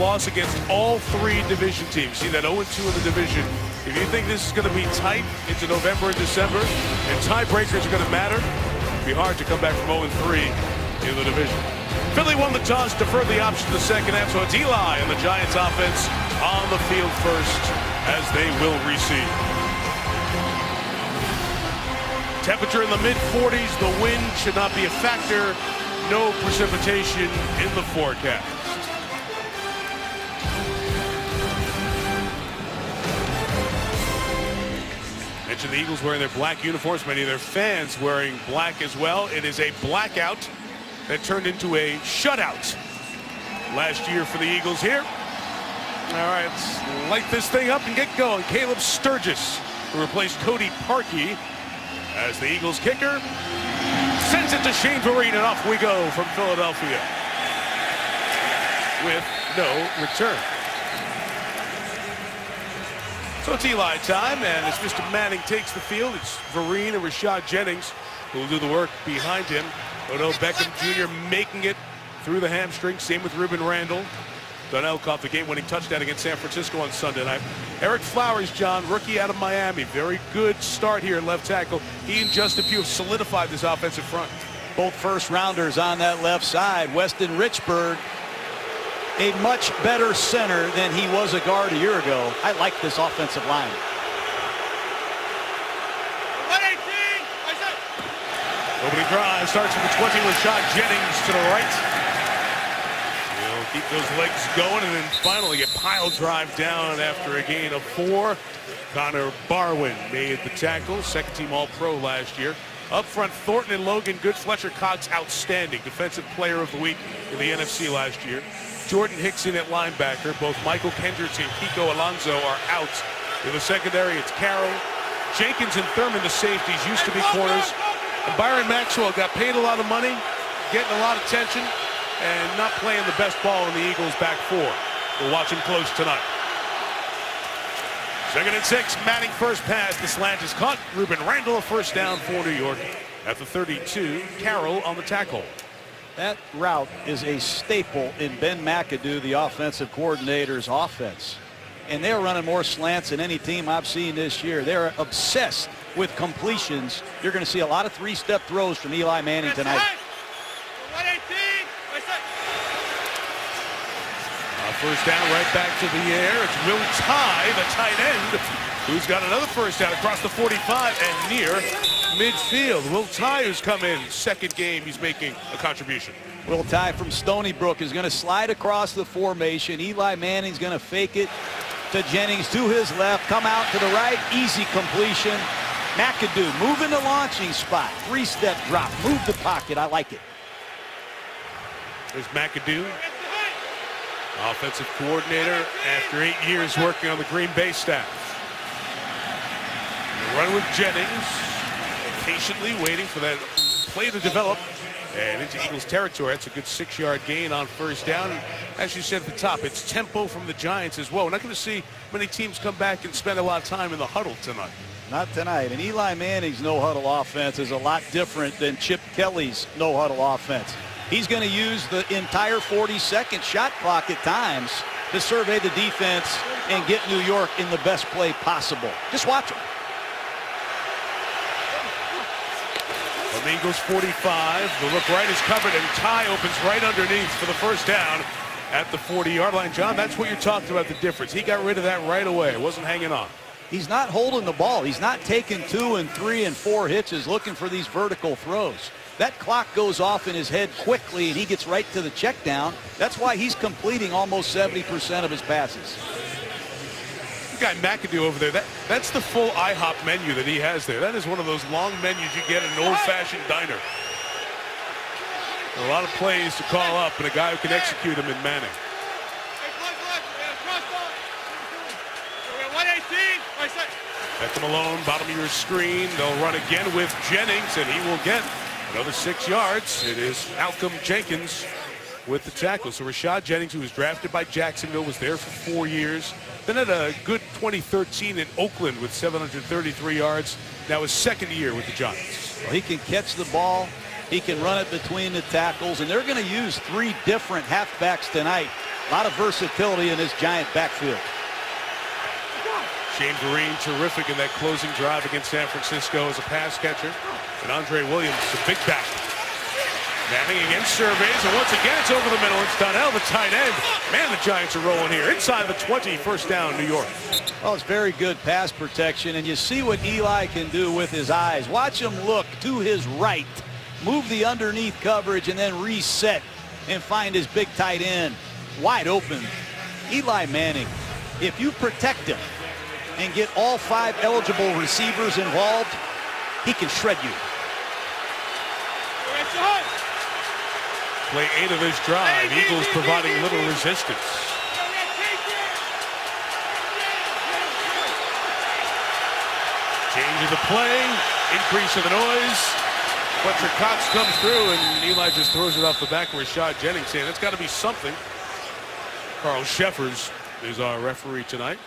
loss against all three division teams. See that 0-2 in the division. If you think this is going to be tight into November and December, and tiebreakers are going to matter, it'll be hard to come back from 0-3 in the division. Philly won the toss, deferred the option to the second half, so it's Eli and the Giants offense on the field first as they will receive. Temperature in the mid-40s. The wind should not be a factor. No precipitation in the forecast. Mention the Eagles wearing their black uniforms. Many of their fans wearing black as well. It is a blackout that turned into a shutout last year for the Eagles here. All right, let's light this thing up and get going. Caleb Sturgis, who replaced Cody Parkey as the Eagles kicker, sends it to Shane Vereen, and off we go from Philadelphia with no return. So it's Eli time, and as Mr. Manning takes the field, it's Vereen and Rashad Jennings who will do the work behind him. Odell Beckham Jr. making it through the hamstring. Same with Ruben Randall. Donnell caught the game-winning touchdown against San Francisco on Sunday night. Eric Flowers, John, rookie out of Miami. Very good start here at left tackle. He and Justin Pugh have solidified this offensive front. Both first-rounders on that left side. Weston Richburg, a much better center than he was a guard a year ago. I like this offensive line. Opening drive starts from the 20. Rashad Jennings to the right. He'll keep those legs going and then finally a pile drive down after a gain of 4. Connor Barwin made the tackle. Second team All-Pro last year. Up front, Thornton and Logan good. Fletcher Cox outstanding. Defensive player of the week in the NFC last year. Jordan Hickson at linebacker. Both Michael Kendricks and Kiko Alonso are out. In the secondary, it's Carroll. Jenkins and Thurman, the safeties, used to be corners. And Byron Maxwell got paid a lot of money, getting a lot of attention, and not playing the best ball in the Eagles' back four. We'll watch him close tonight. 2nd and 6, Manning first pass. The slant is caught. Ruben Randall a first down for New York at the 32. Carroll on the tackle. That route is a staple in Ben McAdoo, the offensive coordinator's offense. And they're running more slants than any team I've seen this year. They're obsessed with completions. You're going to see a lot of 3-step throws from Eli Manning tonight. First down right back to the air. It's Will Tye, the tight end, who's got another first down across the 45 and near midfield. Will Tye, who's come in second game, he's making a contribution. Will Tye from Stony Brook is going to slide across the formation. Eli Manning's going to fake it to Jennings to his left, come out to the right, easy completion. McAdoo moving the launching spot, 3-step drop, move the pocket. I like it. There's McAdoo, offensive coordinator after 8 years working on the Green Bay staff. Run with Jennings, patiently waiting for that play to develop and into Eagles territory. That's a good 6-yard gain on first down. And as you said at the top, it's tempo from the Giants as well. We're not going to see many teams come back and spend a lot of time in the huddle tonight. Not tonight. And Eli Manning's no-huddle offense is a lot different than Chip Kelly's no-huddle offense. He's going to use the entire 40-second shot clock at times to survey the defense and get New York in the best play possible. Just watch him. From Eagles 45, the look right is covered, and Tye opens right underneath for the first down at the 40-yard line. John, that's what you're talking about, the difference. He got rid of that right away. Wasn't hanging on. He's not holding the ball. He's not taking 2 and 3 and 4 hitches looking for these vertical throws. That clock goes off in his head quickly, and he gets right to the check down. That's why he's completing almost 70% of his passes. You got McAdoo over there. That's the full IHOP menu that he has there. That is one of those long menus you get in an old-fashioned diner. A lot of plays to call up, and a guy who can execute them in Manning. Beckham alone, bottom of your screen. They'll run again with Jennings, and he will get another 6 yards. It is Malcolm Jenkins with the tackle. So Rashad Jennings, who was drafted by Jacksonville, was there for 4 years. Then had a good 2013 in Oakland with 733 yards. Now his second year with the Giants. Well, he can catch the ball. He can run it between the tackles, and they're going to use 3 different halfbacks tonight. A lot of versatility in this Giant backfield. Shane Vereen, terrific in that closing drive against San Francisco as a pass catcher. And Andre Williams, the big back. Manning against surveys, and once again it's over the middle. It's Donnell, the tight end. Man, the Giants are rolling here. Inside the 20, first down, New York. Well, it's very good pass protection, and you see what Eli can do with his eyes. Watch him look to his right, move the underneath coverage, and then reset and find his big tight end wide open. Eli Manning, if you protect him and get all 5 eligible receivers involved, he can shred you. Play 8 of this drive. Eagles providing little resistance. Change of the play, increase of the noise. Fletcher Cox comes through, and Eli just throws it off the back of Rashad Jennings, saying that's got to be something. Carl Sheffers is our referee tonight.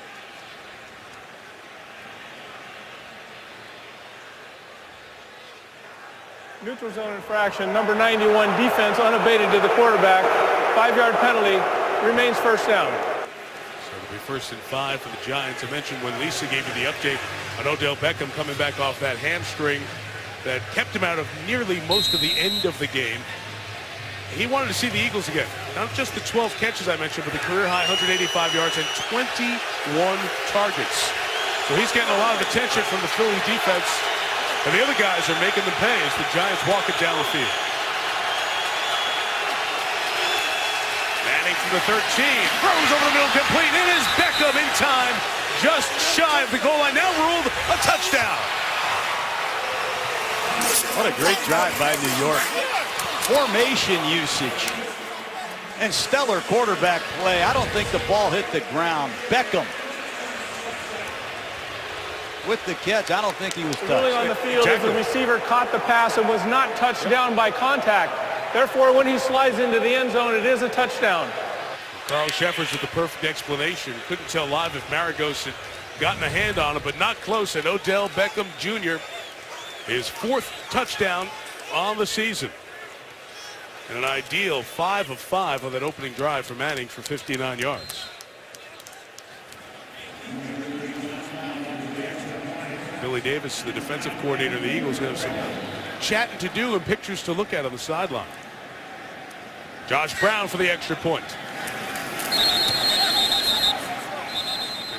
Neutral zone infraction, number 91, defense unabated to the quarterback. 5-yard penalty, remains first down. So it'll be 1st and 5 for the Giants. I mentioned when Lisa gave you the update on Odell Beckham coming back off that hamstring that kept him out of nearly most of the end of the game. He wanted to see the Eagles again. Not just the 12 catches I mentioned, but the career high 185 yards and 21 targets. So he's getting a lot of attention from the Philly defense. And the other guys are making them pay as the Giants walk it down the field. Manning from the 13. Throws over the middle, complete. It is Beckham in time. Just shy of the goal line. Now ruled a touchdown. What a great drive by New York. Formation usage. And stellar quarterback play. I don't think the ball hit the ground. Beckham with the catch. I don't think he was touched. Really on the field as the receiver caught the pass and was not touched down by contact. Therefore, when he slides into the end zone, it is a touchdown. Carl Sheffers with the perfect explanation. Couldn't tell live if Maragos had gotten a hand on him, but not close. And Odell Beckham Jr. his 4th touchdown on the season. And an ideal 5 of 5 on that opening drive for Manning for 59 yards. Billy Davis, the defensive coordinator of the Eagles, has some chatting to do and pictures to look at on the sideline. Josh Brown for the extra point.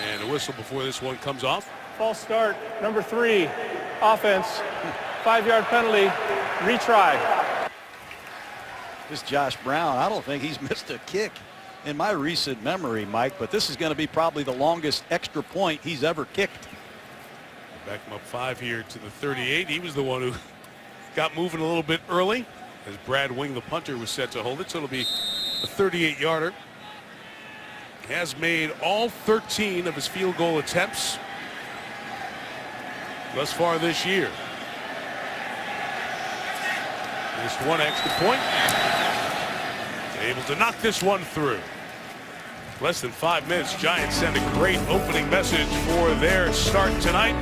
And a whistle before this one comes off. False start, number 3, offense, 5-yard penalty, retry. This Josh Brown, I don't think he's missed a kick in my recent memory, Mike, but this is going to be probably the longest extra point he's ever kicked. Back him up 5 here to the 38. He was the one who got moving a little bit early as Brad Wing, the punter, was set to hold it. So it'll be a 38-yarder. Has made all 13 of his field goal attempts thus far this year. Missed one extra point. Able to knock this one through. Less than 5 minutes. Giants send a great opening message for their start tonight.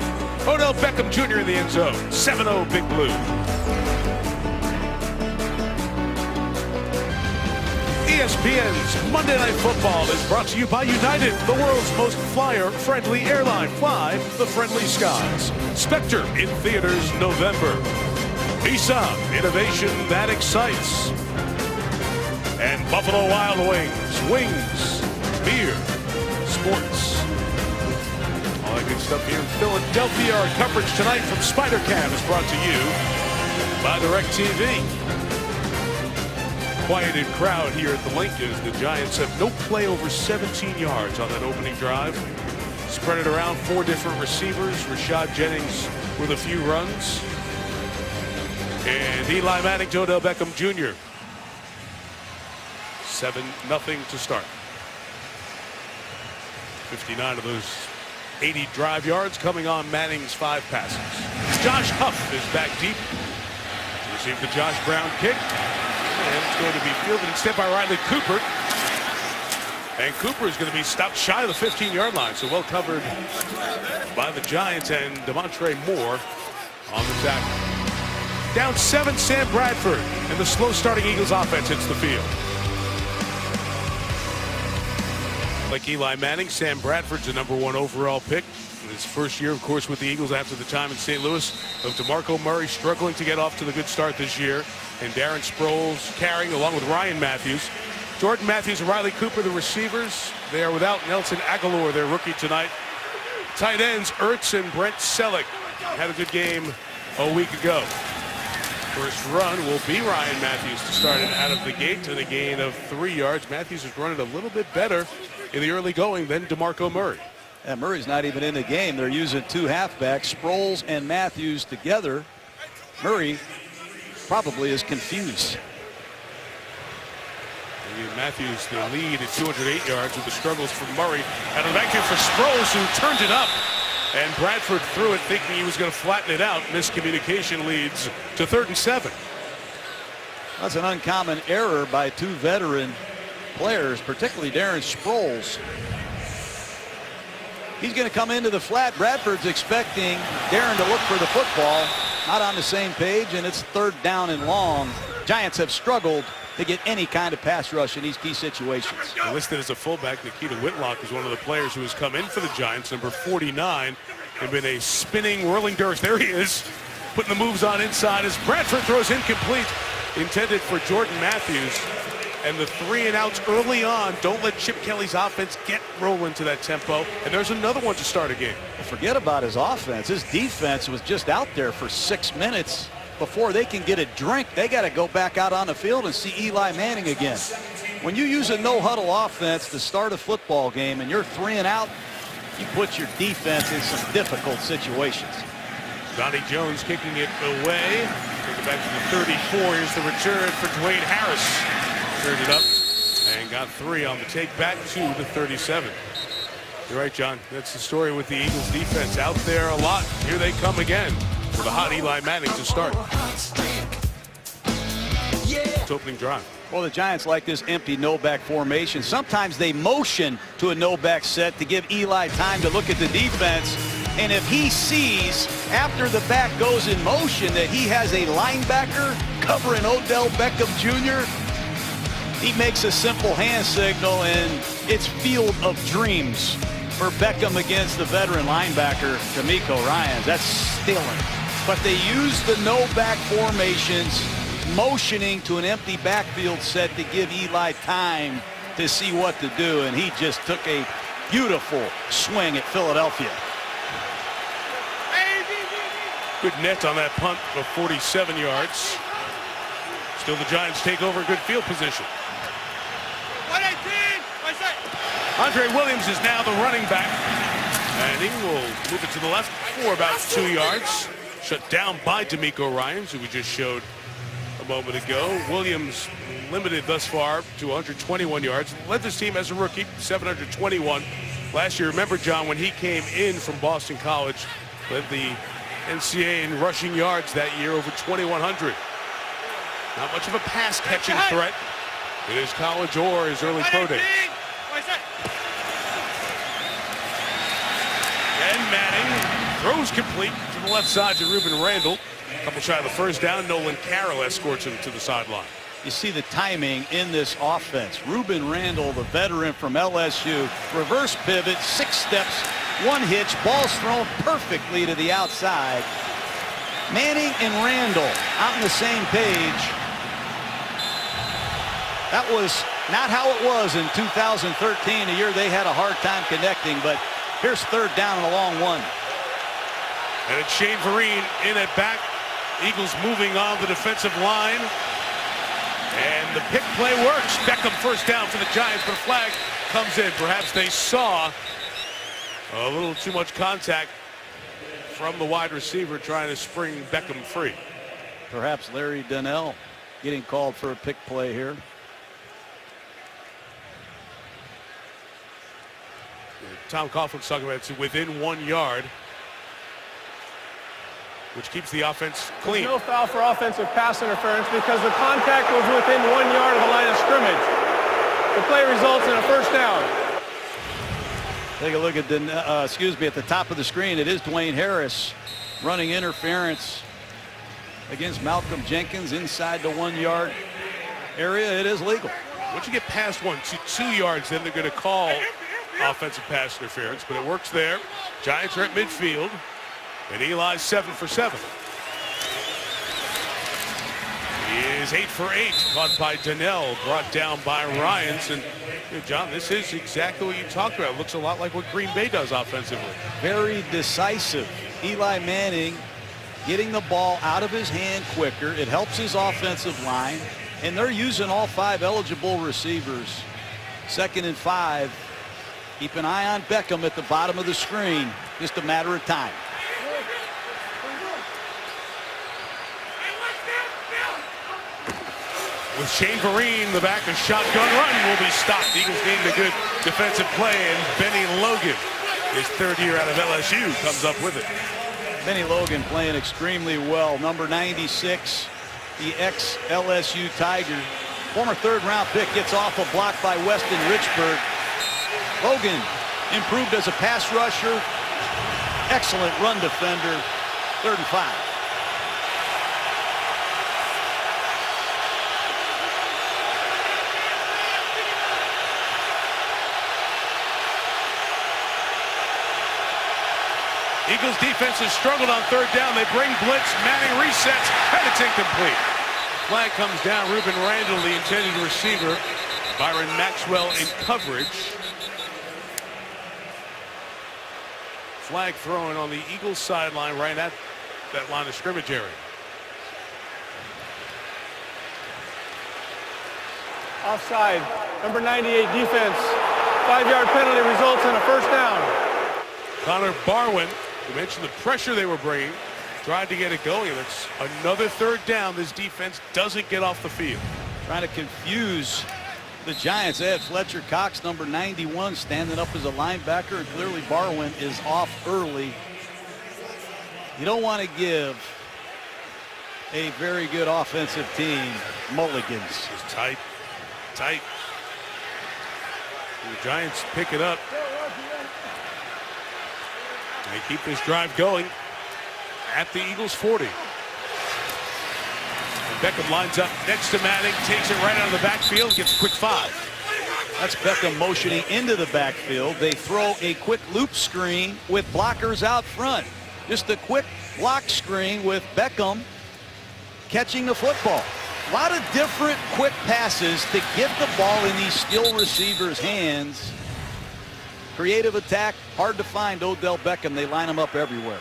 Odell Beckham Jr. in the end zone. 7-0 Big Blue. ESPN's Monday Night Football is brought to you by United, the world's most flyer-friendly airline. Fly the friendly skies. Spectre in theaters November. Nissan, innovation that excites. And Buffalo Wild Wings. Wings, beer, sports. All that good stuff here in Philadelphia. Our coverage tonight from Spider Cam is brought to you by DirecTV. Quieted crowd here at the Link as the Giants have no play over 17 yards on that opening drive. Spread it around 4 different receivers. Rashad Jennings with a few runs. And Eli Manning to Odell Beckham Jr. 7-0 to start. 59 of those 80 drive yards coming on Manning's 5 passes. Josh Huff is back deep. Received the Josh Brown kick. And it's going to be fielded instead by Riley Cooper. And Cooper is going to be stopped shy of the 15-yard line. So well covered by the Giants and Demontre Moore on the tackle. Down 7, Sam Bradford. And the slow starting Eagles offense hits the field. Like Eli Manning, Sam Bradford's a #1 overall pick. In his first year, of course, with the Eagles after the time in St. Louis. Of DeMarco Murray struggling to get off to the good start this year. And Darren Sproles carrying along with Ryan Matthews. Jordan Matthews and Riley Cooper, the receivers. They are without Nelson Aguilar, their rookie tonight. Tight ends, Ertz and Brent Selleck had a good game a week ago. First run will be Ryan Matthews to start it out of the gate to the gain of 3 yards. Matthews is running a little bit better in the early going than DeMarco Murray. And Murray's not even in the game. They're using 2 halfbacks, Sproles and Matthews together. Murray probably is confused. Matthews the lead at 208 yards with the struggles from Murray. Out of the backfield for Sproles, who turned it up. And Bradford threw it thinking he was going to flatten it out. Miscommunication leads to 3rd and 7. That's an uncommon error by 2 veteran players, particularly Darren Sproles. He's going to come into the flat. Bradford's expecting Darren to look for the football. Not on the same page, and it's 3rd down and long. Giants have struggled to get any kind of pass rush in these key situations. Listed as a fullback, Nikita Whitlock is one of the players who has come in for the Giants, number 49, and been a spinning, whirling dirge. There he is, putting the moves on inside as Bradford throws incomplete, intended for Jordan Matthews. And the 3-and-outs early on don't let Chip Kelly's offense get rolling to that tempo. And there's another one to start a game. Forget about his offense. His defense was just out there for 6 minutes. Before they can get a drink, they got to go back out on the field and see Eli Manning again. When you use a no-huddle offense to start a football game and you're 3-and-out, you put your defense in some difficult situations. Donnie Jones kicking it away. Take it back to the 34. Here's the return for Dwayne Harris. Turned it up and got 3 on the take back to the 37. You're right, John. That's the story with the Eagles defense out there a lot. Here they come again with a hot Eli Manning to start. It's opening drive. Well, the Giants like this empty no-back formation. Sometimes they motion to a no-back set to give Eli time to look at the defense. And if he sees after the back goes in motion that he has a linebacker covering Odell Beckham Jr., he makes a simple hand signal, and it's field of dreams for Beckham against the veteran linebacker, DeMeco Ryans. That's stealing. But they use the no-back formations, motioning to an empty backfield set to give Eli time to see what to do, and he just took a beautiful swing at Philadelphia. Good net on that punt of 47 yards. Still the Giants take over good field position. Andre Williams is now the running back, and he will move it to the left for about 2 yards. Shut down by DeMeco Ryans, who we just showed a moment ago. Williams limited thus far to 121 yards. Led this team as a rookie, 721. Last year, remember, John, when he came in from Boston College, led the NCAA in rushing yards that year, over 2,100. Not much of a pass catching threat in his college or his early pro days. And Manning throws complete to the left side to Ruben Randall. A couple shy of the first down. Nolan Carroll escorts him to the sideline. You see the timing in this offense. Ruben Randall, the veteran from LSU, reverse pivot, 6 steps, 1 hitch, ball's thrown perfectly to the outside. Manning and Randall out on the same page. That was not how it was in 2013, a year they had a hard time connecting, but here's 3rd down and a long one. And it's Shane Vereen in at back. Eagles moving on the defensive line. And the pick play works. Beckham first down for the Giants, but a flag comes in. Perhaps they saw a little too much contact from the wide receiver trying to spring Beckham free. Perhaps Larry Donnell getting called for a pick play here. Tom Coughlin's talking about it's within 1 yard, which keeps the offense clean. There's no foul for offensive pass interference because the contact was within 1 yard of the line of scrimmage. The play results in a first down. Take a look at at the top of the screen. It is Dwayne Harris running interference against Malcolm Jenkins inside the 1 yard area. It is legal. Once you get past 1 to 2 yards, then they're going to call offensive pass interference, but it works there. Giants are at midfield, and Eli's 7 for 7. He is 8 for 8, caught by Donnell, brought down by Ryans. And John, this is exactly what you talked about. It looks a lot like what Green Bay does offensively. Very decisive. Eli Manning getting the ball out of his hand quicker. It helps his offensive line, and they're using all 5 eligible receivers. 2nd and 5. Keep an eye on Beckham at the bottom of the screen. Just a matter of time. With Shane Vereen, the back, a shotgun run will be stopped. Eagles gained a good defensive play, and Benny Logan, his 3rd year out of LSU, comes up with it. Benny Logan playing extremely well. Number 96, the ex-LSU Tiger. Former 3rd-round pick gets off a block by Weston Richburg. Logan improved as a pass rusher. Excellent run defender. 3rd and 5. Eagles defense has struggled on 3rd down. They bring blitz. Manning resets, and it's incomplete. Flag comes down. Ruben Randall, the intended receiver. Byron Maxwell in coverage. Flag thrown on the Eagles sideline right at that line of scrimmage area. Offside. Number 98 defense. 5-yard penalty results in a 1st down. Connor Barwin, you mentioned the pressure they were bringing, tried to get it going. It's another 3rd down. This defense doesn't get off the field. Trying to confuse the Giants. They had Fletcher Cox, number 91, standing up as a linebacker, and clearly Barwin is off early. You don't want to give a very good offensive team mulligans. It's tight. The Giants pick it up. They keep this drive going at the Eagles 40. And Beckham lines up next to Manning, takes it right out of the backfield, gets a quick 5. That's Beckham motioning into the backfield. They throw a quick loop screen with blockers out front. Just a quick block screen with Beckham catching the football. A lot of different quick passes to get the ball in these skilled receivers' hands. Creative attack, hard to find Odell Beckham. They line him up everywhere.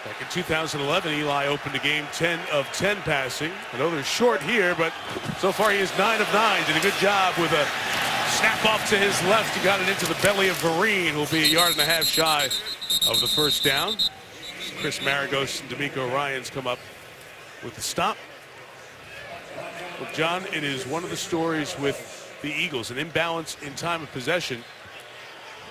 Back in 2011, Eli opened the game 10 of 10 passing. I know they're short here, but so far he is 9 of 9. Did a good job with a snap off to his left. He got it into the belly of Vereen, who will be 1.5 yards shy of the 1st down. Chris Maragos and D'Amico Ryans come up with the stop. Well, John, it is one of the stories with the Eagles, an imbalance in time of possession.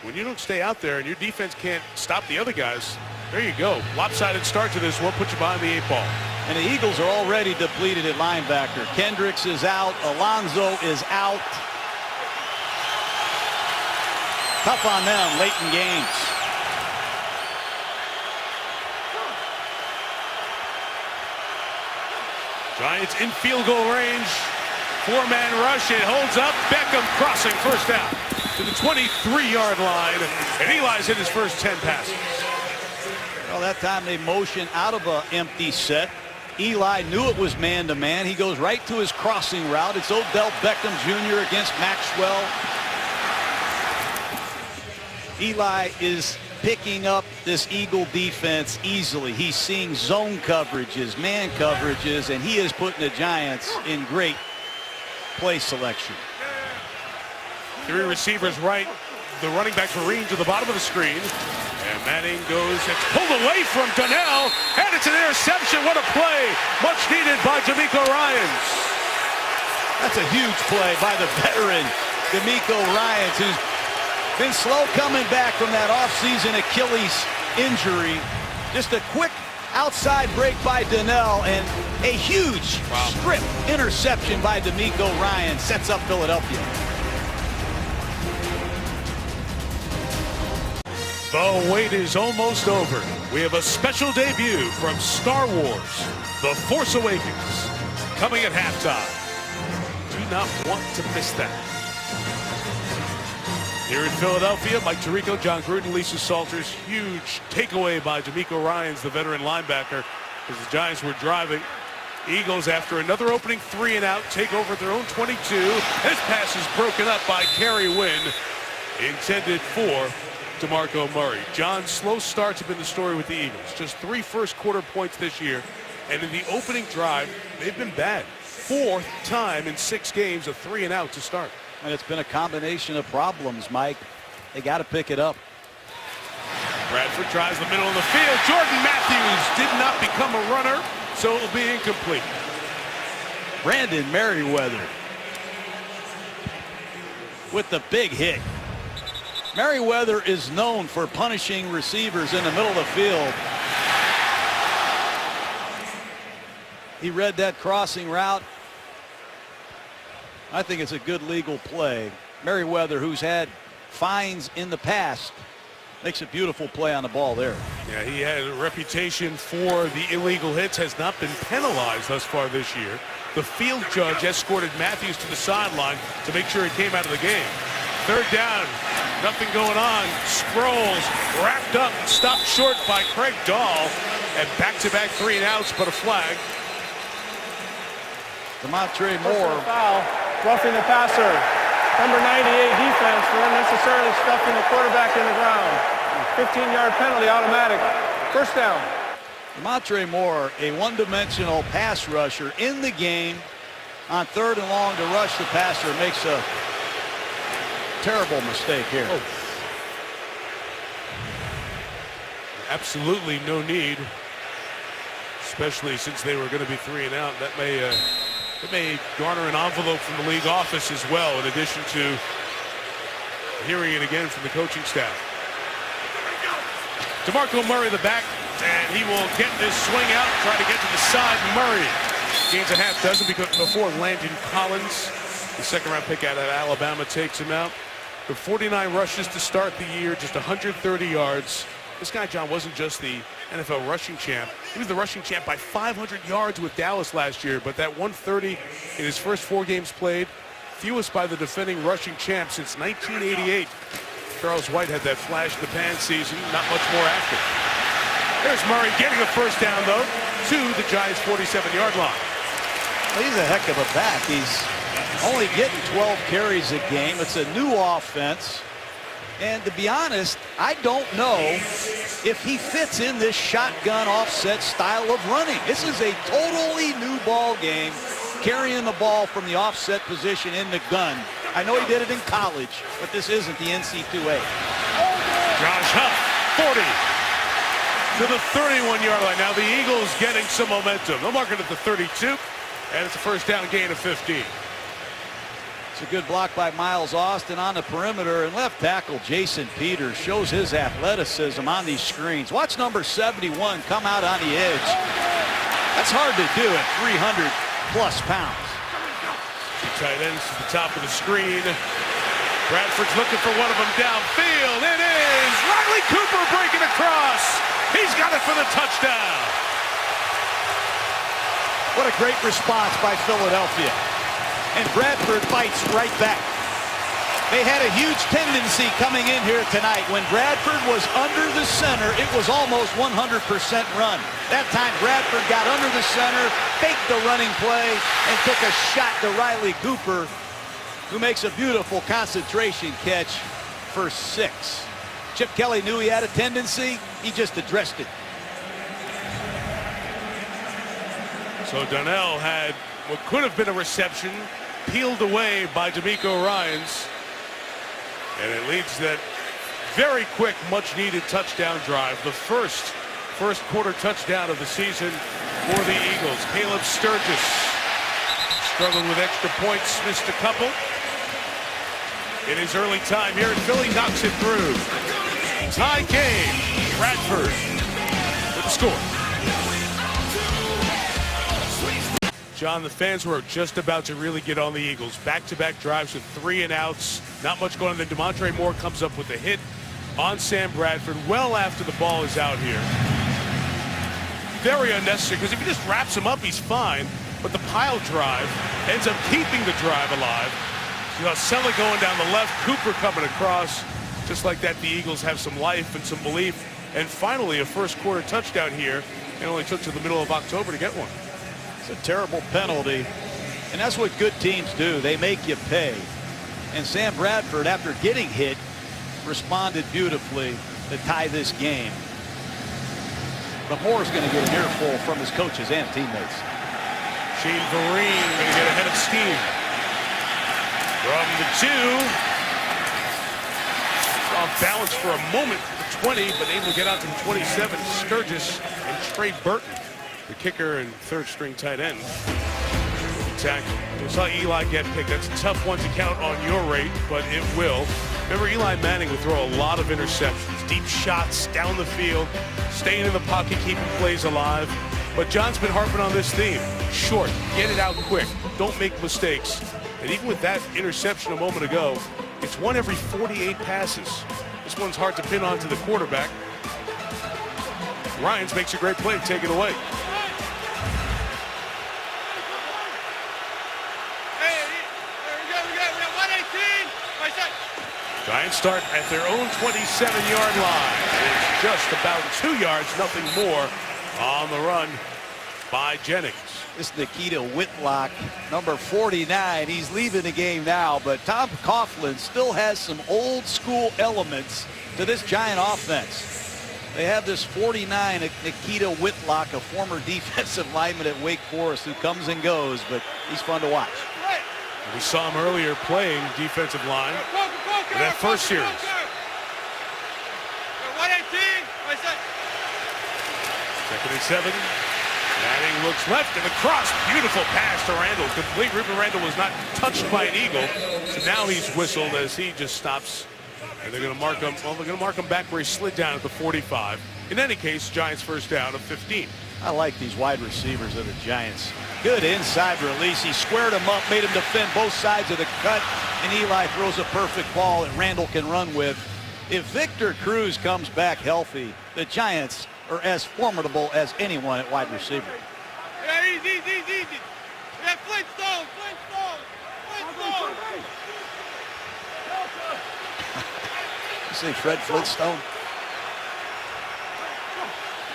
When you don't stay out there and your defense can't stop the other guys, there you go. Lopsided start to this one, put you behind the 8 ball. And the Eagles are already depleted at linebacker. Kendricks is out. Alonzo is out. Tough on them late in games. Giants in field goal range. 4-man rush. It holds up. Beckham crossing 1st down to the 23-yard line. And Eli's hit his first 10 passes. Well, that time they motion out of an empty set. Eli knew it was man-to-man. He goes right to his crossing route. It's Odell Beckham Jr. against Maxwell. Eli is picking up this Eagle defense easily. He's seeing zone coverages, man coverages, and he is putting the Giants in great play selection. 3 receivers right. The running back Vereen to the bottom of the screen. And Manning goes, it's pulled away from Donnell, and it's an interception. What a play. Much needed by D'Amico Ryans. That's a huge play by the veteran D'Amico Ryans, who's been slow coming back from that offseason Achilles injury. Just a quick outside break by Donnell, and a huge strip interception by D'Amico Ryans sets up Philadelphia. The wait is almost over. We have a special debut from Star Wars, The Force Awakens, coming at halftime. Do not want to miss that. Here in Philadelphia, Mike Tirico, John Gruden, Lisa Salters. Huge takeaway by DeMeco Ryans, the veteran linebacker, as the Giants were driving. Eagles, after another opening 3 and out, take over their own 22. This pass is broken up by Kerry Wynn, intended for DeMarco Murray. John, slow starts have been the story with the Eagles. Just 3 first-quarter points this year. And in the opening drive, they've been bad. 4th time in 6 games of 3 and out to start. And it's been a combination of problems, Mike. They got to pick it up. Bradford tries the middle of the field. Jordan Matthews did not become a runner, so it will be incomplete. Brandon Merriweather with the big hit. Merriweather is known for punishing receivers in the middle of the field. He read that crossing route. I think it's a good legal play. Merriweather, who's had fines in the past, makes a beautiful play on the ball there. Yeah, he had a reputation for the illegal hits, has not been penalized thus far this year. The field judge escorted Matthews to the sideline to make sure he came out of the game. 3rd down, nothing going on. Sproles wrapped up and stopped short by Craig Dahl. And back-to-back 3 and outs, but a flag. Demontre Moore. Foul, roughing the passer. Number 98 defense for unnecessarily stuffing the quarterback in the ground. 15-yard penalty, automatic. First down. Demontre Moore, a one-dimensional pass rusher in the game. On 3rd and long to rush the passer, makes a terrible mistake here. Oh. Absolutely no need, especially since they were going to be 3 and out. That may garner an envelope from the league office as well, in addition to hearing it again from the coaching staff. DeMarco Murray, the back, and he will get this swing out, try to get to the side. Murray gains a half dozen before Landon Collins, the 2nd-round pick out of Alabama, takes him out. With 49 rushes to start the year, just 130 yards. This guy, John, wasn't just the NFL rushing champ. He was the rushing champ by 500 yards with Dallas last year, but that 130 in his first 4 games played, fewest by the defending rushing champ since 1988. Charles White had that flash-in-the-pan season, not much more after. There's Murray getting a first down, though, to the Giants' 47-yard line. Well, he's a heck of a back. He's only getting 12 carries a game. It's a new offense. And to be honest, I don't know if he fits in this shotgun offset style of running. This is a totally new ball game, carrying the ball from the offset position in the gun. I know he did it in college, but this isn't the NC2A. Josh Huff, 40 to the 31-yard line. Now the Eagles getting some momentum. They'll mark it at the 32, and it's a first down gain of 15. It's a good block by Miles Austin on the perimeter, and left tackle Jason Peters shows his athleticism on these screens. Watch number 71 come out on the edge. That's hard to do at 300+ pounds. 2 tight ends to the top of the screen. Bradford's looking for one of them downfield. It is Riley Cooper breaking across. He's got it for the touchdown. What a great response by Philadelphia. And Bradford fights right back. They had a huge tendency coming in here tonight. When Bradford was under the center, it was almost 100% run. That time Bradford got under the center, faked the running play, and took a shot to Riley Cooper, who makes a beautiful concentration catch for 6. Chip Kelly knew he had a tendency. He just addressed it. So Donnell had what could have been a reception peeled away by DeMeco Ryans. And it leads that very quick, much-needed touchdown drive. The first quarter touchdown of the season for the Eagles. Caleb Sturgis struggled with extra points, missed a couple. In his early time here in Philly, knocks it through. Tie game. Bradford with the score. John, the fans were just about to really get on the Eagles. Back-to-back drives with 3 and outs. Not much going on. Then Demontre Moore comes up with a hit on Sam Bradford well after the ball is out here. Very unnecessary, because if he just wraps him up, he's fine. But the pile drive ends up keeping the drive alive. You know, Selleck going down the left, Cooper coming across. Just like that, the Eagles have some life and some belief. And finally, a first quarter touchdown here. It only took to the middle of October to get one. It's a terrible penalty. And that's what good teams do. They make you pay. And Sam Bradford, after getting hit, responded beautifully to tie this game. But Moore's going to get an earful from his coaches and teammates. Shane Vereen going to get ahead of steam. From the 2. Off balance for a moment at the 20, but able to get out to the 27. Sturgis and Trey Burton, the kicker and third-string tight end. Tackle. We saw Eli get picked. That's a tough one to count on your rate, but it will. Remember, Eli Manning would throw a lot of interceptions, deep shots down the field, staying in the pocket, keeping plays alive. But John's been harping on this theme. Short, get it out quick, don't make mistakes. And even with that interception a moment ago, it's one every 48 passes. This one's hard to pin onto the quarterback. Ryans makes a great play to take it away. Giants start at their own 27-yard line. It's just about 2 yards, nothing more on the run by Jennings. This is Nikita Whitlock, number 49. He's leaving the game now, but Tom Coughlin still has some old school elements to this Giant offense. They have this 49, Nikita Whitlock, a former defensive lineman at Wake Forest who comes and goes, but he's fun to watch. We saw him earlier playing defensive line in that first series. Second and 7. Manning looks left and across. Beautiful pass to Randall. Complete. Ruben Randall was not touched by an Eagle. So now he's whistled as he just stops. And they're going to mark him. Well, they're going to mark him back where he slid down at the 45. In any case, Giants first down of 15. I like these wide receivers of the Giants. Good inside release. He squared him up, made him defend both sides of the cut, and Eli throws a perfect ball that Randall can run with. If Victor Cruz comes back healthy, the Giants are as formidable as anyone at wide receiver. Yeah, easy. Yeah, Flintstone. You say Fred Flintstone?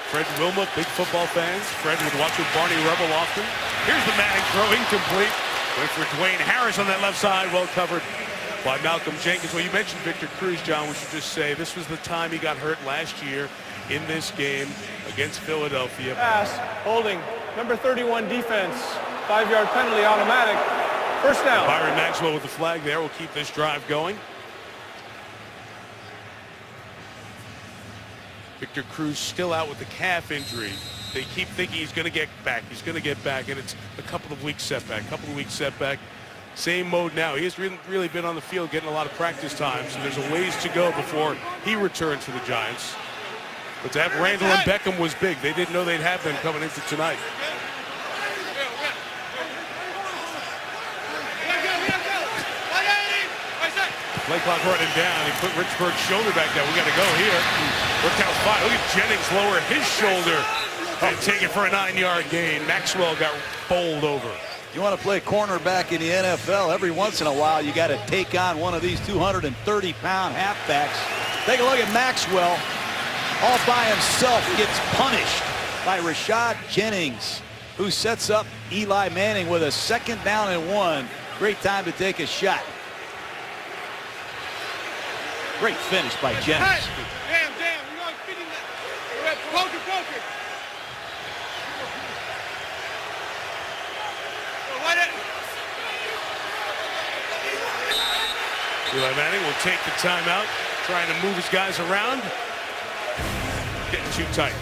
Fred Wilma, big football fans. Fred would watch with Barney Rubble often. Here's the Manning throw, incomplete. Went for Dwayne Harris on that left side, well covered by Malcolm Jenkins. Well, you mentioned Victor Cruz, John. We should just say this was the time he got hurt last year in this game against Philadelphia. Pass, holding, number 31 defense, 5-yard penalty, automatic. First down. Byron Maxwell with the flag there will keep this drive going. Victor Cruz still out with the calf injury. They keep thinking he's going to get back. And it's a couple of weeks setback. Same mode now. He has really been on the field getting a lot of practice time, so there's a ways to go before he returns to the Giants. But to have Randall and Beckham was big. They didn't know they'd have them coming into tonight. Play clock running down. He put Richburg's shoulder back down. We got to go here. Worked out fine. Look at Jennings lower his shoulder and take it for a 9-yard gain. Maxwell got bowled over. You want to play cornerback in the NFL, every once in a while you got to take on one of these 230-pound halfbacks. Take a look at Maxwell. All by himself gets punished by Rashad Jennings, who sets up Eli Manning with a 2nd down and 1. Great time to take a shot. Great finish by Jennings. Damn. You're not fitting that. Poker. Eli Manning will take the timeout, trying to move his guys around. Getting too tight.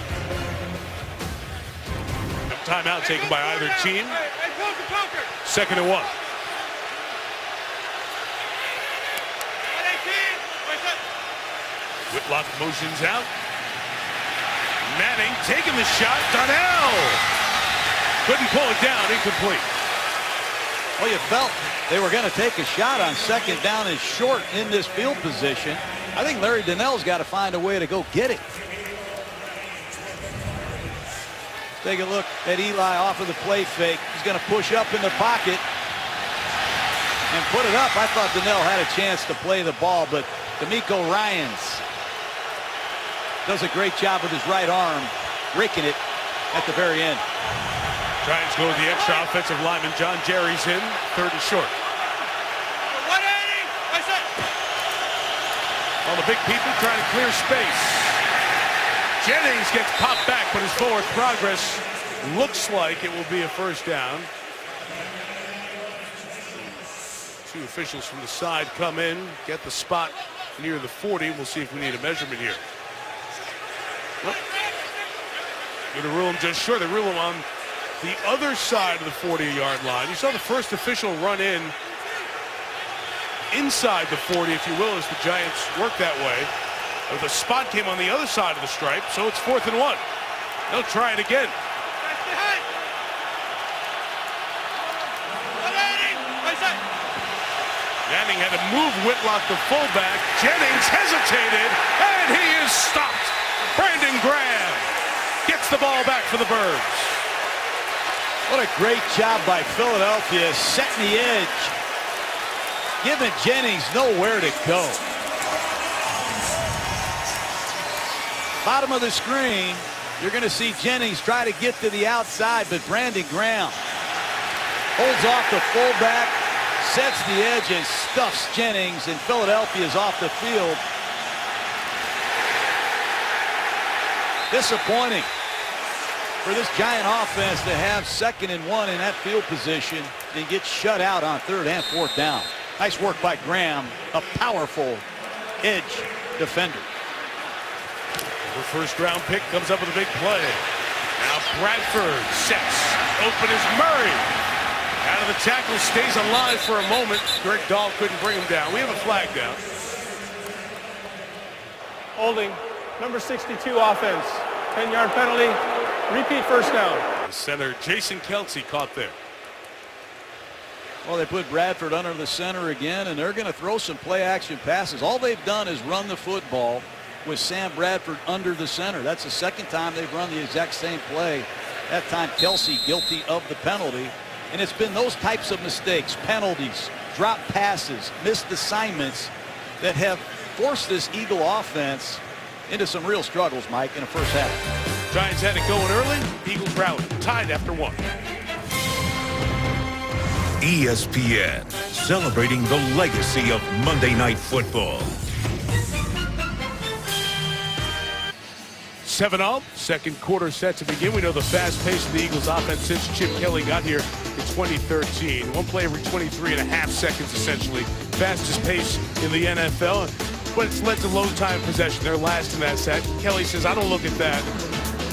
Timeout taken by either team. Poker. 2nd and 1. Whitlock motions out. Manning taking the shot. Darnell couldn't pull it down. Incomplete. Well, you felt they were going to take a shot on 2nd down and short in this field position. I think Larry Donnell's got to find a way to go get it. Take a look at Eli off of the play fake. He's going to push up in the pocket. and put it up. I thought Donnell had a chance to play the ball, but D'Amico Ryans does a great job with his right arm, raking it at the very end. Giants go with the extra offensive lineman. John Jerry's in, 3rd and short. 180. I said. All the big people trying to clear space. Jennings gets popped back, but his forward progress looks like it will be a first down. 2 officials from the side come in, get the spot near the 40. We'll see if we need a measurement here. Nope. Going to rule him just short. They rule him on the other side of the 40-yard line. You saw the first official run in inside the 40, if you will, as the Giants work that way. But the spot came on the other side of the stripe, so it's 4th and 1. They'll try it again. 180. I said. Manning had to move Whitlock, the fullback. Jennings hesitated, and he is stopped. Brandon Graham gets the ball back for the Birds. What a great job by Philadelphia, setting the edge, giving Jennings nowhere to go. Bottom of the screen, you're going to see Jennings try to get to the outside, but Brandon Graham holds off the fullback, sets the edge, and stuffs Jennings, and Philadelphia's off the field. Disappointing for this Giant offense to have 2nd and 1 in that field position and get shut out on 3rd and 4th down. Nice work by Graham, a powerful edge defender. The first-round pick comes up with a big play. Now Bradford sets. Open is Murray. Out of the tackle, stays alive for a moment. Greg Dahl couldn't bring him down. We have a flag down. Holding, number 62 offense. 10-yard penalty. Repeat first down. The center, Jason Kelce, caught there. Well, they put Bradford under the center again, and they're going to throw some play-action passes. All they've done is run the football with Sam Bradford under the center. That's the 2nd time they've run the exact same play. That time, Kelce guilty of the penalty. And it's been those types of mistakes, penalties, drop passes, missed assignments that have forced this Eagle offense into some real struggles, Mike, in the first half. Giants had it going early. Eagles rallied, tied after 1. ESPN, celebrating the legacy of Monday Night Football. 7-0, second quarter set to begin. We know the fast pace of the Eagles offense since Chip Kelly got here in 2013. One play every 23 and a half seconds, essentially. Fastest pace in the NFL. But it's led to low time possession. They're last in that set. Kelly says, I don't look at that.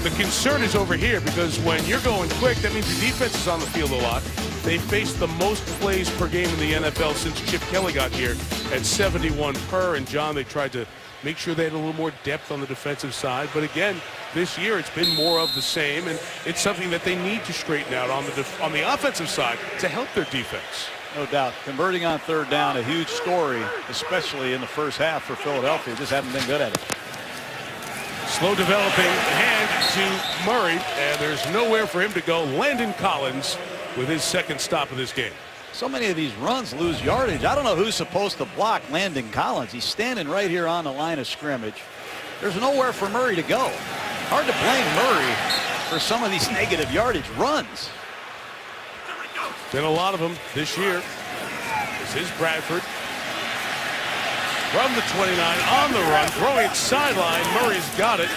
The concern is over here because when you're going quick, that means the defense is on the field a lot. They faced the most plays per game in the NFL since Chip Kelly got here at 71 per. And John, they tried to make sure they had a little more depth on the defensive side. But again, this year it's been more of the same, and it's something that they need to straighten out on the offensive side to help their defense. No doubt. Converting on 3rd down, a huge story, especially in the first half for Philadelphia. Just haven't been good at it. Slow developing hand to Murray, and there's nowhere for him to go. Landon Collins with his 2nd stop of this game. So many of these runs lose yardage. I don't know who's supposed to block Landon Collins. He's standing right here on the line of scrimmage. There's nowhere for Murray to go. Hard to blame Murray for some of these negative yardage runs. Been a lot of them this year. This is Bradford. From the 29 on the run, throwing it sideline. Murray's got it.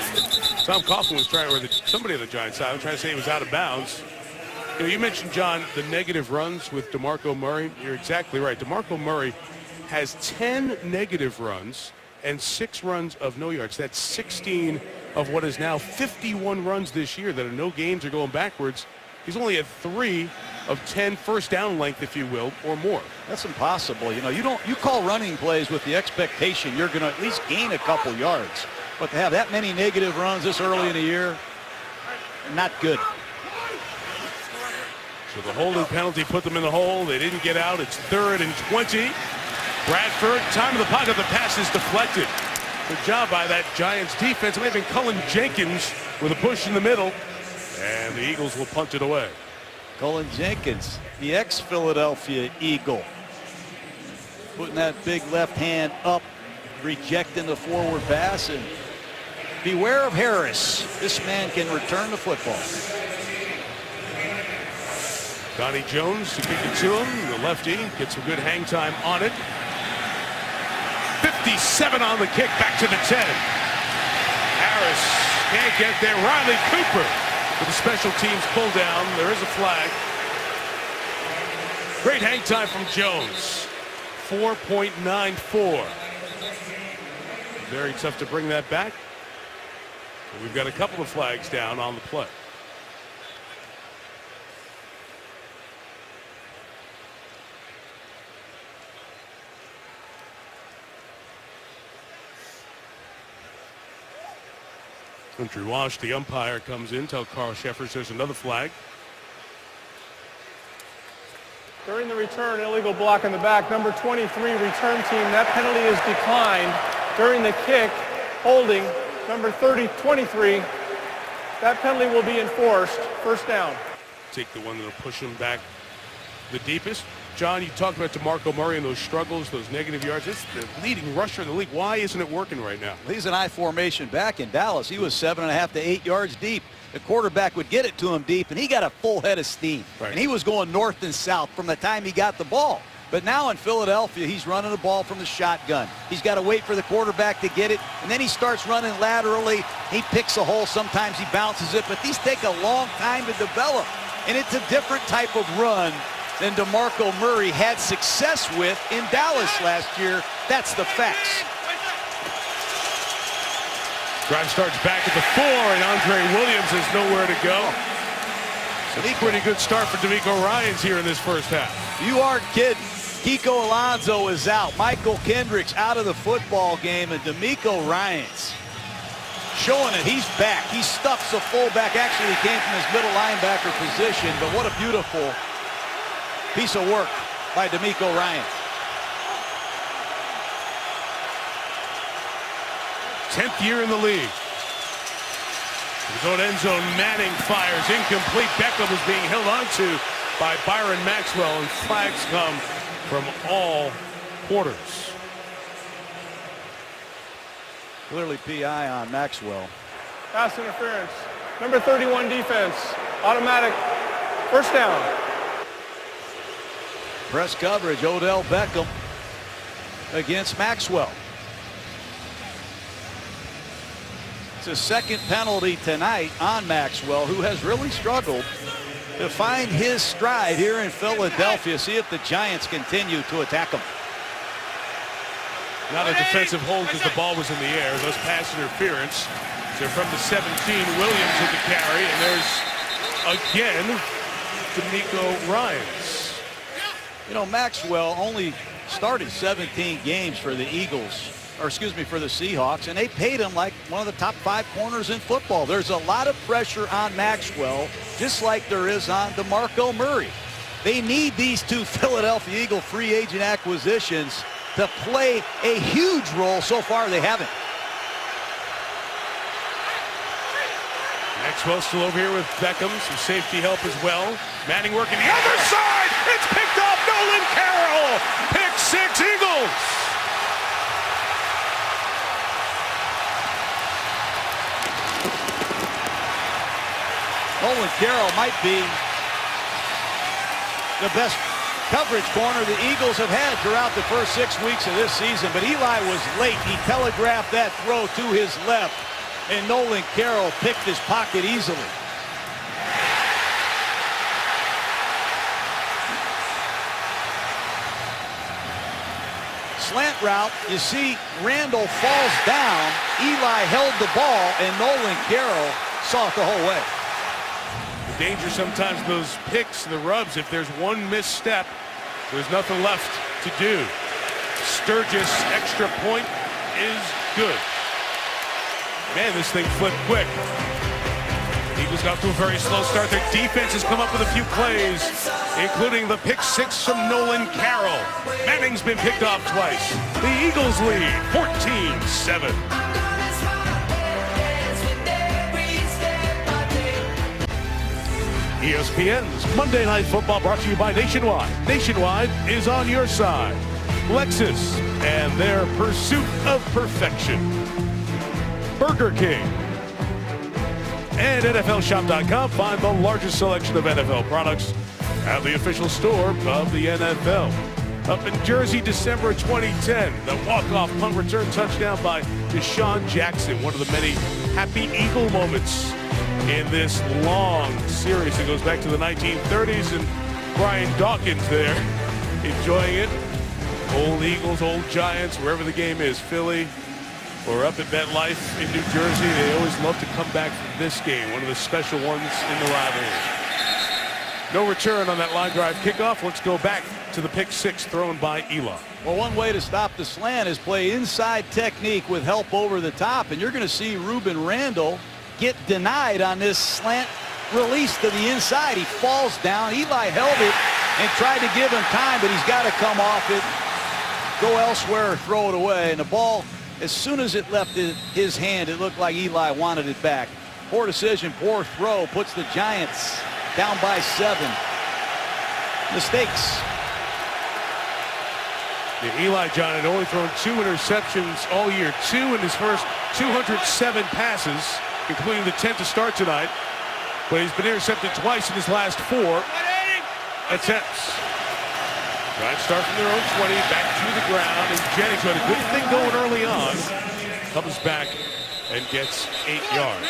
Tom Coughlin was trying, or somebody on the Giants side was trying to say he was out of bounds. You know, you mentioned, John, the negative runs with DeMarco Murray. You're exactly right. DeMarco Murray has 10 negative runs and 6 runs of no yards. That's 16 of what is now 51 runs this year that are no gains or going backwards. He's only at 3 of 10 first down length, if you will, or more. That's impossible. You know, you call running plays with the expectation you're going to at least gain a couple yards. But to have that many negative runs this early in the year, not good. So the holding penalty put them in the hole. They didn't get out. It's 3rd and 20. Bradford, time of the pocket. The pass is deflected. Good job by that Giants defense. It may have been Cullen Jenkins with a push in the middle. And the Eagles will punt it away. Cullen Jenkins, the ex-Philadelphia Eagle. putting that big left hand up, rejecting the forward pass. And beware of Harris. This man can return the football. Donnie Jones to kick it to him. The lefty gets some good hang time on it. 57 on the kick, back to the 10. Harris can't get there. Riley Cooper with a special teams pull down. There is a flag. Great hang time from Jones. 4.94. Very tough to bring that back. But we've got a couple of flags down on the play. Country Wash, the umpire, comes in. Tell Carl Sheffers there's another flag. During the return, illegal block in the back. Number 23, return team. That penalty is declined. During the kick, holding. Number 23, that penalty will be enforced. First down. Take the one that'll push him back the deepest. John, you talked about DeMarco Murray and those struggles, those negative yards. It's the leading rusher in the league. Why isn't it working right now? He's an I formation back in Dallas. He was 7.5 to 8 yards deep. The quarterback would get it to him deep, and he got a full head of steam. Right. And he was going north and south from the time he got the ball. But now in Philadelphia, he's running the ball from the shotgun. He's got to wait for the quarterback to get it, and then he starts running laterally. He picks a hole. Sometimes he bounces it, but these take a long time to develop. And it's a different type of run than DeMarco Murray had success with in Dallas last year. That's the facts. Drive starts back at the 4, and Andre Williams has nowhere to go. So a pretty good start for D'Amico Ryans here in this first half. You aren't kidding. Kiko Alonso is out. Michael Kendricks out of the football game, and D'Amico Ryans showing it. He's back. He stuffs a fullback. Actually, he came from his middle linebacker position, but what a beautiful piece of work by D'Amico Ryans. 10th year in the league. His own end zone, Manning fires incomplete. Beckham is being held onto by Byron Maxwell, and flags come from all quarters. Clearly PI on Maxwell. Pass interference. Number 31 defense. Automatic. First down. Press coverage, Odell Beckham against Maxwell. It's a second penalty tonight on Maxwell, who has really struggled to find his stride here in Philadelphia. See if the Giants continue to attack him. Not a defensive hold because the ball was in the air. Those pass interference. They're from the 17. Williams with the carry, and there's again D'Amico Ryans. You know, Maxwell only started 17 games for the Eagles, or excuse me, for the Seahawks, and they paid him like one of the top 5 corners in football. There's a lot of pressure on Maxwell, just like there is on DeMarco Murray. They need these two Philadelphia Eagle free agent acquisitions to play a huge role. So far, they haven't. Maxwell still over here with Beckham, some safety help as well. Manning working the other side. It's picked off. Nolan Carroll. Pick 6, Eagles. Nolan Carroll might be the best coverage corner the Eagles have had throughout the first 6 weeks of this season, but Eli was late. He telegraphed that throw to his left, and Nolan Carroll picked his pocket easily. Slant route, you see Randall falls down. Eli held the ball, and Nolan Carroll saw it the whole way. The danger sometimes those picks, the rubs, if there's one misstep, there's nothing left to do. Sturgis extra point is good. Man, this thing flipped quick. Eagles got to a very slow start. Their defense has come up with a few plays, including the pick 6 from Nolan Carroll. Manning's been picked off twice. The Eagles lead 14-7. ESPN's Monday Night Football brought to you by Nationwide. Nationwide is on your side. Lexus and their pursuit of perfection. Burger King. And NFLShop.com. Find the largest selection of NFL products at the official store of the NFL. Up in Jersey, December 2010, the walk-off punt return touchdown by Deshaun Jackson. One of the many happy Eagle moments in this long series. It goes back to the 1930s, and Brian Dawkins there enjoying it. Old Eagles, old Giants, wherever the game is, Philly or up at MetLife in New Jersey, they always love to come back from this game, one of the special ones in the rivalry. No return on that line drive kickoff. Let's go back to the pick six thrown by Eli. Well, one way to stop the slant is play inside technique with help over the top, and you're going to see Ruben Randall get denied on this slant release to the inside. He falls down. Eli held it and tried to give him time, but he's got to come off it, go elsewhere, or throw it away. And the ball, as soon as it left his hand, it looked like Eli wanted it back. Poor decision, poor throw, puts the Giants down by 7. Mistakes. Yeah, Eli John had only thrown 2 interceptions all year, 2 in his first 207 passes, including the 10 to start tonight. But he's been intercepted twice in his last 4 attempts. Giants start from their own 20, back to the ground, and Jennings had a good thing going early on. Comes back and gets 8 yards.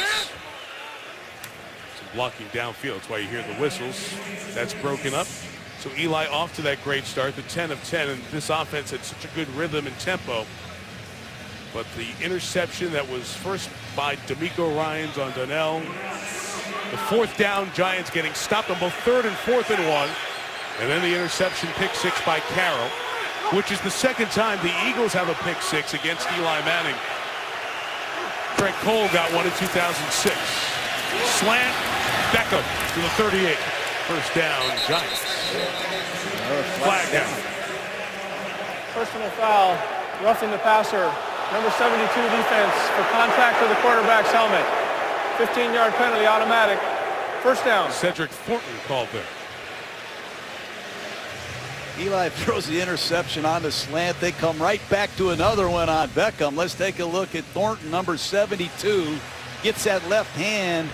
Some blocking downfield. That's why you hear the whistles. That's broken up. So Eli off to that great start, the 10 of 10, and this offense had such a good rhythm and tempo. But the interception that was first by D'Amico Ryans on Donnell. The 4th down, Giants getting stopped on both 3rd and 4th and 1. And then the interception, pick 6 by Carroll, which is the 2nd time the Eagles have a pick 6 against Eli Manning. Trent Cole got one in 2006. Slant, Beckham to the 38. First down, Giants. Flag down. Personal foul, roughing the passer. Number 72 defense for contact to the quarterback's helmet. 15-yard penalty, automatic. First down. Cedric Thornton called there. Eli throws the interception on the slant. They come right back to another one on Beckham. Let's take a look at Thornton, number 72. Gets that left hand.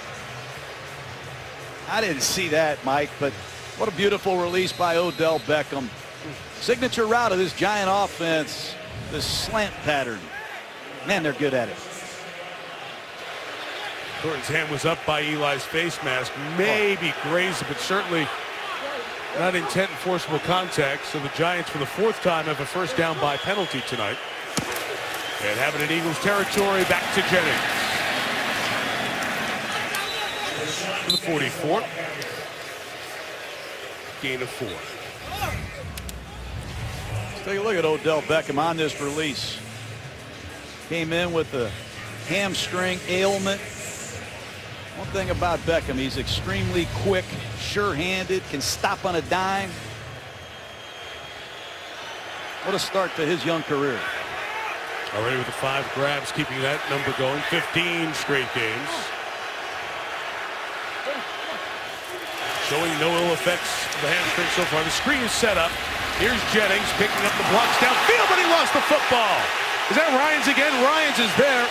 I didn't see that, Mike, but what a beautiful release by Odell Beckham. Signature route of this Giant offense, the slant pattern. Man, they're good at it. Thornton's hand was up by Eli's face mask. Maybe grazed, but certainly not intent and forcible contact. So the Giants, for the 4th time, have a first down by penalty tonight. And having an Eagles territory, back to Jennings. To the 44. Gain of 4. Let's take a look at Odell Beckham on this release. Came in with a hamstring ailment. One thing about Beckham, he's extremely quick, sure-handed, can stop on a dime. What a start to his young career. Already with the 5 grabs, keeping that number going. 15 straight games. Showing no ill effects of the hamstring so far. The screen is set up. Here's Jennings picking up the blocks downfield, but he lost the football. Is that Ryans again? Ryans is there,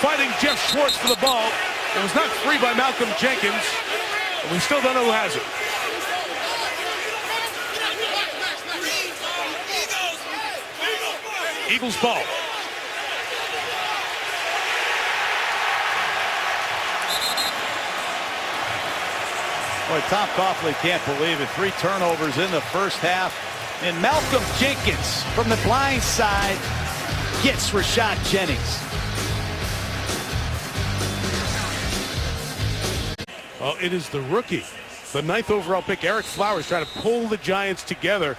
fighting Jeff Schwartz for the ball. It was not free by Malcolm Jenkins, and we still don't know who has it. Eagles ball. Boy, Tom Coughlin can't believe it. 3 turnovers in the first half. And Malcolm Jenkins from the blind side gets Rashad Jennings. Well, it is the rookie, the 9th overall pick, Eric Flowers, trying to pull the Giants together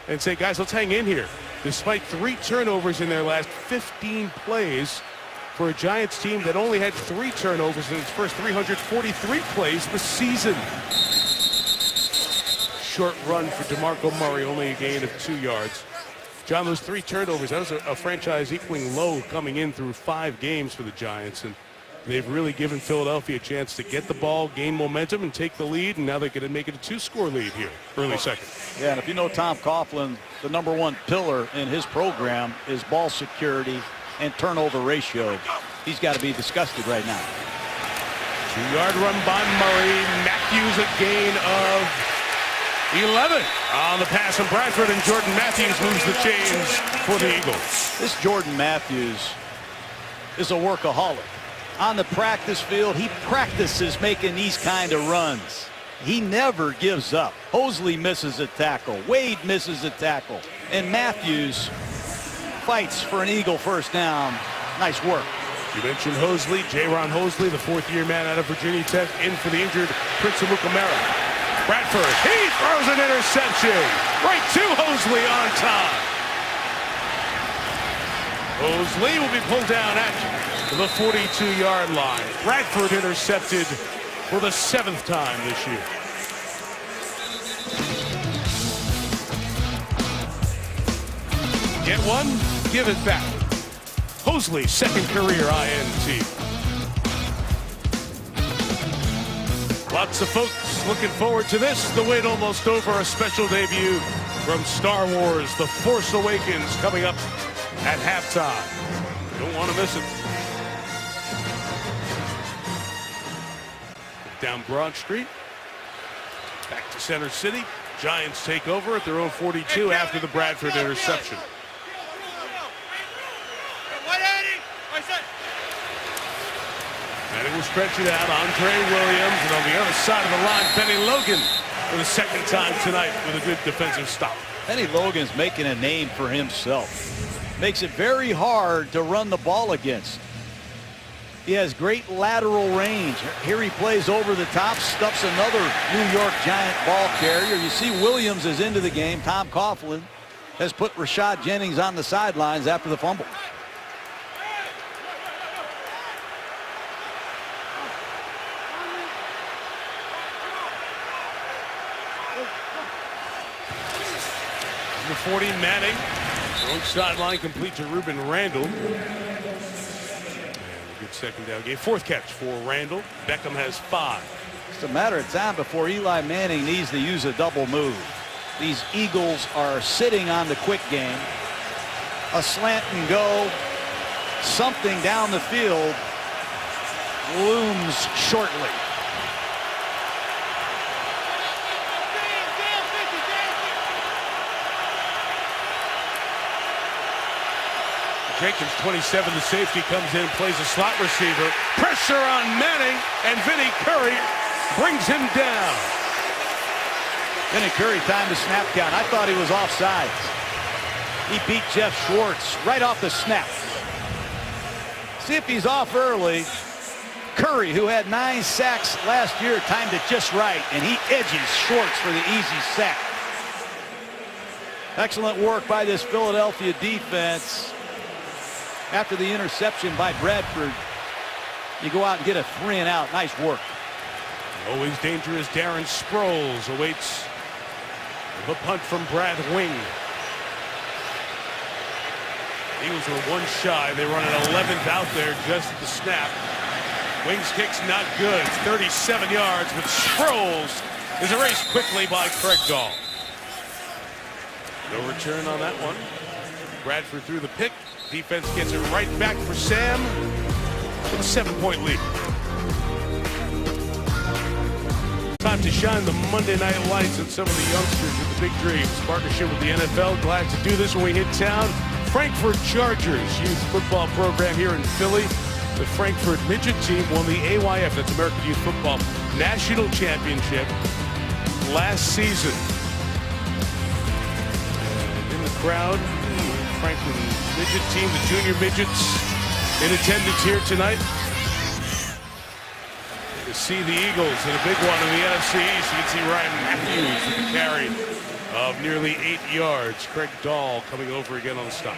and say, guys, let's hang in here. Despite 3 turnovers in their last 15 plays for a Giants team that only had 3 turnovers in its first 343 plays this season. Short run for DeMarco Murray, only a gain of 2 yards. John, those 3 turnovers, that was a franchise equaling low coming in through 5 games for the Giants. And They've really given Philadelphia a chance to get the ball, gain momentum, and take the lead, and now they're going to make it a 2-score lead here, early second. Yeah, and if you know Tom Coughlin, the #1 pillar in his program is ball security and turnover ratio. He's got to be disgusted right now. 2-yard run by Murray. Matthews a gain of 11 on the pass from Bradford, and Jordan Matthews moves the chains for the Eagles. This Jordan Matthews is a workaholic. On the practice field, he practices making these kind of runs. He never gives up. Hosley misses a tackle. Wade misses a tackle. And Matthews fights for an Eagle first down. Nice work. You mentioned Hosley, Jaron Hosley, the fourth-year man out of Virginia Tech, in for the injured Prince Amukamara. Bradford, he throws an interception. Right to Hosley on time. Hosley will be pulled down at the 42-yard line. Bradford intercepted for the 7th time this year. Get one, give it back. Hosley, second career INT. Lots of folks looking forward to this. The wait almost over. A special debut from Star Wars, The Force Awakens, coming up at halftime. Don't want to miss it. Down Broad Street. Back to Center City. Giants take over at their own 42 after the Bradford interception. And it will stretch it out. Andre Williams, and on the other side of the line, Benny Logan for the second time tonight with a good defensive stop. Benny Logan's making a name for himself. Makes it very hard to run the ball against. He has great lateral range. Here he plays over the top, stuffs another New York Giant ball carrier. You see Williams is into the game. Tom Coughlin has put Rashad Jennings on the sidelines after the fumble. Number 40, Manning. Wrong sideline, complete to Ruben Randall. Good second down game. 4th catch for Randall. Beckham has 5. It's a matter of time before Eli Manning needs to use a double move. These Eagles are sitting on the quick game. A slant and go. Something down the field looms shortly. Jenkins, 27, the safety, comes in, plays a slot receiver. Pressure on Manning, and Vinny Curry brings him down. Vinny Curry timed the snap count. I thought he was offsides. He beat Jeff Schwartz right off the snap. See if he's off early. Curry, who had 9 sacks last year, timed it just right, and he edges Schwartz for the easy sack. Excellent work by this Philadelphia defense. After the interception by Bradford, you go out and get a 3 and out. Nice work. Always dangerous Darren Sproles awaits the punt from Brad Wing. Eagles are 1 shy. They run an 11th out there just at the snap. Wing's kick's not good. 37 yards, but Sproles is erased quickly by Craig Dahl. No return on that one. Bradford threw the pick. Defense gets it right back for Sam with a 7-point lead. Time to shine the Monday night lights on some of the youngsters with the big dreams. Partnership with the NFL. Glad to do this when we hit town. Frankfurt Chargers youth football program here in Philly. The Frankfurt midget team won the AYF, that's American Youth Football, National Championship last season. And in the crowd, Franklin midget team, the junior midgets in attendance here tonight to see the Eagles in a big one in the NFC East. You can see Ryan Matthews with a carry of nearly 8 yards. Craig Dahl coming over again on the stop.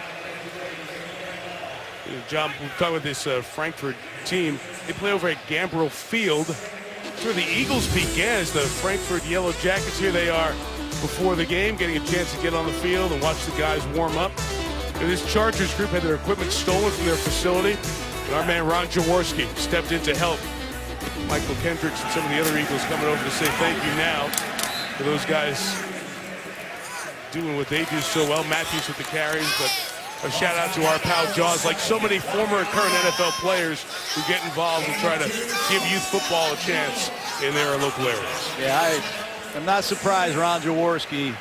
John, we'll talk about this Frankfurt team. They play over at Gambrel Field. That's where the Eagles began, as the Frankfurt Yellow Jackets. Here they are before the game, getting a chance to get on the field and watch the guys warm up. And this Chargers group had their equipment stolen from their facility. Our man Ron Jaworski stepped in to help. Michael Kendricks and some of the other Eagles coming over to say thank you now for those guys doing what they do so well. Matthews with the carries, but a shout out to our pal Jaws, like so many former and current NFL players who get involved and try to give youth football a chance in their local areas. Yeah, I'm not surprised Ron Jaworski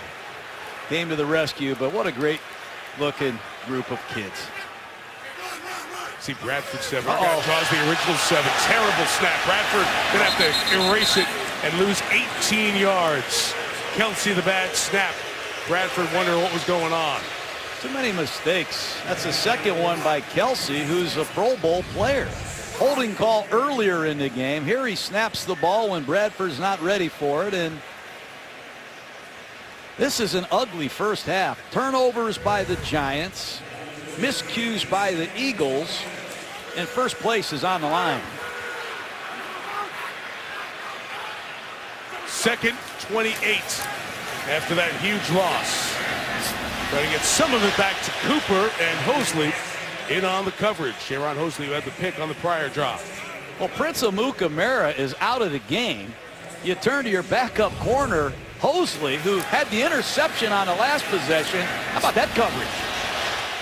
came to the rescue, but what a great looking group of kids. See Bradford 7. Our guy draws the original 7. Terrible snap. Bradford gonna have to erase it and lose 18 yards. Kelsey the bad snap. Bradford wondering what was going on. Too many mistakes. That's the second one by Kelsey, who's a Pro Bowl player. Holding call earlier in the game. Here he snaps the ball when Bradford's not ready for it, and this is an ugly first half. Turnovers by the Giants, miscues by the Eagles, and first place is on the line. Second 28 after that huge loss. Trying to get some of it back to Cooper, and Hosley in on the coverage. Sharon Hosley, who had the pick on the prior drive. Well, Prince Amukamara is out of the game. You turn to your backup corner, Hosley, who had the interception on the last possession. How about that coverage?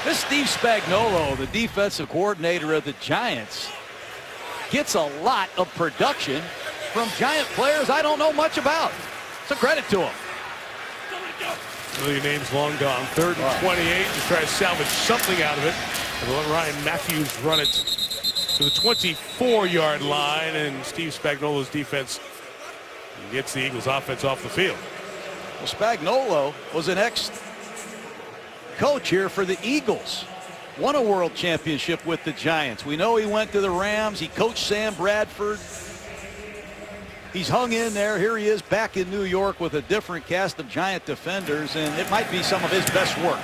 This Steve Spagnuolo, the defensive coordinator of the Giants, gets a lot of production from Giant players I don't know much about. It's a credit to him. Your name's long gone. 3rd and 28 to try to salvage something out of it. And let Ryan Matthews run it to the 24-yard line, and Steve Spagnuolo's defense gets the Eagles offense off the field. Well, Spagnuolo was an ex-coach here for the Eagles. Won a world championship with the Giants. We know he went to the Rams. He coached Sam Bradford. He's hung in there. Here he is back in New York with a different cast of Giant defenders, and it might be some of his best work.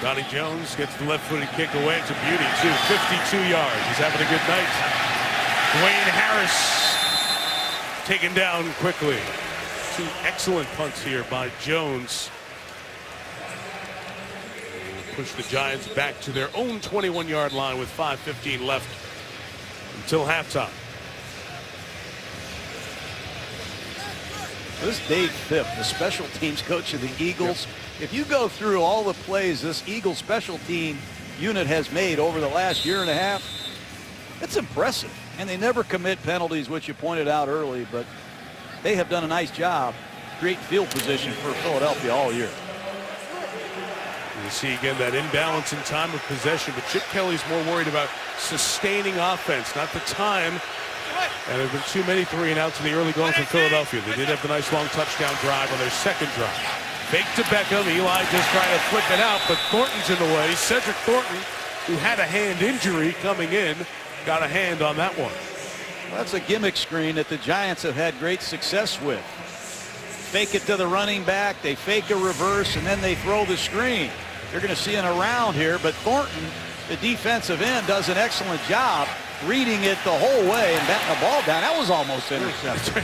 Donnie Jones gets the left-footed kick away. It's a beauty, too. 52 yards. He's having a good night. Dwayne Harris taken down quickly. 2 excellent punts here by Jones. Push the Giants back to their own 21-yard line with 5:15 left until halftime. This is Dave Phipp, the special teams coach of the Eagles. If you go through all the plays this Eagles special team unit has made over the last year and a half, it's impressive. And they never commit penalties, which you pointed out early, but they have done a nice job creating field position for Philadelphia all year. You see again that imbalance in time of possession, but Chip Kelly's more worried about sustaining offense, not the time. And there have been too many 3-and-outs in the early going from Philadelphia. They did have the nice long touchdown drive on their second drive. Fake to Beckham. Eli just trying to flip it out, but Thornton's in the way. Cedric Thornton, who had a hand injury coming in, got a hand on that one. Well, that's a gimmick screen that the Giants have had great success with. Fake it to the running back. They fake a reverse, and then they throw the screen. You're going to see an around here, but Thornton, the defensive end, does an excellent job reading it the whole way and batting the ball down. That was almost intercepted.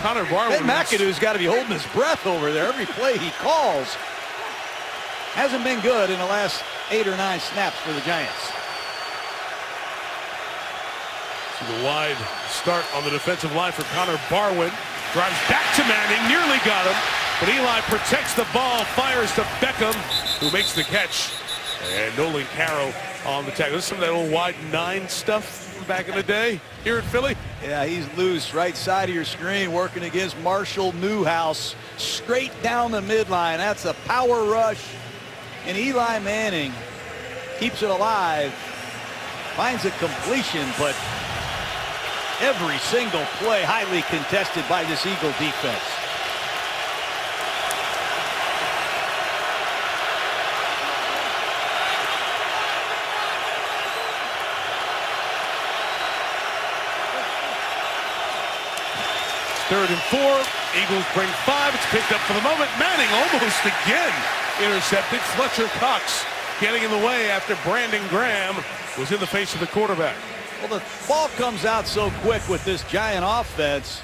Connor Barwin. Ben McAdoo's got to be holding his breath over there. Every play he calls hasn't been good in the last 8 or 9 snaps for the Giants. So the wide start on the defensive line for Connor Barwin. Drives back to Manning, nearly got him, but Eli protects the ball, fires to Beckham, who makes the catch. And Nolan Carroll on the tackle. This is some of that old wide 9 stuff from back in the day here in Philly. Yeah, he's loose, right side of your screen, working against Marshall Newhouse, straight down the midline. That's a power rush, and Eli Manning keeps it alive, finds a completion, but every single play highly contested by this Eagle defense. Third and 4. Eagles bring 5. It's picked up for the moment. Manning almost again intercepted. Fletcher Cox getting in the way after Brandon Graham was in the face of the quarterback. Well, the ball comes out so quick with this Giant offense.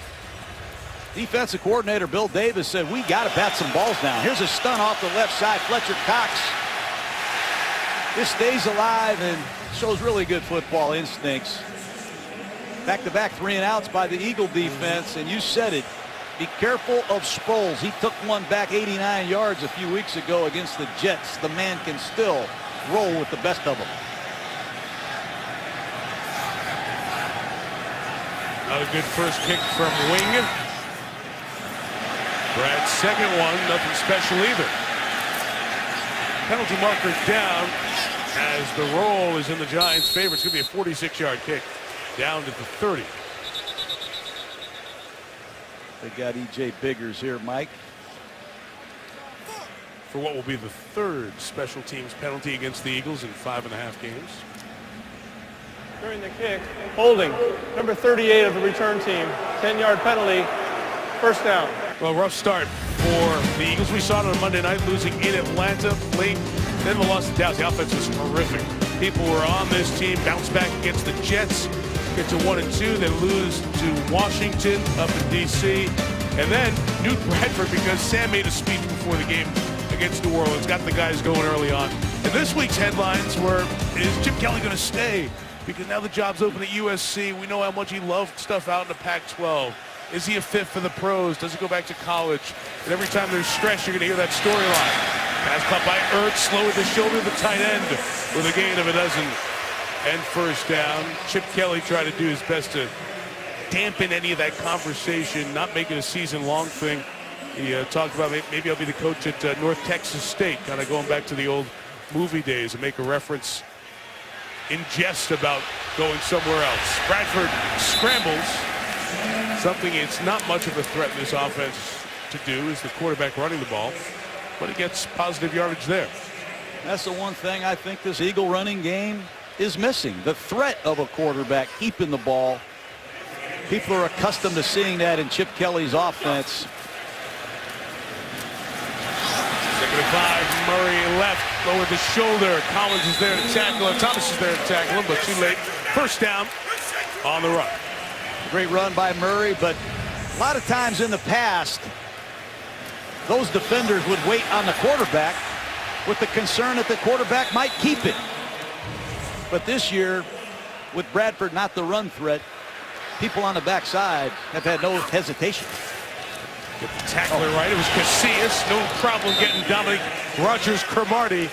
Defensive coordinator Bill Davis said, we got to bat some balls down. Here's a stunt off the left side. Fletcher Cox. This stays alive, and Shows really good football instincts. Back-to-back 3 and outs by the Eagle defense, and you said it. Be careful of Sproles. He took one back 89 yards a few weeks ago against the Jets. The man can still roll with the best of them. Another good first kick from Wing. Brad's second one, nothing special either. Penalty marker down as the roll is in the Giants' favor. It's going to be a 46-yard kick down to the 30. They got E.J. Biggers here, Mike. For what will be the third special teams penalty against the Eagles in 5.5 games. During the kick, holding, number 38 of the return team, 10-yard penalty, first down. Well, rough start for the Eagles. We saw it on Monday night, losing in Atlanta late. Then the loss to Dallas. The offense was horrific. People were on this team, bounced back against the Jets, get to 1-2, then lose to Washington up in D.C. And then Newt Bradford, because Sam made a speech before the game against New Orleans, got the guys going early on. And this week's headlines were, is Chip Kelly going to stay? Because now the job's open at USC. We know how much he loved stuff out in the Pac-12. Is he a fit for the pros? Does he go back to college? And every time there's stress, you're going to hear that storyline. Pass caught by Ertz, slow with the shoulder of the tight end with a gain of 12 and first down. Chip Kelly tried to do his best to dampen any of that conversation, not make it a season-long thing. He talked about maybe I'll be the coach at North Texas State, kind of going back to the old movie days and make a reference in jest about going somewhere else. Bradford scrambles. Something it's not much of a threat in this offense to do is the quarterback running the ball, but he gets positive yardage there. That's the one thing I think this Eagle running game is missing. The threat of a quarterback keeping the ball. People are accustomed to seeing that in Chip Kelly's offense. 2nd and 5, Murray left, lowered the shoulder. Collins is there to tackle him. Thomas is there to tackle him, but too late. First down on the run. Great run by Murray, but a lot of times in the past, those defenders would wait on the quarterback with the concern that the quarterback might keep it. But this year, with Bradford not the run threat, people on the backside have had no hesitation. Get the tackler right. It was Casillas. No problem getting Dominic Rodgers-Cromartie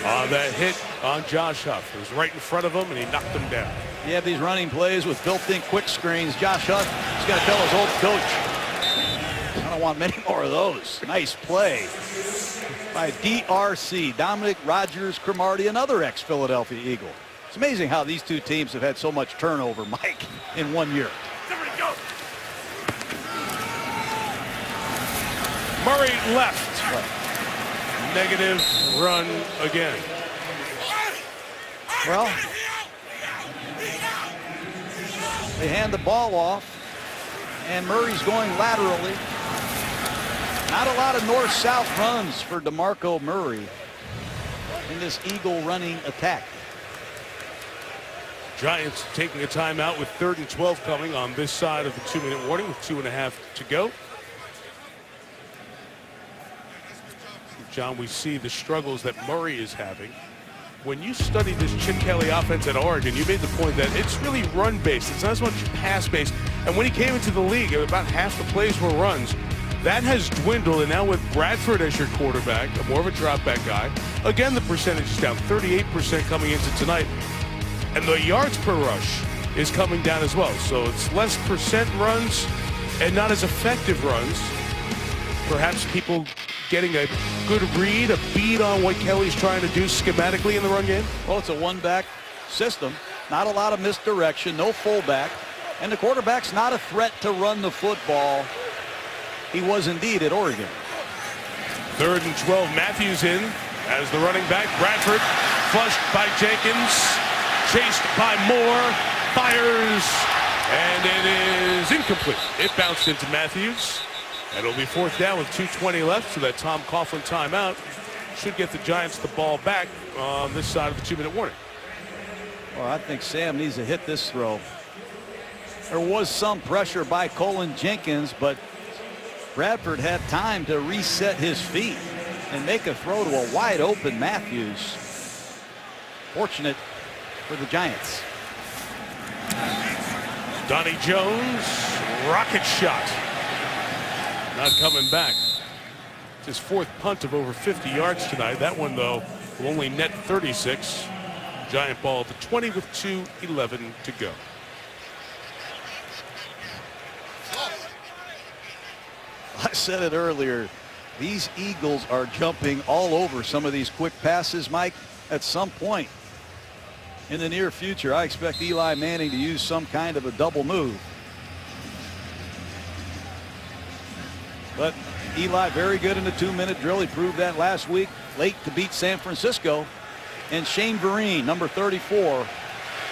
on that hit on Josh Huff. It was right in front of him, and he knocked him down. You have these running plays with built-in quick screens. Josh Huff is going to tell his old coach, I don't want many more of those. Nice play by DRC, Dominic Rodgers-Cromartie, another ex-Philadelphia Eagle. It's amazing how these two teams have had so much turnover, Mike, in 1 year. Murray left. Negative run again. Well, they hand the ball off, and Murray's going laterally. Not a lot of north-south runs for DeMarco Murray in this Eagle running attack. Giants taking a timeout with 3rd and 12 coming on this side of the 2-minute warning with 2.5 to go. John, we see the struggles that Murray is having. When you study this Chip Kelly offense at Oregon, you made the point that it's really run-based. It's not as much pass-based. And when he came into the league, about half the plays were runs. That has dwindled, and now with Bradford as your quarterback, more of a drop-back guy, again, the percentage is down, 38% coming into tonight. And the yards per rush is coming down as well. So it's less percent runs and not as effective runs. Perhaps people getting a good read, a beat on what Kelly's trying to do schematically in the run game? Well, it's a one-back system. Not a lot of misdirection, no fullback. And the quarterback's not a threat to run the football. He was indeed at Oregon. 3rd and 12, Matthews in as the running back. Bradford flushed by Jenkins, chased by Moore, fires, and it is incomplete. It bounced into Matthews. And it'll be 4th down with 2:20 left, so that Tom Coughlin timeout should get the Giants the ball back on this side of the 2-minute warning. Well, I think Sam needs to hit this throw. There was some pressure by Colin Jenkins, but Bradford had time to reset his feet and make a throw to a wide open Matthews. Fortunate for the Giants. Donnie Jones, rocket shot. Not coming back. It's his fourth punt of over 50 yards tonight. That one, though, will only net 36. Giant ball at the 20 with 2:11 to go. I said it earlier. These Eagles are jumping all over some of these quick passes, Mike. At some point in the near future, I expect Eli Manning to use some kind of a double move. But Eli very good in the 2-minute drill. He proved that last week, late to beat San Francisco. And Shane Vereen, number 34,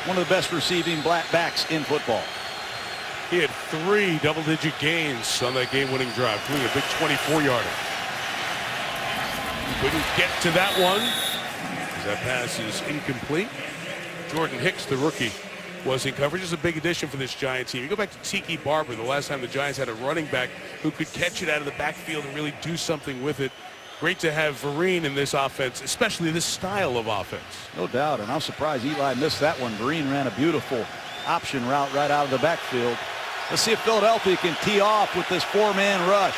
one of the best receiving backs in football. He had 3 double-digit gains on that game-winning drive, including a big 24-yarder. Couldn't get to that one, as that pass is incomplete. Jordan Hicks, the rookie, was in coverage. This is a big addition for this Giant team. You go back to Tiki Barber, the last time the Giants had a running back who could catch it out of the backfield and really do something with it. Great to have Vereen in this offense, especially this style of offense. No doubt, and I'm surprised Eli missed that one. Vereen ran a beautiful option route right out of the backfield. Let's see if Philadelphia can tee off with this 4-man rush.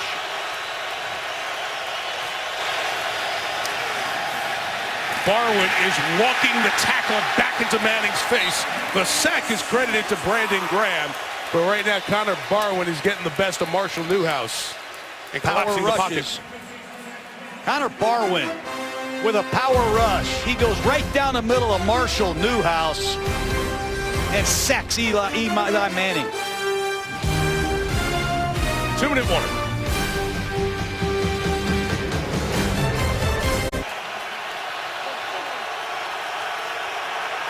Barwin is walking the tackle back into Manning's face. The sack is credited to Brandon Graham, but right now Connor Barwin is getting the best of Marshall Newhouse and collapsing the pocket. Connor Barwin with a power rush. He goes right down the middle of Marshall Newhouse and sacks Eli Manning. 2-minute warning.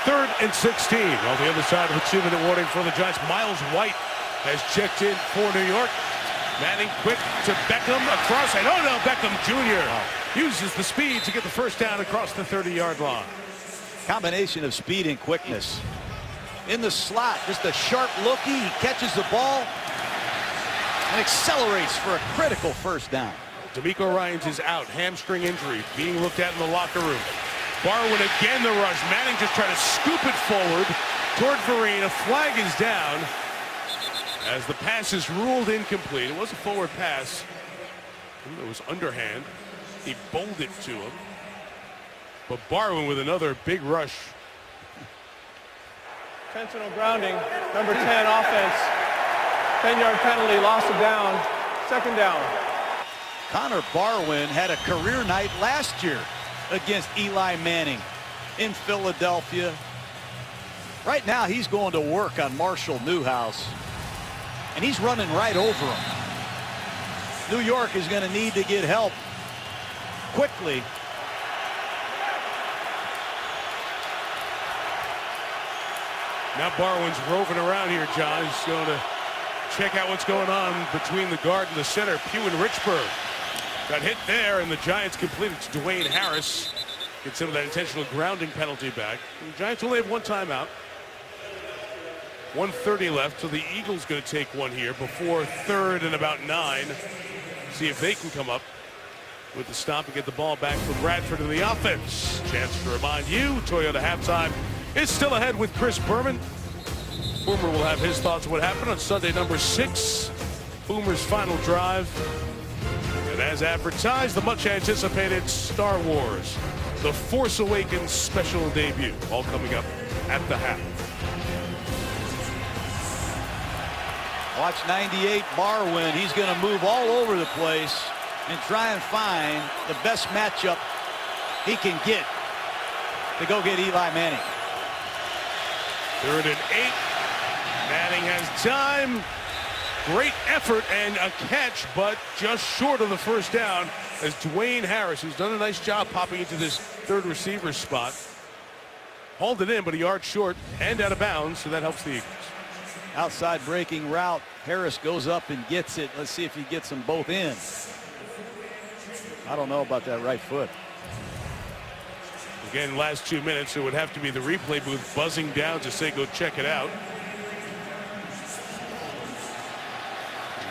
Third and 16 on the other side of the 2-minute warning for the Giants. Miles White has checked in for New York. Manning quick to Beckham across, and oh no, Beckham Jr. uses the speed to get the first down across the 30-yard line. Combination of speed and quickness. In the slot, just a sharp lookie. He catches the ball and accelerates for a critical first down. D'Amico Ryans is out, hamstring injury, being looked at in the locker room. Barwin again the rush. Manning just trying to scoop it forward toward Vereen. A flag is down as the pass is ruled incomplete. It was a forward pass. It was underhand. He bowled it to him. But Barwin with another big rush. Intentional grounding, number 10 offense. 10-yard penalty, loss of down, second down. Connor Barwin had a career night last year against Eli Manning in Philadelphia. Right now he's going to work on Marshall Newhouse, and he's running right over him. New York is going to need to get help quickly. Now Barwin's roving around here, John. He's going to check out what's going on between the guard and the center. Pugh and Richburg got hit there, and the Giants completed to Dwayne Harris. Get some of that intentional grounding penalty back. And the Giants only have one timeout. 1:30 left, so the Eagles going to take one here before third and about 9. See if they can come up with the stop and get the ball back for Bradford in the offense. Chance to remind you, Toyota halftime is still ahead with Chris Berman. Boomer will have his thoughts on what happened on Sunday number 6. Boomer's final drive. And as advertised, the much anticipated Star Wars, The Force Awakens special debut, all coming up at the half. Watch 98 Barwin. He's going to move all over the place and try and find the best matchup he can get to go get Eli Manning. 3rd and 8. Manning has time. Great effort and a catch, but just short of the first down as Dwayne Harris, who's done a nice job popping into this third receiver spot, hauled it in, but a yard short and out of bounds, so that helps the Eagles. Outside breaking route. Harris goes up and gets it. Let's see if he gets them both in. I don't know about that right foot. Again, last 2 minutes, it would have to be the replay booth buzzing down to say go check it out.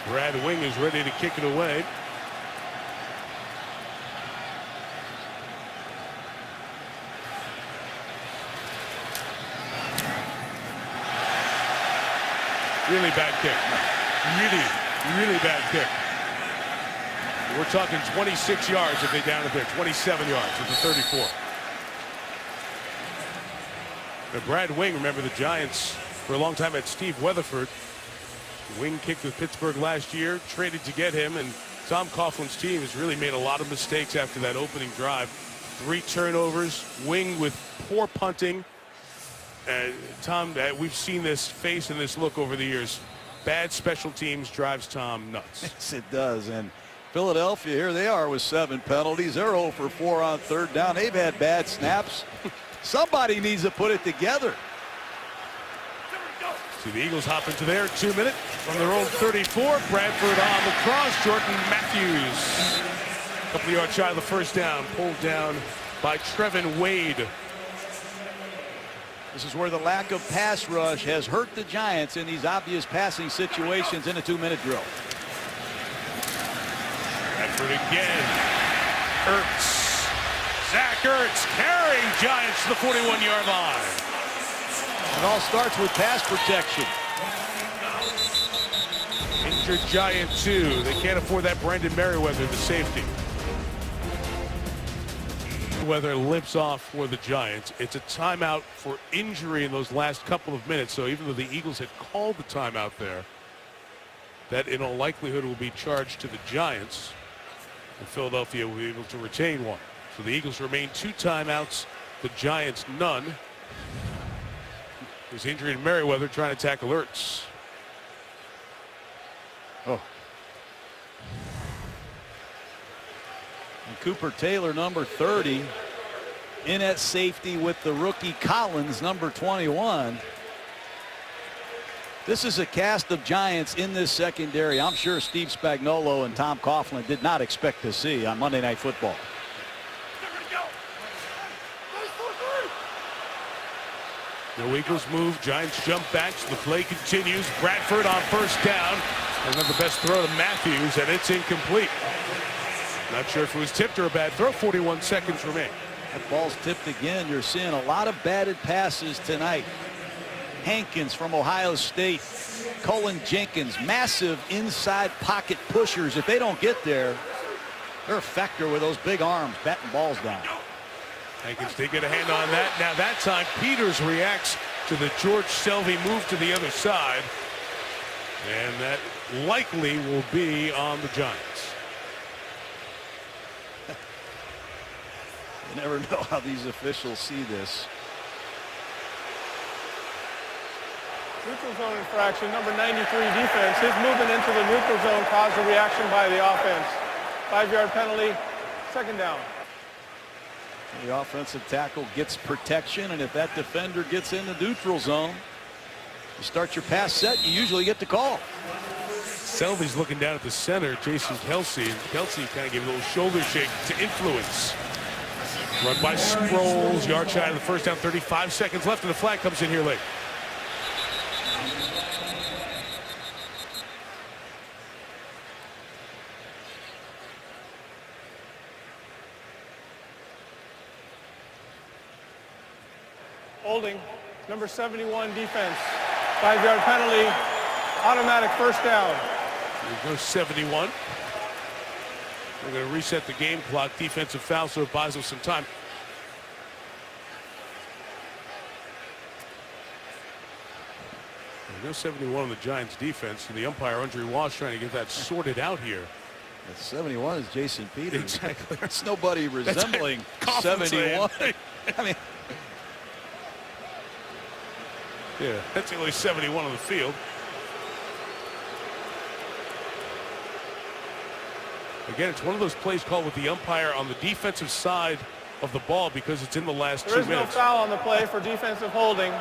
Brad Wing is ready to kick it away. Really bad kick. Really bad kick. We're talking 26 yards if they down it there. 27 yards with the 34. Now Brad Wing, remember the Giants for a long time had Steve Weatherford. Wing kicked with Pittsburgh last year, traded to get him, and Tom Coughlin's team has really made a lot of mistakes after that opening drive. 3 turnovers, Wing with poor punting. And Tom, we've seen this face and this look over the years. Bad special teams drives Tom nuts. Yes, it does. And Philadelphia, here they are with 7 penalties. They're 0 for 4 on 3rd down. They've had bad snaps. Somebody needs to put it together. See the Eagles hop into their 2-minute from their own 34. Bradford on the cross. Jordan Matthews, a couple of yards shy of the first down, pulled down by Trevin Wade. This is where the lack of pass rush has hurt the Giants in these obvious passing situations in a 2-minute drill. Bradford again. Ertz. Zach Ertz carrying Giants to the 41-yard line. It all starts with pass protection. Injured Giant 2. They can't afford that Brandon Merriweather, the safety. Merriweather limps off for the Giants. It's a timeout for injury in those last couple of minutes. So even though the Eagles had called the timeout there, that in all likelihood will be charged to the Giants. And Philadelphia will be able to retain one. So the Eagles remain 2 timeouts. The Giants none. There's injury in Merriweather trying to tackle Ertz. Oh. And Cooper Taylor, number 30, in at safety with the rookie Collins, number 21. This is a cast of Giants in this secondary I'm sure Steve Spagnuolo and Tom Coughlin did not expect to see on Monday Night Football. No Eagles move. Giants jump back. So the play continues. Bradford on first down. And then the best throw to Matthews, and it's incomplete. Not sure if it was tipped or a bad throw. 41 seconds remain. That ball's tipped again. You're seeing a lot of batted passes tonight. Hankins from Ohio State. Colin Jenkins, massive inside pocket pushers. If they don't get there, they're a factor with those big arms batting balls down. Hankins did get a hand on that. Now that time Peters reacts to the George Selvey move to the other side. And that likely will be on the Giants. You never know how these officials see this. Neutral zone infraction, number 93 defense. His movement into the neutral zone caused a reaction by the offense. 5-yard penalty, 2nd down. The offensive tackle gets protection, and if that defender gets in the neutral zone, you start your pass set, you usually get the call. Selvey's looking down at the center, Jason Kelsey, and Kelsey kind of gave a little shoulder shake to influence. Run by Sproles, yard shy of the first down, 35 seconds left, and the flag comes in here late. Holding, number 71 defense. 5-yard penalty, automatic first down. There goes 71. We're going to reset the game clock. Defensive foul, so it buys us some time. There goes 71 on the Giants defense, and the umpire, Andre Walsh, trying to get that sorted out here. That 71 is Jason Peters. Exactly. There's nobody resembling 71. I mean, yeah, that's the only 71 on the field. Again, it's one of those plays called with the umpire on the defensive side of the ball because it's in the last 2 minutes. There is no foul on the play for defensive holding.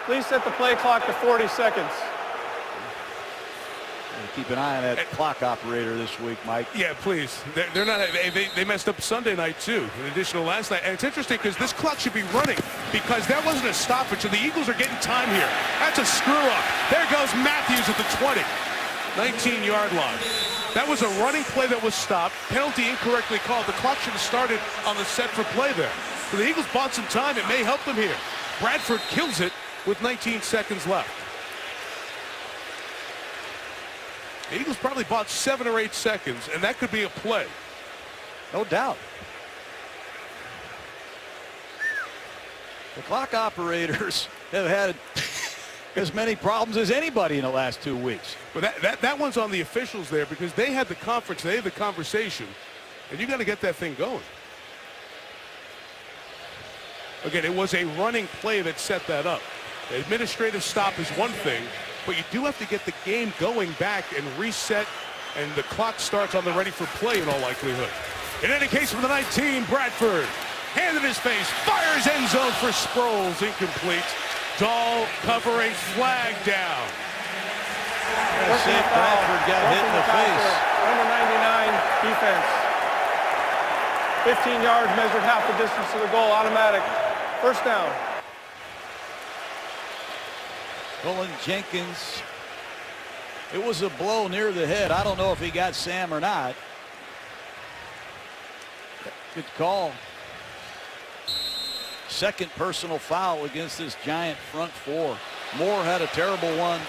Please set the play clock to 40 seconds. keep an eye on that clock operator this week, Mike. Yeah, please. They're not. They messed up Sunday night too, in addition to last night. And it's interesting because this clock should be running because that wasn't a stoppage. So the Eagles are getting time here. That's a screw up. There goes Matthews at the 20, 19-yard line. That was a running play that was stopped. Penalty incorrectly called. The clock should have started on the set for play there. So the Eagles bought some time. It may help them here. Bradford kills it with 19 seconds left. The Eagles probably bought 7 or 8 seconds, and that could be a play. No doubt. The clock operators have had as many problems as anybody in the last 2 weeks. But that one's on the officials there because they had the conference, they had the conversation, and you got to get that thing going. Again, it was a running play that set that up. The administrative stop is one thing, but you do have to get the game going back and reset, and the clock starts on the ready for play in all likelihood. In any case, for the 19, Bradford, hand in his face, fires end zone for Sproles, incomplete. Dahl covering, flag down. See if Bradford got hit in the face. Number 99, defense. 15 yards, measured half the distance to the goal, automatic. First down. Cullen Jenkins. It was a blow near the head. I don't know if he got Sam or not. Good call. Second personal foul against this Giant front four. Moore had a terrible one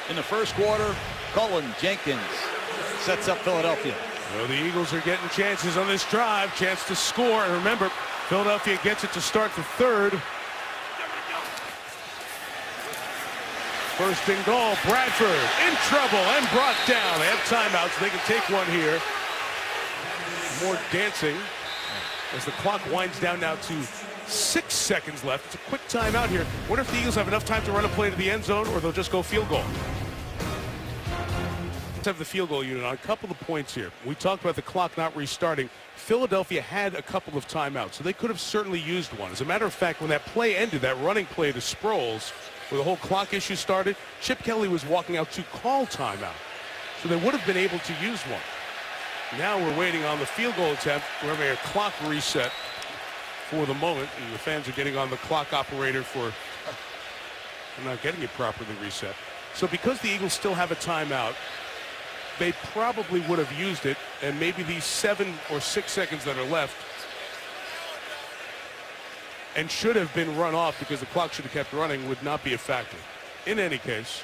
in the first quarter. Cullen Jenkins sets up Philadelphia. Well, the Eagles are getting chances on this drive, chance to score. And remember, Philadelphia gets it to start the third. First and goal, Bradford in trouble and brought down. They have timeouts, they can take one here. More dancing as the clock winds down now to 6 seconds left. It's a quick timeout here. Wonder if the Eagles have enough time to run a play to the end zone, or they'll just go field goal. Let's have the field goal unit on a couple of points here. We talked about the clock not restarting. Philadelphia had a couple of timeouts, so they could have certainly used one. As a matter of fact, when that play ended, that running play to Sproles, where the whole clock issue started, Chip Kelly was walking out to call timeout. So they would have been able to use one. Now we're waiting on the field goal attempt. We're having a clock reset for the moment, and the fans are getting on the clock operator for not getting it properly reset. So because the Eagles still have a timeout, they probably would have used it, and maybe these 7 or 6 seconds that are left and should have been run off because the clock should have kept running would not be a factor. In any case,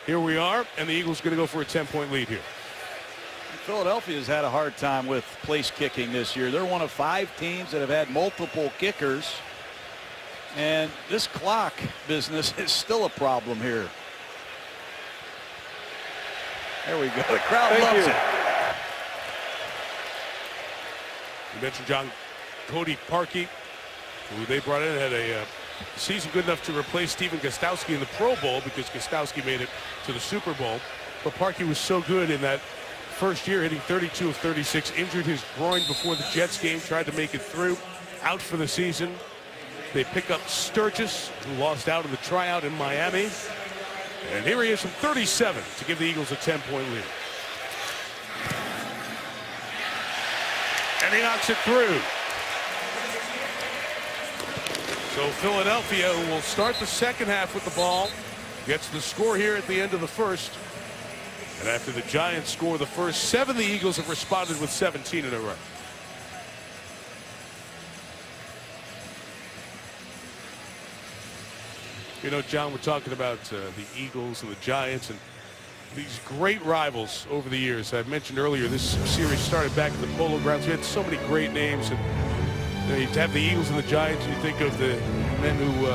here we are, and the Eagles going to go for a 10-point lead here. Philadelphia's had a hard time with place kicking this year. They're one of 5 teams that have had multiple kickers, and this clock business is still a problem here. There we go. The crowd loves it. You mentioned John Cody Parkey, who they brought in, had a season good enough to replace Stephen Gostkowski in the Pro Bowl because Gostkowski made it to the Super Bowl. But Parkey was so good in that first year, hitting 32 of 36, injured his groin before the Jets game, tried to make it through, out for the season. They pick up Sturgis, who lost out in the tryout in Miami. And here he is from 37 to give the Eagles a 10-point lead. And he knocks it through. So Philadelphia will start the second half with the ball, gets the score here at the end of the first. And after the Giants score the first 7, the Eagles have responded with 17 in a row. You know, John, we're talking about the Eagles and the Giants and these great rivals over the years. I mentioned earlier this series started back at the Polo Grounds. We had so many great names. And you have the Eagles and the Giants, you think of the men who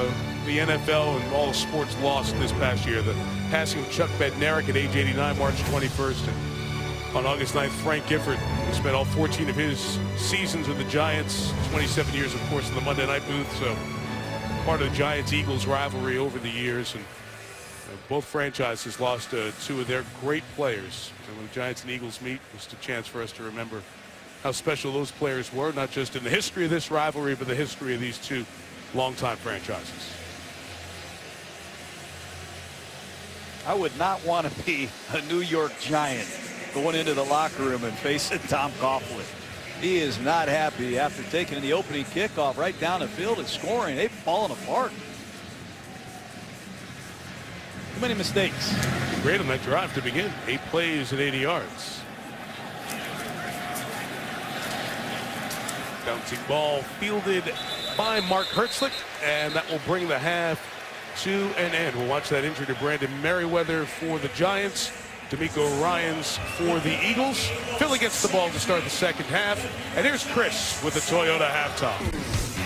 the NFL and all of sports lost this past year. The passing of Chuck Bednarik at age 89, March 21st. And on August 9th, Frank Gifford, who spent all 14 of his seasons with the Giants, 27 years, of course, in the Monday night booth. So part of the Giants-Eagles rivalry over the years. And both franchises lost 2 of their great players. And when the Giants and Eagles meet, it's a chance for us to remember how special those players were, not just in the history of this rivalry, but the history of these 2 longtime franchises. I would not want to be a New York Giant going into the locker room and facing Tom Coughlin. He is not happy after taking the opening kickoff right down the field and scoring. They've fallen apart. Too many mistakes. Great on that drive to begin. 8 plays and 80 yards. Bouncing ball fielded by Mark Hertzlich, and that will bring the half to an end. We'll watch that injury to Brandon Merriweather for the Giants. D'Amico Ryans for the Eagles. Philly gets the ball to start the second half. And here's Chris with the Toyota halftime.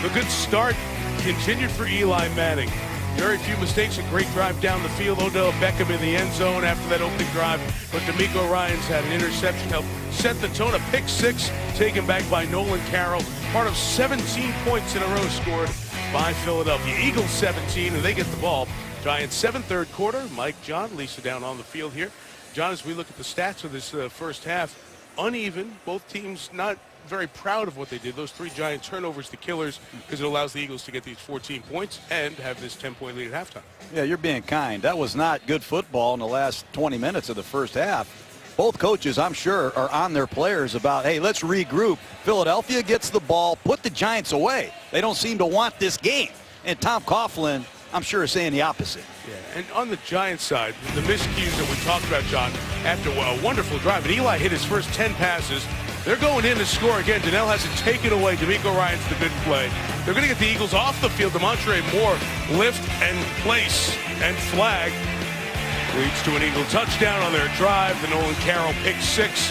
The good start continued for Eli Manning. Very few mistakes, a great drive down the field. Odell Beckham in the end zone after that opening drive. But D'Amico Ryans had an interception, helped set the tone. A pick six taken back by Nolan Carroll. Part of 17 points in a row scored by Philadelphia. Eagles 17, and they get the ball. Giants 7, third quarter. Mike, John, Lisa down on the field here. John, as we look at the stats of this first half, uneven. Both teams not very proud of what they did. Those 3 giant turnovers, the killers, because it allows the Eagles to get these 14 points and have this 10-point lead at halftime. Yeah, you're being kind. That was not good football in the last 20 minutes of the first half. Both coaches, I'm sure, are on their players about, hey, let's regroup. Philadelphia gets the ball, put the Giants away. They don't seem to want this game. And Tom Coughlin, I'm sure, is saying the opposite. Yeah, and on the Giants side, the miscues that we talked about, John, after a wonderful drive, and Eli hit his first 10 passes. They're going in to score again. Donnell has it taken away. D'Amico Ryans the good play. They're going to get the Eagles off the field. Demontre Moore lift and place and flag leads to an Eagle touchdown on their drive. The Nolan Carroll pick six.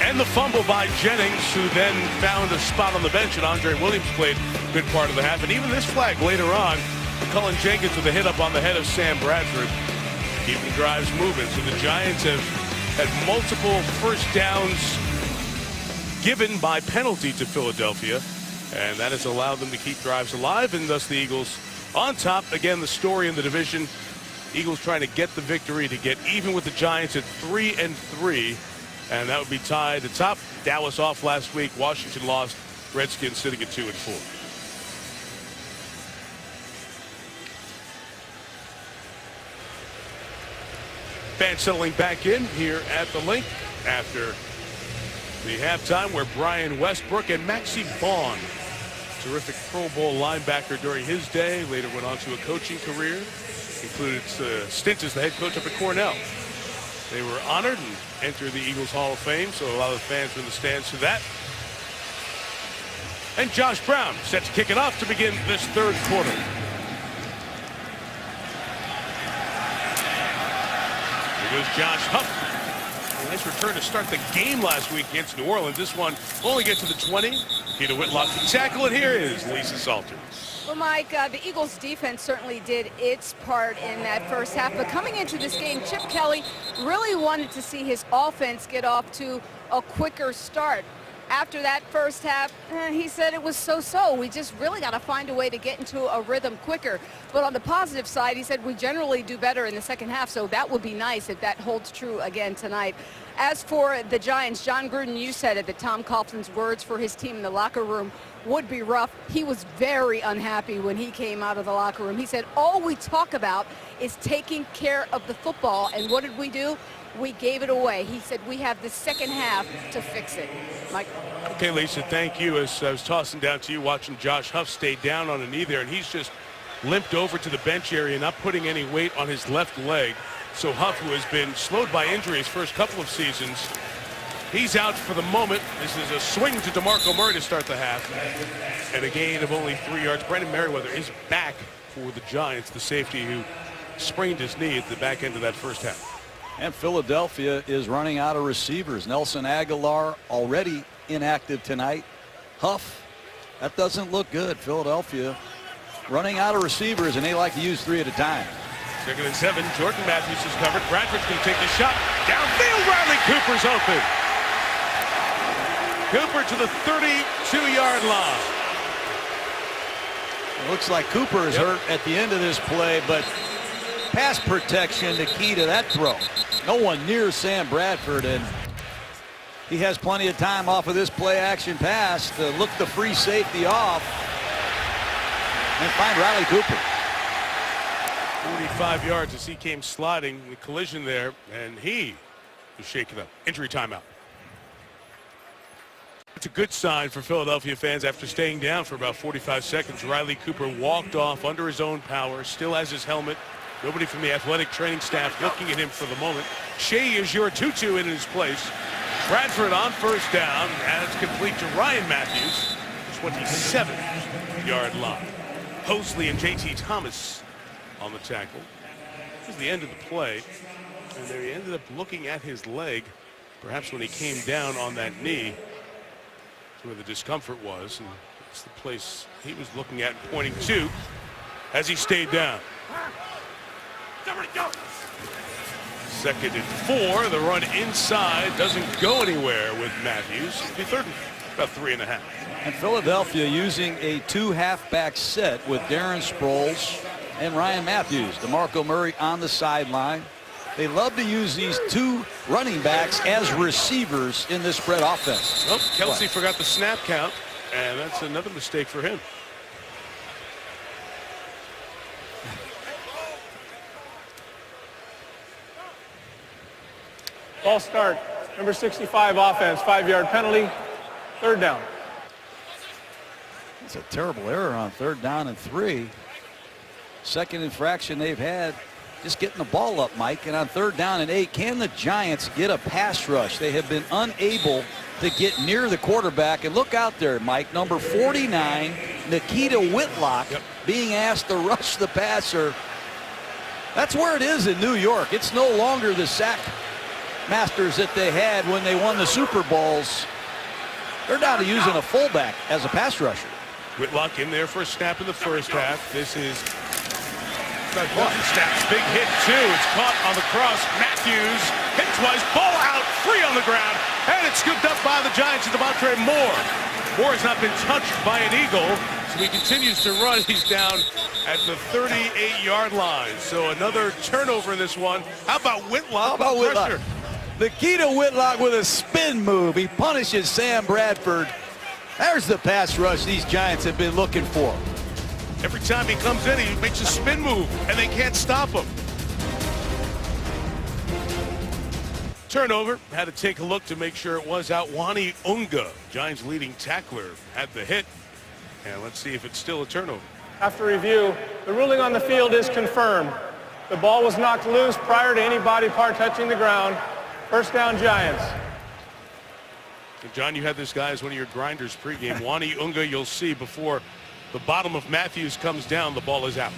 And the fumble by Jennings, who then found a spot on the bench, and Andre Williams played a good part of the half. And even this flag later on, Cullen Jenkins with a hit up on the head of Sam Bradford, keeping drives moving. So the Giants have had multiple first downs given by penalty to Philadelphia, and that has allowed them to keep drives alive, and thus the Eagles on top. Again, the story in the division, Eagles trying to get the victory to get even with the Giants at 3-3, and that would be tied atop. Dallas off last week, Washington lost, Redskins sitting at 2-4. Fans settling back in here at the Link after the halftime, where Brian Westbrook and Maxie Vaughn, terrific Pro Bowl linebacker during his day, later went on to a coaching career, included stint as the head coach up at Cornell. They were honored and entered the Eagles Hall of Fame, so a lot of the fans were in the stands for that. And Josh Brown set to kick it off to begin this third quarter. Here goes Josh Huff. A nice return to start the game last week against New Orleans. This one only gets to the 20. Peter Whitlock to tackle it. Here is Lisa Salter. Well, Mike, the Eagles defense certainly did its part in that first half. But coming into this game, Chip Kelly really wanted to see his offense get off to a quicker start. After that first half, he said it was so-so. We just really got to find a way to get into a rhythm quicker. But on the positive side, he said we generally do better in the second half, so that would be nice if that holds true again tonight. As for the Giants, John Gruden, you said it, that Tom Coughlin's words for his team in the locker room would be rough. He was very unhappy when he came out of the locker room. He said, all we talk about is taking care of the football. And what did we do? We gave it away. He said, we have the second half to fix it. Mike? Okay, Lisa, thank you. As I was tossing down to you, watching Josh Huff stay down on a knee there, and he's just limped over to the bench area, not putting any weight on his left leg. So Huff, who has been slowed by injury his first couple of seasons, he's out for the moment. This is a swing to DeMarco Murray to start the half, and a gain of only 3 yards. Brandon Merriweather is back for the Giants, the safety who sprained his knee at the back end of that first half. And Philadelphia is running out of receivers. Nelson Aguilar already inactive tonight. Huff, that doesn't look good. Philadelphia running out of receivers, and they like to use 3 at a time. 2nd and 7. Jordan Matthews is covered. Bradford's going to take the shot. Downfield, Riley Cooper's open. Cooper to the 32-yard line. It looks like Cooper is hurt at the end of this play, but pass protection, the key to that throw. No one near Sam Bradford, and he has plenty of time off of this play action pass to look the free safety off and find Riley Cooper. 45 yards as he came sliding, the collision there, and he was shaken up. Injury timeout. It's a good sign for Philadelphia fans after staying down for about 45 seconds. Riley Cooper walked off under his own power, still has his helmet. Nobody from the athletic training staff looking at him for the moment. Shea is your tutu in his place. Bradford on first down, and it's complete to Ryan Matthews, 27-yard line. Hosley and J.T. Thomas on the tackle. This is the end of the play. And they ended up looking at his leg, perhaps when he came down on that knee. That's where the discomfort was. And it's the place he was looking at and pointing to as he stayed down. Second and 4. The run inside doesn't go anywhere with Matthews. It'll be third and about 3.5. And Philadelphia using a 2 halfback set with Darren Sproles and Ryan Matthews. DeMarco Murray on the sideline. They love to use these 2 running backs as receivers in this spread offense. Well, Kelsey forgot the snap count, and that's another mistake for him. Ball start. Number 65 offense, 5-yard penalty, third down. It's a terrible error on 3rd down and 3. Second infraction they've had, just getting the ball up, Mike. And on 3rd down and 8, can the Giants get a pass rush? They have been unable to get near the quarterback. And look out there, Mike, number 49, Nikita Whitlock, being asked to rush the passer. That's where it is in New York. It's no longer the sack masters that they had when they won the Super Bowls. They're down to using a fullback as a pass rusher. Whitlock in there for a snap in the first half. This is snaps. Big hit, too. It's caught on the cross. Matthews hit twice. Ball out, free on the ground. And it's scooped up by the Giants and Devontae Moore. Moore has not been touched by an Eagle, so he continues to run. He's down at the 38-yard line. So another turnover in this one. How about Whitlock? How about Whitlock? Nikita Whitlock with a spin move. He punishes Sam Bradford. There's the pass rush these Giants have been looking for. Every time he comes in, he makes a spin move, and they can't stop him. Turnover. Had to take a look to make sure it was out. Wani Unga, Giants' leading tackler, had the hit. And let's see if it's still a turnover. After review, the ruling on the field is confirmed. The ball was knocked loose prior to any body part touching the ground. First down, Giants. And John, you had this guy as one of your grinders pregame. Wani Unga, you'll see before the bottom of Matthews comes down, the ball is out.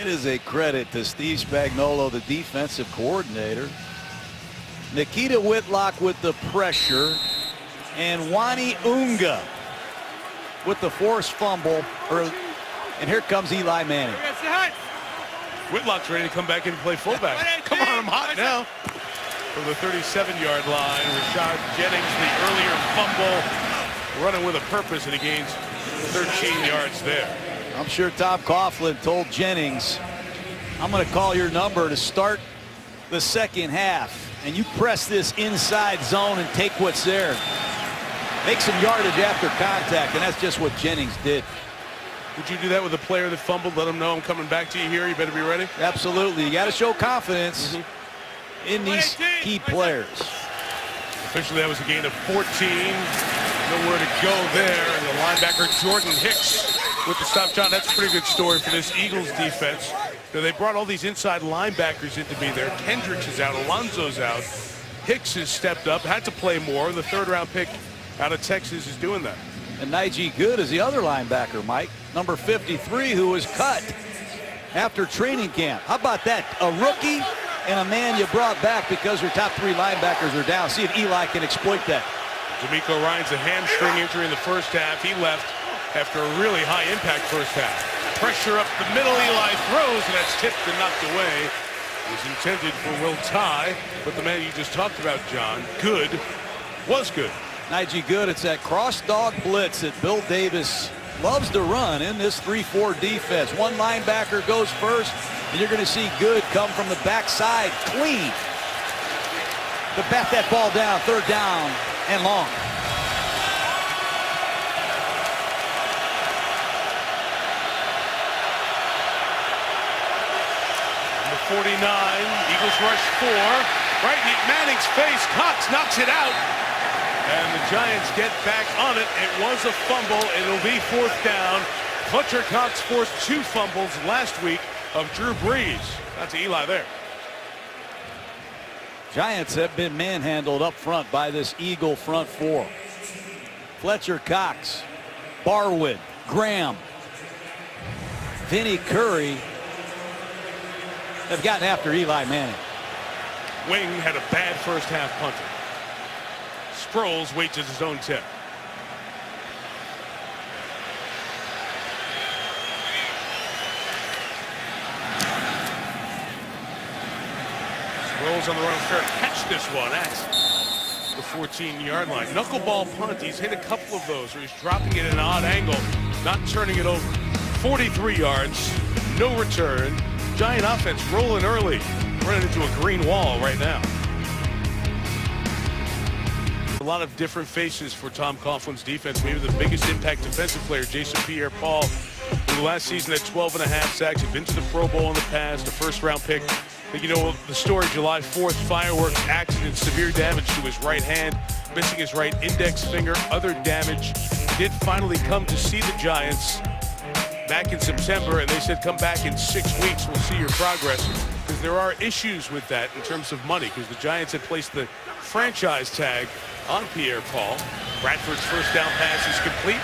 It is a credit to Steve Spagnuolo, the defensive coordinator. Nikita Whitlock with the pressure, and Wani Unga with the forced fumble. And here comes Eli Manning. Whitlock's ready to come back and play fullback. Come on, I'm hot now. From the 37-yard line, Rashad Jennings, the earlier fumble, running with a purpose, and he gains 13 yards there. I'm sure Tom Coughlin told Jennings, I'm going to call your number to start the second half, and you press this inside zone and take what's there. Make some yardage after contact, and that's just what Jennings did. Would you do that with a player that fumbled? Let him know I'm coming back to you here. You better be ready. Absolutely. You got to show confidence in these key players. Officially, that was a gain of 14. Nowhere to go there. And the linebacker, Jordan Hicks, with the stop. John, that's a pretty good story for this Eagles defense. They brought all these inside linebackers in to be there. Kendricks is out. Alonzo's out. Hicks has stepped up, had to play more. The third-round pick out of Texas is doing that. And Najee Good is the other linebacker, Mike, number 53, who was cut after training camp. How about that? A rookie and a man you brought back because your top 3 linebackers are down. See if Eli can exploit that. D'Amico Ryan's a hamstring injury in the first half. He left after a really high-impact first half. Pressure up the middle. Eli throws, and that's tipped and knocked away. It was intended for Will Tye, but the man you just talked about, John, Good, was good. Najee Good, it's that cross dog blitz that Bill Davis loves to run in this 3-4 defense. One linebacker goes first, and you're going to see Good come from the backside clean to bat that ball down, 3rd down and long. Number 49, Eagles rush 4. Right in Manning's face. Cox knocks it out. And the Giants get back on it. It was a fumble. It'll be 4th down. Fletcher Cox forced 2 fumbles last week of Drew Brees. That's Eli there. Giants have been manhandled up front by this Eagle front 4. Fletcher Cox, Barwood, Graham, Vinny Curry have gotten after Eli Manning. Wing had a bad first half punter. Sproles waits at his own tip. Sproles on the run, fair catch this one at the 14-yard line. Knuckleball punt. He's hit a couple of those where he's dropping it at an odd angle, not turning it over. 43 yards, no return. Giant offense rolling early, running into a green wall right now. A lot of different faces for Tom Coughlin's defense. Maybe the biggest impact defensive player, Jason Pierre-Paul, who last season had 12.5 sacks. He'd been to the Pro Bowl in the past, a first-round pick. But you know the story, July 4th, fireworks accident, severe damage to his right hand, missing his right index finger, other damage. Did finally come to see the Giants back in September, and they said, come back in 6 weeks, we'll see your progress. Because there are issues with that in terms of money, because the Giants had placed the franchise tag on Pierre-Paul. Bradford's first down pass is complete.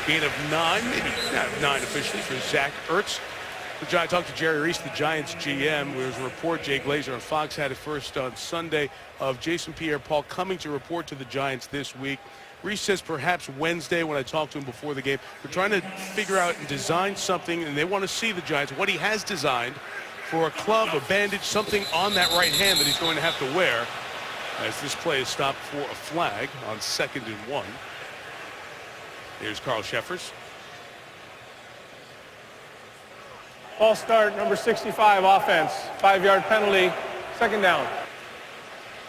Gain of 9, maybe not 9 officially, for Zach Ertz. I talked to Jerry Reese, the Giants GM. There was a report, Jay Glazer on Fox had it first on Sunday, of Jason Pierre-Paul coming to report to the Giants this week. Reese says perhaps Wednesday when I talked to him before the game. They're trying to figure out and design something, and they want to see the Giants, what he has designed for a club, a bandage, something on that right hand that he's going to have to wear, as this play is stopped for a flag on 2nd and 1. Here's Carl Sheffers. False start, number 65, offense. 5-yard penalty, 2nd down.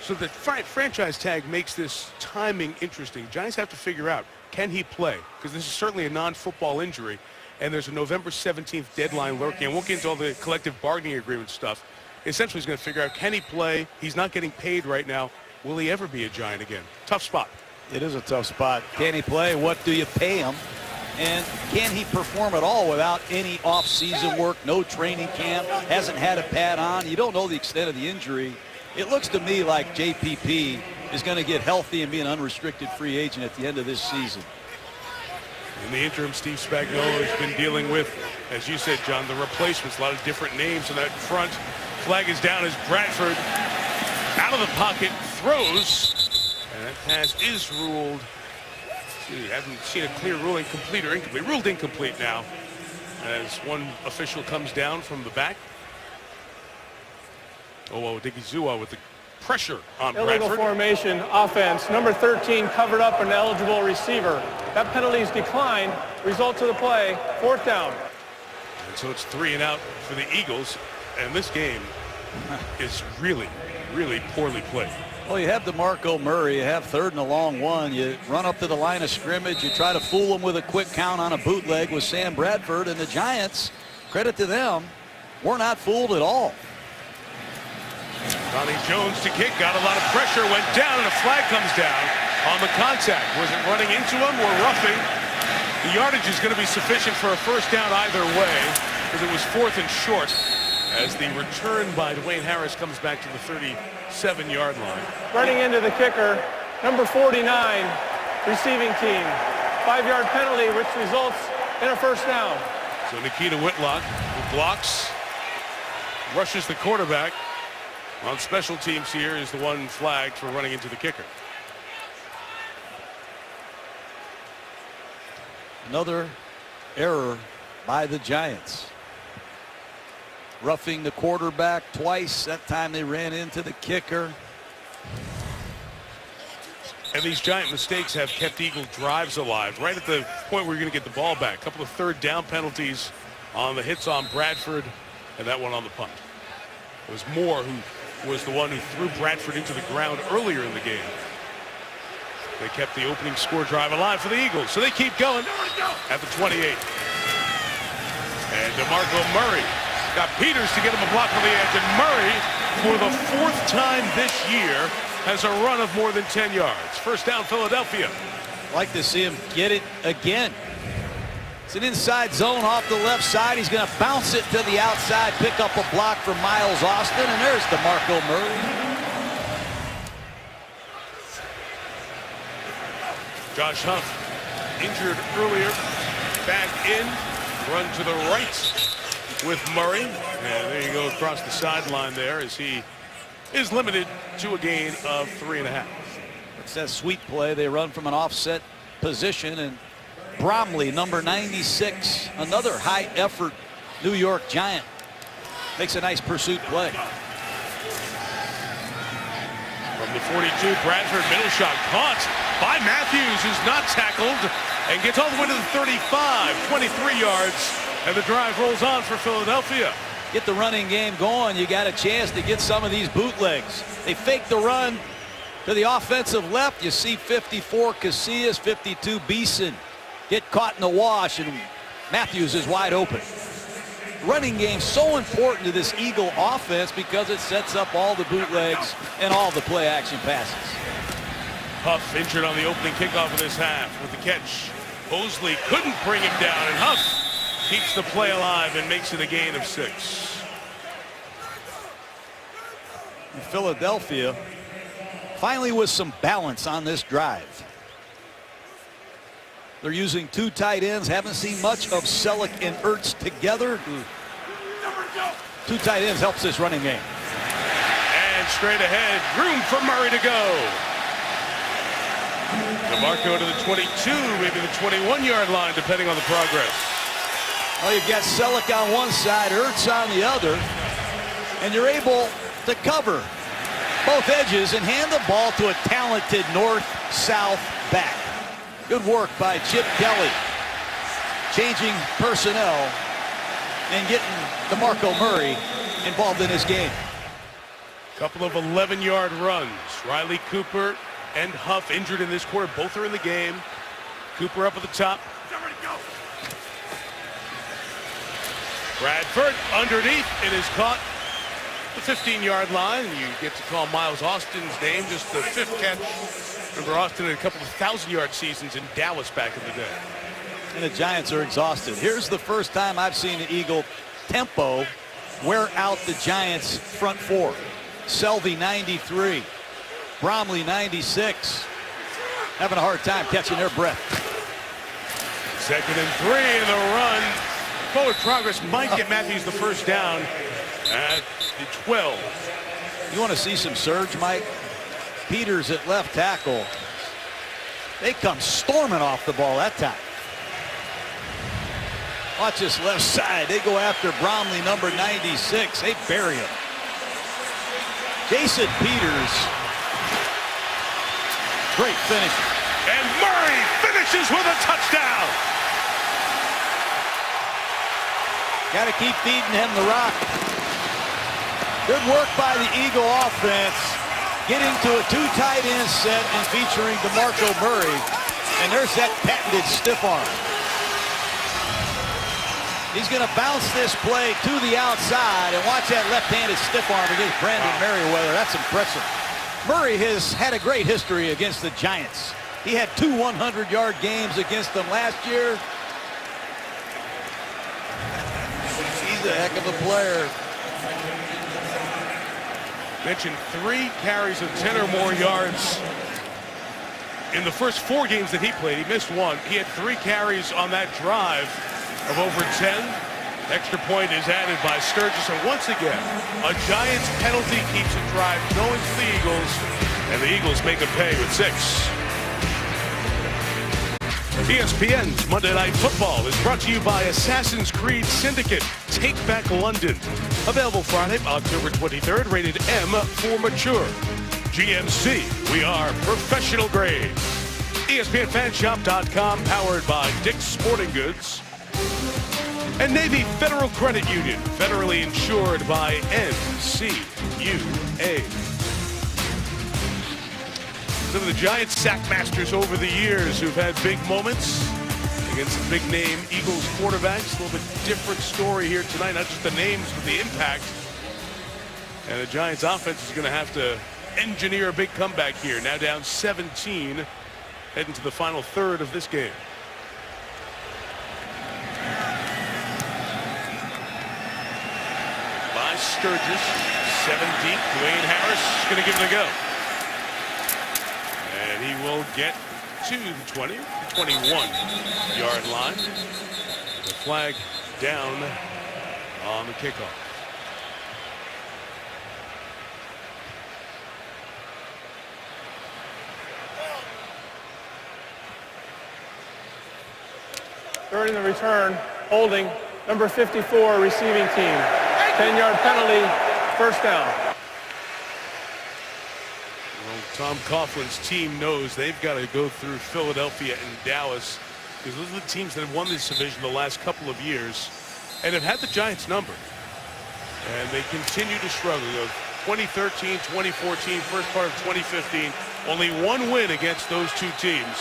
So the franchise tag makes this timing interesting. Giants have to figure out, can he play? Because this is certainly a non-football injury, and there's a November 17th deadline lurking. I won't get into all the collective bargaining agreement stuff. Essentially, he's going to figure out, can he play? He's not getting paid right now. Will he ever be a Giant again? Tough spot. It is a tough spot. Can he play? What do you pay him? And can he perform at all without any off-season work, no training camp, hasn't had a pad on? You don't know the extent of the injury. It looks to me like JPP is going to get healthy and be an unrestricted free agent at the end of this season. In the interim, Steve Spagnuolo has been dealing with, as you said, John, the replacements. A lot of different names in that front. Flag is down as Bradford out of the pocket throws, and that pass is ruled. See, haven't seen a clear ruling, complete or incomplete. Ruled incomplete now, as one official comes down from the back. Odighizuwa with the pressure on Illegal Bradford. formation, offense. Number 13 covered up an eligible receiver. That penalty is declined. Result of the play, 4th down. And so it's 3 and out for the Eagles, and this game is really, really poorly played. Well, you have DeMarco Murray. You have 3rd and a long one. You run up to the line of scrimmage. You try to fool him with a quick count on a bootleg with Sam Bradford. And the Giants, credit to them, were not fooled at all. Ronnie Jones to kick, got a lot of pressure, went down, and a flag comes down on the contact. Was it running into him or roughing? The yardage is going to be sufficient for a first down either way, because it was 4th and short, as the return by Dwayne Harris comes back to the 37-yard line. Running into the kicker, number 49, receiving team. 5-yard penalty, which results in a first down. So Nikita Whitlock, who blocks, rushes the quarterback. On special teams here is the one flagged for running into the kicker. Another error by the Giants. Roughing the quarterback twice. That time they ran into the kicker. And these Giant mistakes have kept Eagle drives alive. Right at the point where you're going to get the ball back. A couple of 3rd down penalties on the hits on Bradford, and that one on the punt. It was Moore who was the one who threw Bradford into the ground earlier in the game. They kept the opening score drive alive for the Eagles, so they keep going at the 28. And DeMarco Murray got Peters to get him a block on the edge, and Murray, for the 4th time this year, has a run of more than 10 yards. First down, Philadelphia. Like to see him get it again. It's an inside zone off the left side. He's going to bounce it to the outside, pick up a block from Miles Austin, and there's DeMarco Murray. Josh Huff injured earlier, back in, run to the right with Murray. And there you go across the sideline there as he is limited to a gain of 3.5. It's that sweep play. They run from an offset position, and Bromley, number 96, another high effort New York Giant, makes a nice pursuit play. From the 42, Bradford, middle shot caught by Matthews, who's not tackled, and gets all the way to the 35, 23 yards, and the drive rolls on for Philadelphia. Get the running game going. You got a chance to get some of these bootlegs. They fake the run to the offensive left. You see 54 Casillas, 52 Beeson get caught in the wash, and Matthews is wide open. Running game so important to this Eagle offense because it sets up all the bootlegs and all the play action passes. Huff injured on the opening kickoff of this half with the catch. Mosley couldn't bring him down, and Huff keeps the play alive and makes it a gain of 6. Philadelphia finally with some balance on this drive. They're using 2 tight ends. Haven't seen much of Selleck and Ertz together. 2 tight ends helps this running game. And straight ahead, room for Murray to go. DeMarco to the 22, maybe the 21-yard line, depending on the progress. Well, you've got Selleck on one side, Ertz on the other, and you're able to cover both edges and hand the ball to a talented north-south back. Good work by Chip Kelly, changing personnel and getting DeMarco Murray involved in this game. Couple of 11-yard runs. Riley Cooper and Huff injured in this quarter. Both are in the game. Cooper up at the top. Bradford underneath. It is caught the 15-yard line. You get to call Miles Austin's name, just the 5th catch. Remember, Austin had a couple of 1,000-yard seasons in Dallas back in the day. And the Giants are exhausted. Here's the first time I've seen the Eagle tempo wear out the Giants' front 4. Selvey, 93. Bromley, 96. Having a hard time catching their breath. 2nd and 3 in the run. Forward progress might get Matthews the first down at the 12. You want to see some surge, Mike? Peters at left tackle. They come storming off the ball that time. Watch this left side. They go after Bromley, number 96. They bury him. Jason Peters. Great finish. And Murray finishes with a touchdown. Got to keep feeding him the rock. Good work by the Eagle offense, getting to a 2 tight end set and featuring DeMarco Murray. And there's that patented stiff arm. He's going to bounce this play to the outside, and watch that left-handed stiff arm against Brandon Merriweather. That's impressive. Murray has had a great history against the Giants. He had 2 100-yard games against them last year. He's a heck of a player. Mentioned 3 carries of 10 or more yards in the first 4 games that he played. He missed 1. He had 3 carries on that drive of over 10. Extra point is added by Sturgis, and once again, a Giants penalty keeps a drive going to the Eagles, and the Eagles make a pay with 6. ESPN's Monday Night Football is brought to you by Assassin's Creed Syndicate. Take Back London. Available Friday, October 23rd, rated M for mature. GMC, we are professional grade. ESPNFanshop.com, powered by Dick's Sporting Goods. And Navy Federal Credit Union, federally insured by NCUA. Some of the Giants sack masters over the years who've had big moments against the big-name Eagles quarterbacks. A little bit different story here tonight, not just the names, but the impact. And the Giants offense is going to have to engineer a big comeback here. Now down 17, heading to the final third of this game. By Sturgis, 7 deep. Dwayne Harris is going to give it a go. And he will get to the 20, 21-yard line. The flag down on the kickoff. during the return, holding number 54 receiving team. 10-yard penalty, first down. Well, Tom Coughlin's team knows they've got to go through Philadelphia and Dallas, because those are the teams that have won this division the last couple of years and have had the Giants number. And they continue to struggle. 2013, 2014, first part of 2015, only one win against those two teams,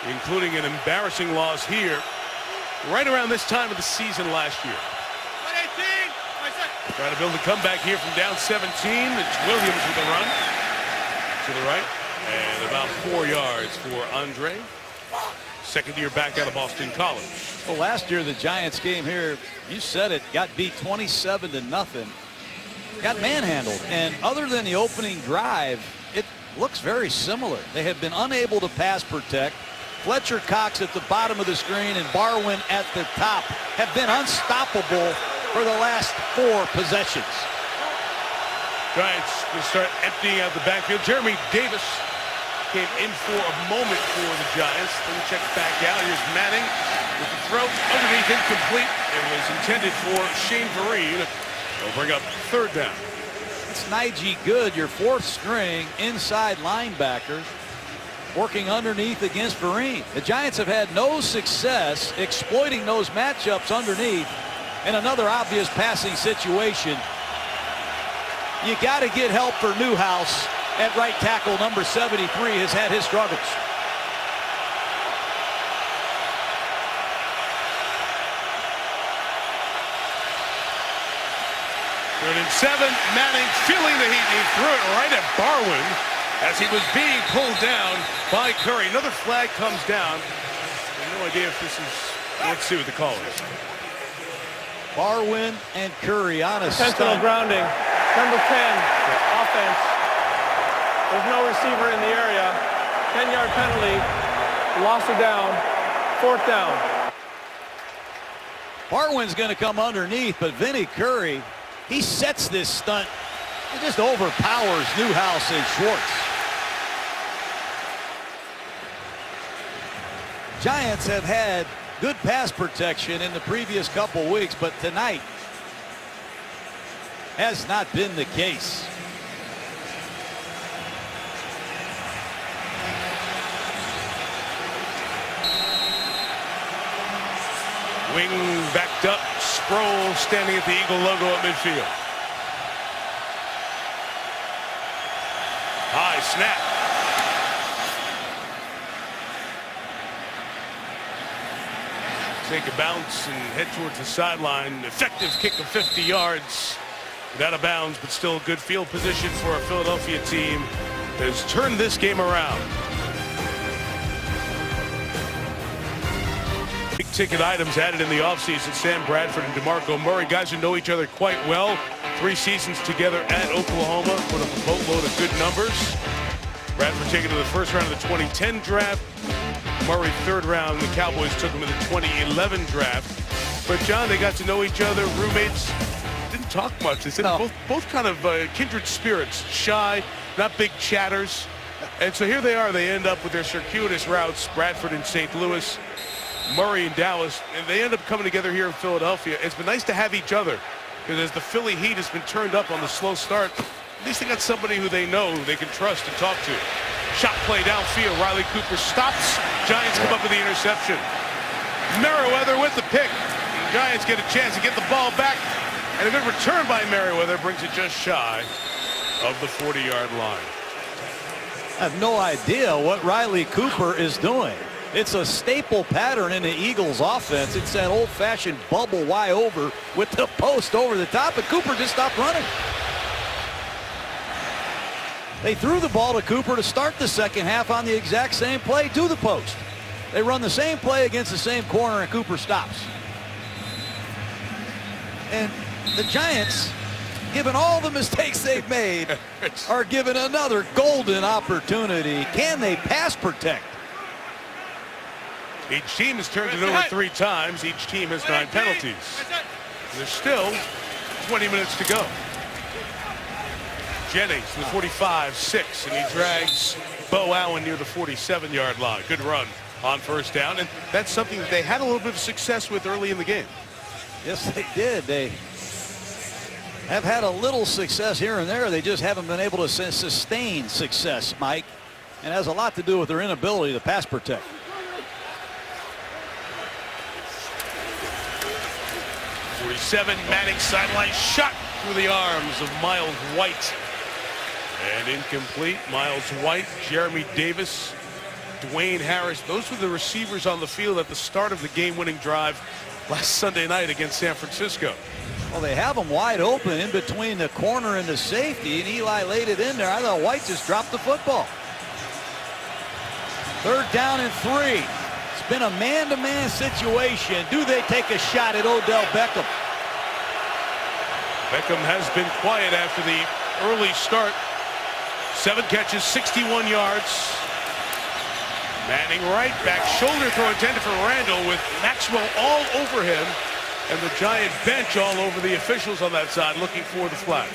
including an embarrassing loss here right around this time of the season last year. Trying to build a comeback here from down 17. It's Williams with a run to the right, and about 4 yards for Andre, second year back out of Boston College. Well, last year the Giants came here, you said it, got beat 27-0. Got manhandled, and other than the opening drive, it looks very similar. They have been unable to pass protect. Fletcher Cox at the bottom of the screen and Barwin at the top have been unstoppable for the last 4 possessions. Giants will start emptying out the backfield. Jeremy Davis came in for a moment for the Giants, then checks back out. Here's Manning with the throw underneath, incomplete. It was intended for Shane Vereen. They'll bring up third down. It's Najee Good, your 4th string inside linebacker, working underneath against Vereen. The Giants have had no success exploiting those matchups underneath. In another obvious passing situation, you got to get help for Newhouse at right tackle. Number 73 has had his struggles. Third and 7. Manning feeling the heat. He threw it right at Barwin as he was being pulled down by Curry. Another flag comes down. I have no idea if this is. Let's see what the call is. Barwin and Curry on a Intentional stunt. grounding. Number 10, offense. There's no receiver in the area. 10-yard penalty. Loss of down. 4th down. Barwin's going to come underneath, but Vinnie Curry, he sets this stunt. He just overpowers Newhouse and Schwartz. Giants have had good pass protection in the previous couple weeks, but tonight has not been the case. Wing backed up. Sproul standing at the Eagle logo at midfield. High snap. Take a bounce and head towards the sideline. Effective kick of 50 yards. Out of bounds, but still good field position for a Philadelphia team that has turned this game around. Big ticket items added in the offseason. Sam Bradford and DeMarco Murray, guys who know each other quite well. 3 seasons together at Oklahoma, put up a boatload of good numbers. Bradford taken to the first round of the 2010 draft. Murray 3rd round. The Cowboys took him in the 2011 draft. But John, they got to know each other, roommates. Didn't talk much. They said both kind of kindred spirits, shy, not big chatters. And so here they are. They end up with their circuitous routes, Bradford in St. Louis, Murray in Dallas, and they end up coming together here in Philadelphia. It's been nice to have each other, because as the Philly heat has been turned up on the slow start, at least they got somebody who they know they can trust and talk to. Shot play downfield. Riley Cooper stops. Giants come up with the interception. Merriweather with the pick. The Giants get a chance to get the ball back. And a good return by Merriweather brings it just shy of the 40-yard line. I have no idea what Riley Cooper is doing. It's a staple pattern in the Eagles offense. It's that old-fashioned bubble wide over with the post over the top, and Cooper just stopped running. They threw the ball to Cooper to start the second half on the exact same play to the post. They run the same play against the same corner, and Cooper stops. And the Giants, given all the mistakes they've made, are given another golden opportunity. Can they pass protect? Each team has turned it over 3 times. Each team has 9 penalties. There's still 20 minutes to go. Jennings with 45-6, and he drags Bo Allen near the 47-yard line. Good run on first down, and that's something that they had a little bit of success with early in the game. Yes, they did. They have had a little success here and there. They just haven't been able to sustain success, Mike. And it has a lot to do with their inability to pass protect. Manning sideline shot through the arms of Miles White. And incomplete. Miles White, Jeremy Davis, Dwayne Harris. Those were the receivers on the field at the start of the game-winning drive last Sunday night against San Francisco. Well, they have him wide open in between the corner and the safety, and Eli laid it in there. I thought White just dropped the football. 3rd down and 3. It's been a man-to-man situation. Do they take a shot at Odell Beckham? Beckham has been quiet after the early start. 7 catches, 61 yards. Manning right back, shoulder throw intended for Randall with Maxwell all over him, and the Giant bench all over the officials on that side looking for the flag.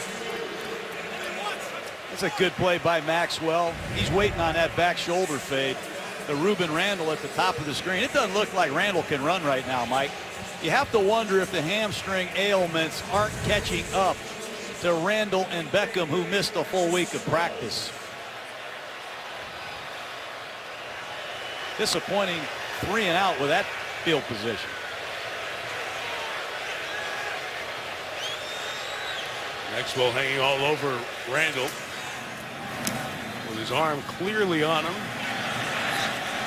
That's a good play by Maxwell. He's waiting on that back shoulder fade. The Ruben Randall at the top of the screen. It doesn't look like Randall can run right now, Mike. You have to wonder if the hamstring ailments aren't catching up to Randall and Beckham, who missed a full week of practice. Disappointing 3 and out with that field position. Maxwell hanging all over Randall with his arm clearly on him.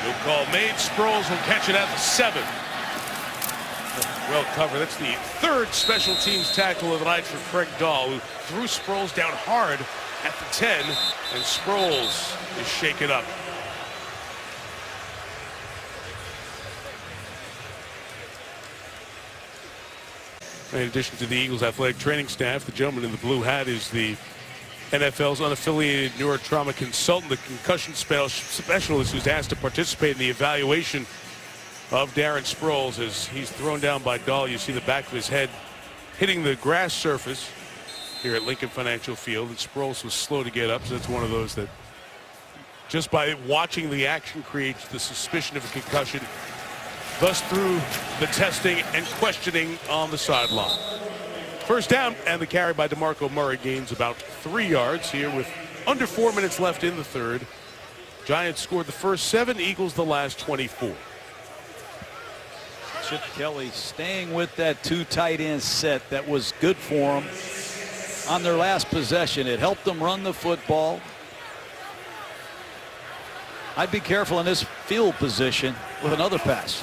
No call made. Sproles will catch it at the 7. Well covered. That's the 3rd special teams tackle of the night for Craig Dahl, who threw Sproles down hard at the 10, and Sproles is shaken up. In addition to the Eagles athletic training staff, the gentleman in the blue hat is the NFL's unaffiliated neurotrauma consultant, the concussion specialist who's asked to participate in the evaluation of Darren Sproles as he's thrown down by Dahl. You see the back of his head hitting the grass surface here at Lincoln Financial Field, and Sproles was slow to get up, so that's one of those that just by watching the action creates the suspicion of a concussion, thus through the testing and questioning on the sideline. First down, and the carry by DeMarco Murray gains about 3 yards here with under 4 minutes left in the 3rd. Giants scored the first 7, Eagles the last 24. Chip Kelly staying with that 2 tight end set that was good for them on their last possession. It helped them run the football. I'd be careful in this field position with another pass.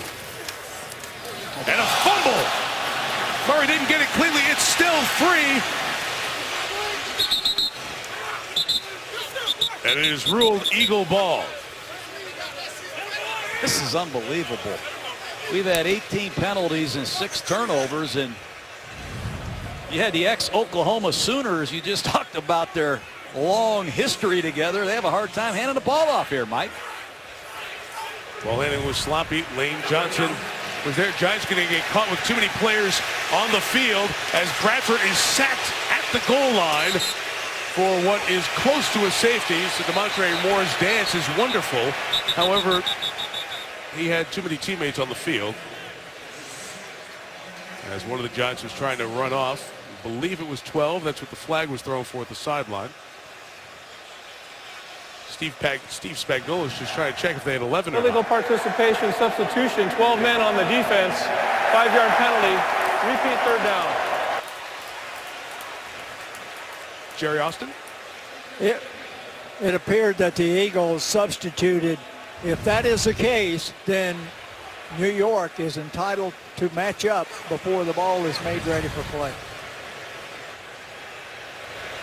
And a fumble. Murray didn't get it cleanly. It's still free. And it is ruled Eagle ball. This is unbelievable. We've had 18 penalties and 6 turnovers, and you had the ex-Oklahoma Sooners. You just talked about their long history together. They have a hard time handing the ball off here, Mike. Ball handling was sloppy. Lane Johnson was there. Giants going to get caught with too many players on the field as Bradford is sacked at the goal line for what is close to a safety. So DeMontre Moore's dance is wonderful. However, he had too many teammates on the field as one of the Giants was trying to run off. I believe it was 12. That's what the flag was thrown for at the sideline. Steve Spagnuolo is just trying to check if they had 11 or Illegal not. participation, substitution, 12 men on the defense, 5-yard penalty, repeat 3rd down. Jerry Austin? It appeared that the Eagles substituted. If that is the case, then New York is entitled to match up before the ball is made ready for play.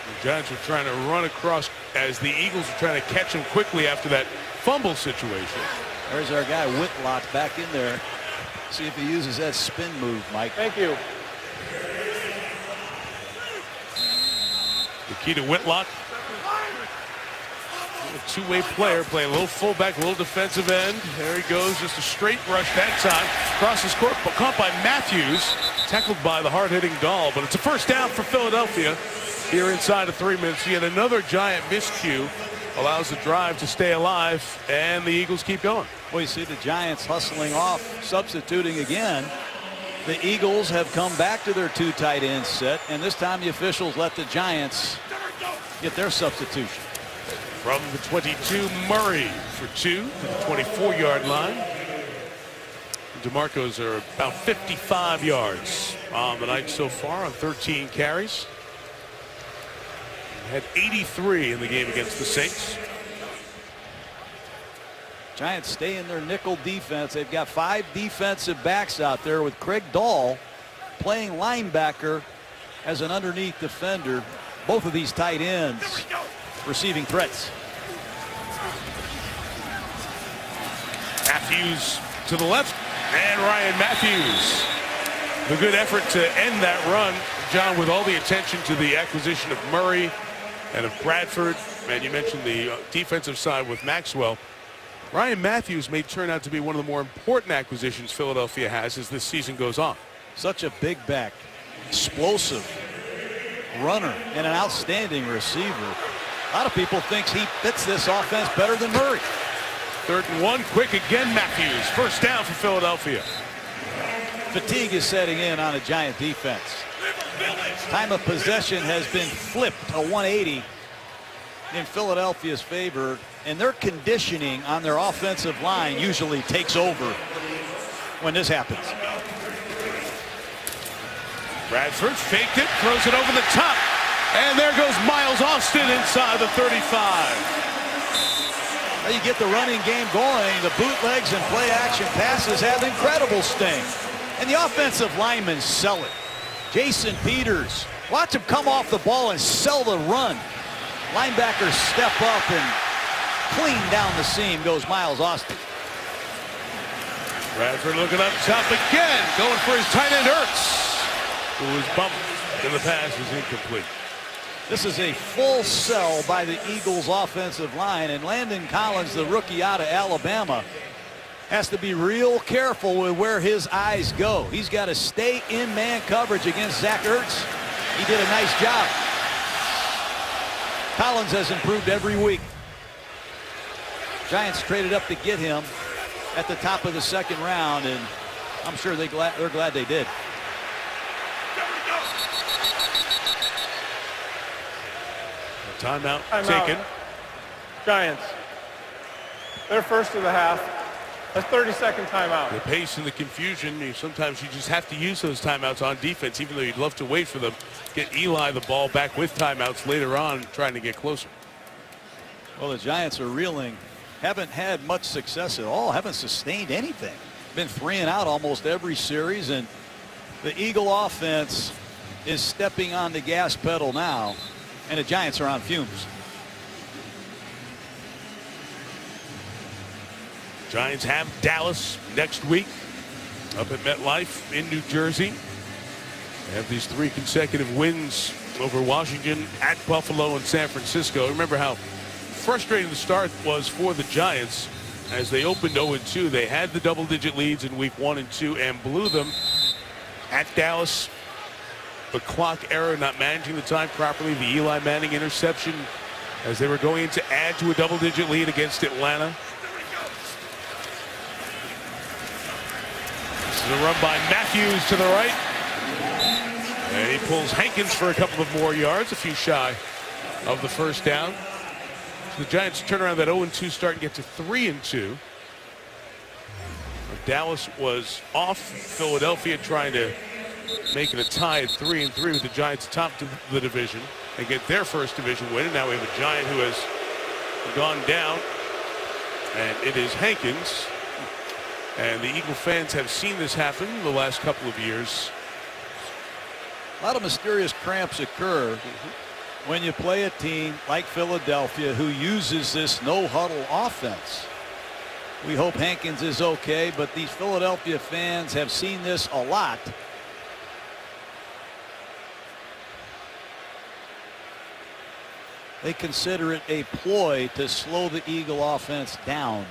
The Giants were trying to run across as the Eagles were trying to catch him quickly after that fumble situation. There's our guy Whitlock back in there. See if he uses that spin move, Mike. Thank you. Nikita Whitlock, a two-way player, playing a little fullback, a little defensive end. There he goes, just a straight rush that time. Crosses court, but caught by Matthews, tackled by the hard-hitting Dahl. But it's a first down for Philadelphia here inside of 3 minutes. Yet another Giant miscue allows the drive to stay alive, and the Eagles keep going. Well, you see the Giants hustling off, substituting again. The Eagles have come back to their 2 tight end set, and this time the officials let the Giants get their substitution. From the 22, Murray for 2 to the 24-yard line. DeMarco's are about 55 yards on the night so far on 13 carries. Had 83 in the game against the Saints. Giants stay in their nickel defense. They've got 5 defensive backs out there with Craig Dahl playing linebacker as an underneath defender. Both of these tight ends receiving threats. Matthews to the left, and Ryan Matthews. The good effort to end that run, John, with all the attention to the acquisition of Murray and of Bradford, and you mentioned the defensive side with Maxwell. Ryan Matthews may turn out to be one of the more important acquisitions Philadelphia has as this season goes on. Such a big back, explosive runner, and an outstanding receiver. A lot of people think he fits this offense better than Murray. 3rd and 1, quick again, Matthews. First down for Philadelphia. Fatigue is setting in on a Giant defense. Time of possession has been flipped a 180 in Philadelphia's favor, and their conditioning on their offensive line usually takes over when this happens. Bradford faked it, throws it over the top, and there goes Miles Austin inside the 35. Now you get the running game going. The bootlegs and play action passes have incredible sting, and the offensive linemen sell it. Jason Peters, watch him come off the ball and sell the run. Linebackers step up, and clean down the seam goes Miles Austin. Bradford looking up top again, going for his tight end Ertz, who was bumped, and the pass is incomplete. This is a full sell by the Eagles offensive line, and Landon Collins, the rookie out of Alabama, has to be real careful with where his eyes go. He's got to stay in man coverage against Zach Ertz. He did a nice job. Collins has improved every week. Giants traded up to get him at the top of the 2nd round, and I'm sure they're glad they did. Timeout taken. Giants. They're first of the half. A 30-second timeout. The pace and the confusion, sometimes you just have to use those timeouts on defense, even though you'd love to wait for them. Get Eli the ball back with timeouts later on, trying to get closer. Well, the Giants are reeling. Haven't had much success at all. Haven't sustained anything. Been 3 and out almost every series, and the Eagle offense is stepping on the gas pedal now, and the Giants are on fumes. Giants have Dallas next week up at MetLife in New Jersey. They have these 3 consecutive wins over Washington, at Buffalo, and San Francisco. Remember how frustrating the start was for the Giants as they opened 0-2. They had the double-digit leads in week 1 and 2 and blew them at Dallas. The clock error, not managing the time properly, the Eli Manning interception as they were going to add to a double-digit lead against Atlanta. This is a run by Matthews to the right. And he pulls Hankins for a couple of more yards, a few shy of the first down. So the Giants turn around that 0-2 start and get to 3-2. Dallas was off. Philadelphia trying to make it a tie at 3-3 with the Giants atop the division and get their first division win. And now we have a Giant who has gone down, and it is Hankins. And the Eagle fans have seen this happen the last couple of years. A lot of mysterious cramps occur when you play a team like Philadelphia who uses this no-huddle offense. We hope Hankins is okay, but these Philadelphia fans have seen this a lot. They consider it a ploy to slow the Eagle offense down.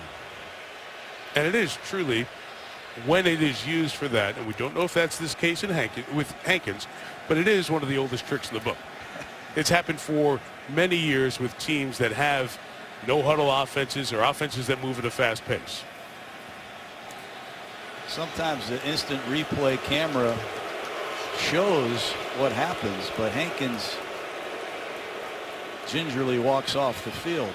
And it is truly, when it is used for that, and we don't know if that's this case with Hankins, but it is one of the oldest tricks in the book. It's happened for many years with teams that have no huddle offenses or offenses that move at a fast pace. Sometimes the instant replay camera shows what happens, but Hankins gingerly walks off the field.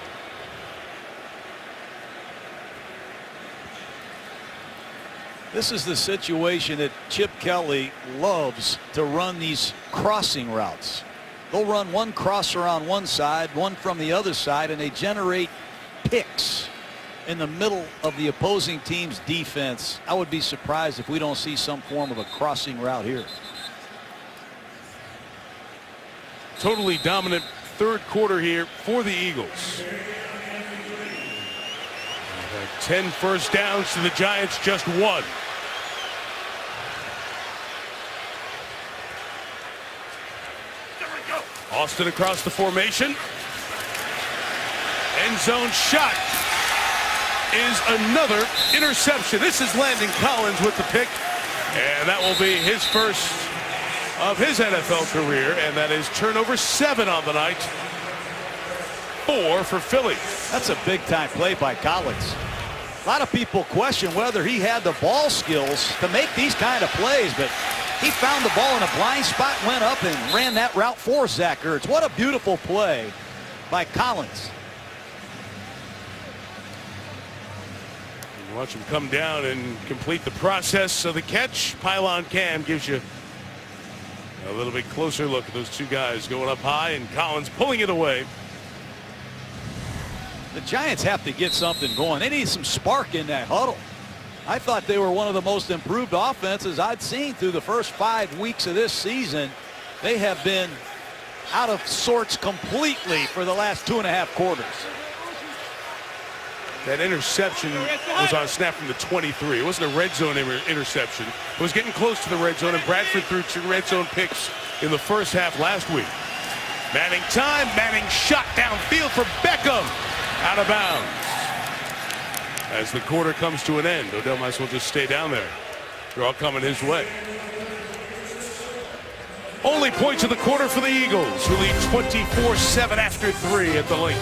This is the situation that Chip Kelly loves to run, these crossing routes. They'll run one crosser on one side, one from the other side, and they generate picks in the middle of the opposing team's defense. I would be surprised if we don't see some form of a crossing route here. Totally dominant third quarter here for the Eagles. 10 first downs to the Giants, just 1. Austin across the formation. End zone shot is another interception. This is Landon Collins with the pick, and that will be his first of his NFL career, and that is turnover 7 on the night. 4 for Philly. That's a big-time play by Collins. A lot of people question whether he had the ball skills to make these kind of plays, but he found the ball in a blind spot, went up and ran that route for Zach Ertz. What a beautiful play by Collins. You watch him come down and complete the process of the catch. Pylon cam gives you a little bit closer look at those two guys going up high, and Collins pulling it away. The Giants have to get something going. They need some spark in that huddle. I thought they were one of the most improved offenses I'd seen through the first 5 weeks of this season. They have been out of sorts completely for the last 2.5 quarters. That interception was on a snap from the 23. It wasn't a red zone interception. It was getting close to the red zone, and Bradford threw 2 red zone picks in the first half last week. Manning time. Manning shot downfield for Beckham. Out of bounds. As the quarter comes to an end, Odell might as well just stay down there. They're all coming his way. Only points of the quarter for the Eagles, who lead 24-7 after 3 at the Link.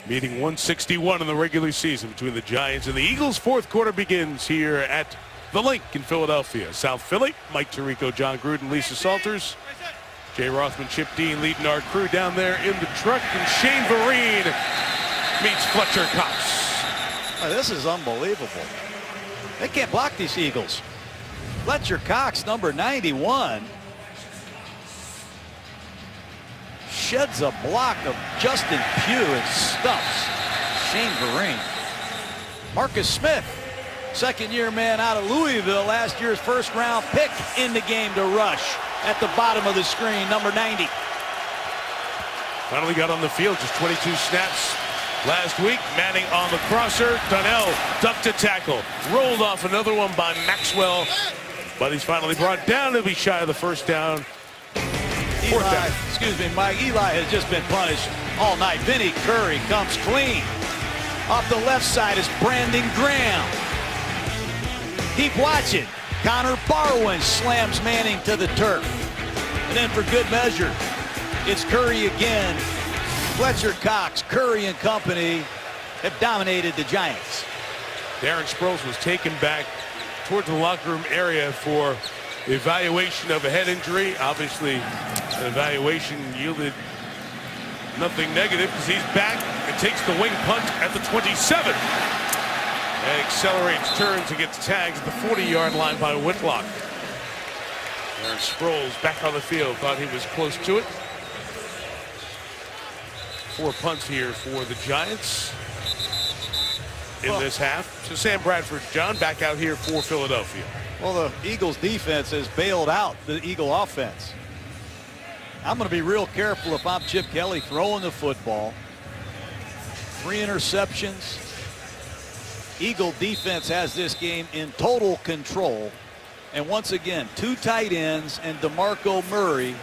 Meeting 161 in the regular season between the Giants and the Eagles. Fourth quarter begins here at the Link in Philadelphia. South Philly, Mike Tirico, John Gruden, Lisa Salters. Jay Rothman, Chip Dean leading our crew down there in the truck. And Shane Vereen meets Fletcher Cox. Oh, this is unbelievable. They can't block these Eagles. Fletcher Cox, number 91. Sheds a block of Justin Pugh and stuffs Shane Vereen. Marcus Smith, second-year man out of Louisville, last year's first-round pick in the game to rush at the bottom of the screen, number 90. Finally got on the field, just 22 snaps last week. Manning on the crosser. Donnell ducked a tackle. Rolled off another one by Maxwell, but he's finally brought down to be shy of the first down. Mike Eli has just been punished all night. Vinny Curry comes clean. Off the left side is Brandon Graham. Keep watching. Connor Barwin slams Manning to the turf. And then for good measure, it's Curry again. Fletcher Cox, Curry and company have dominated the Giants. Darren Sproles was taken back towards the locker room area for evaluation of a head injury. Obviously, an evaluation yielded nothing negative because he's back and takes the wing punt at the 27. And accelerates, turns, and gets tagged at the 40-yard line by Whitlock. Darren Sproles back on the field, thought he was close to it. 4 punts here for the Giants in this half. So Sam Bradford, John, back out here for Philadelphia. Well, the Eagles defense has bailed out the Eagle offense. I'm going to be real careful if I'm Chip Kelly throwing the football. 3 interceptions. Eagle defense has this game in total control. And once again, 2 tight ends and DeMarco Murray.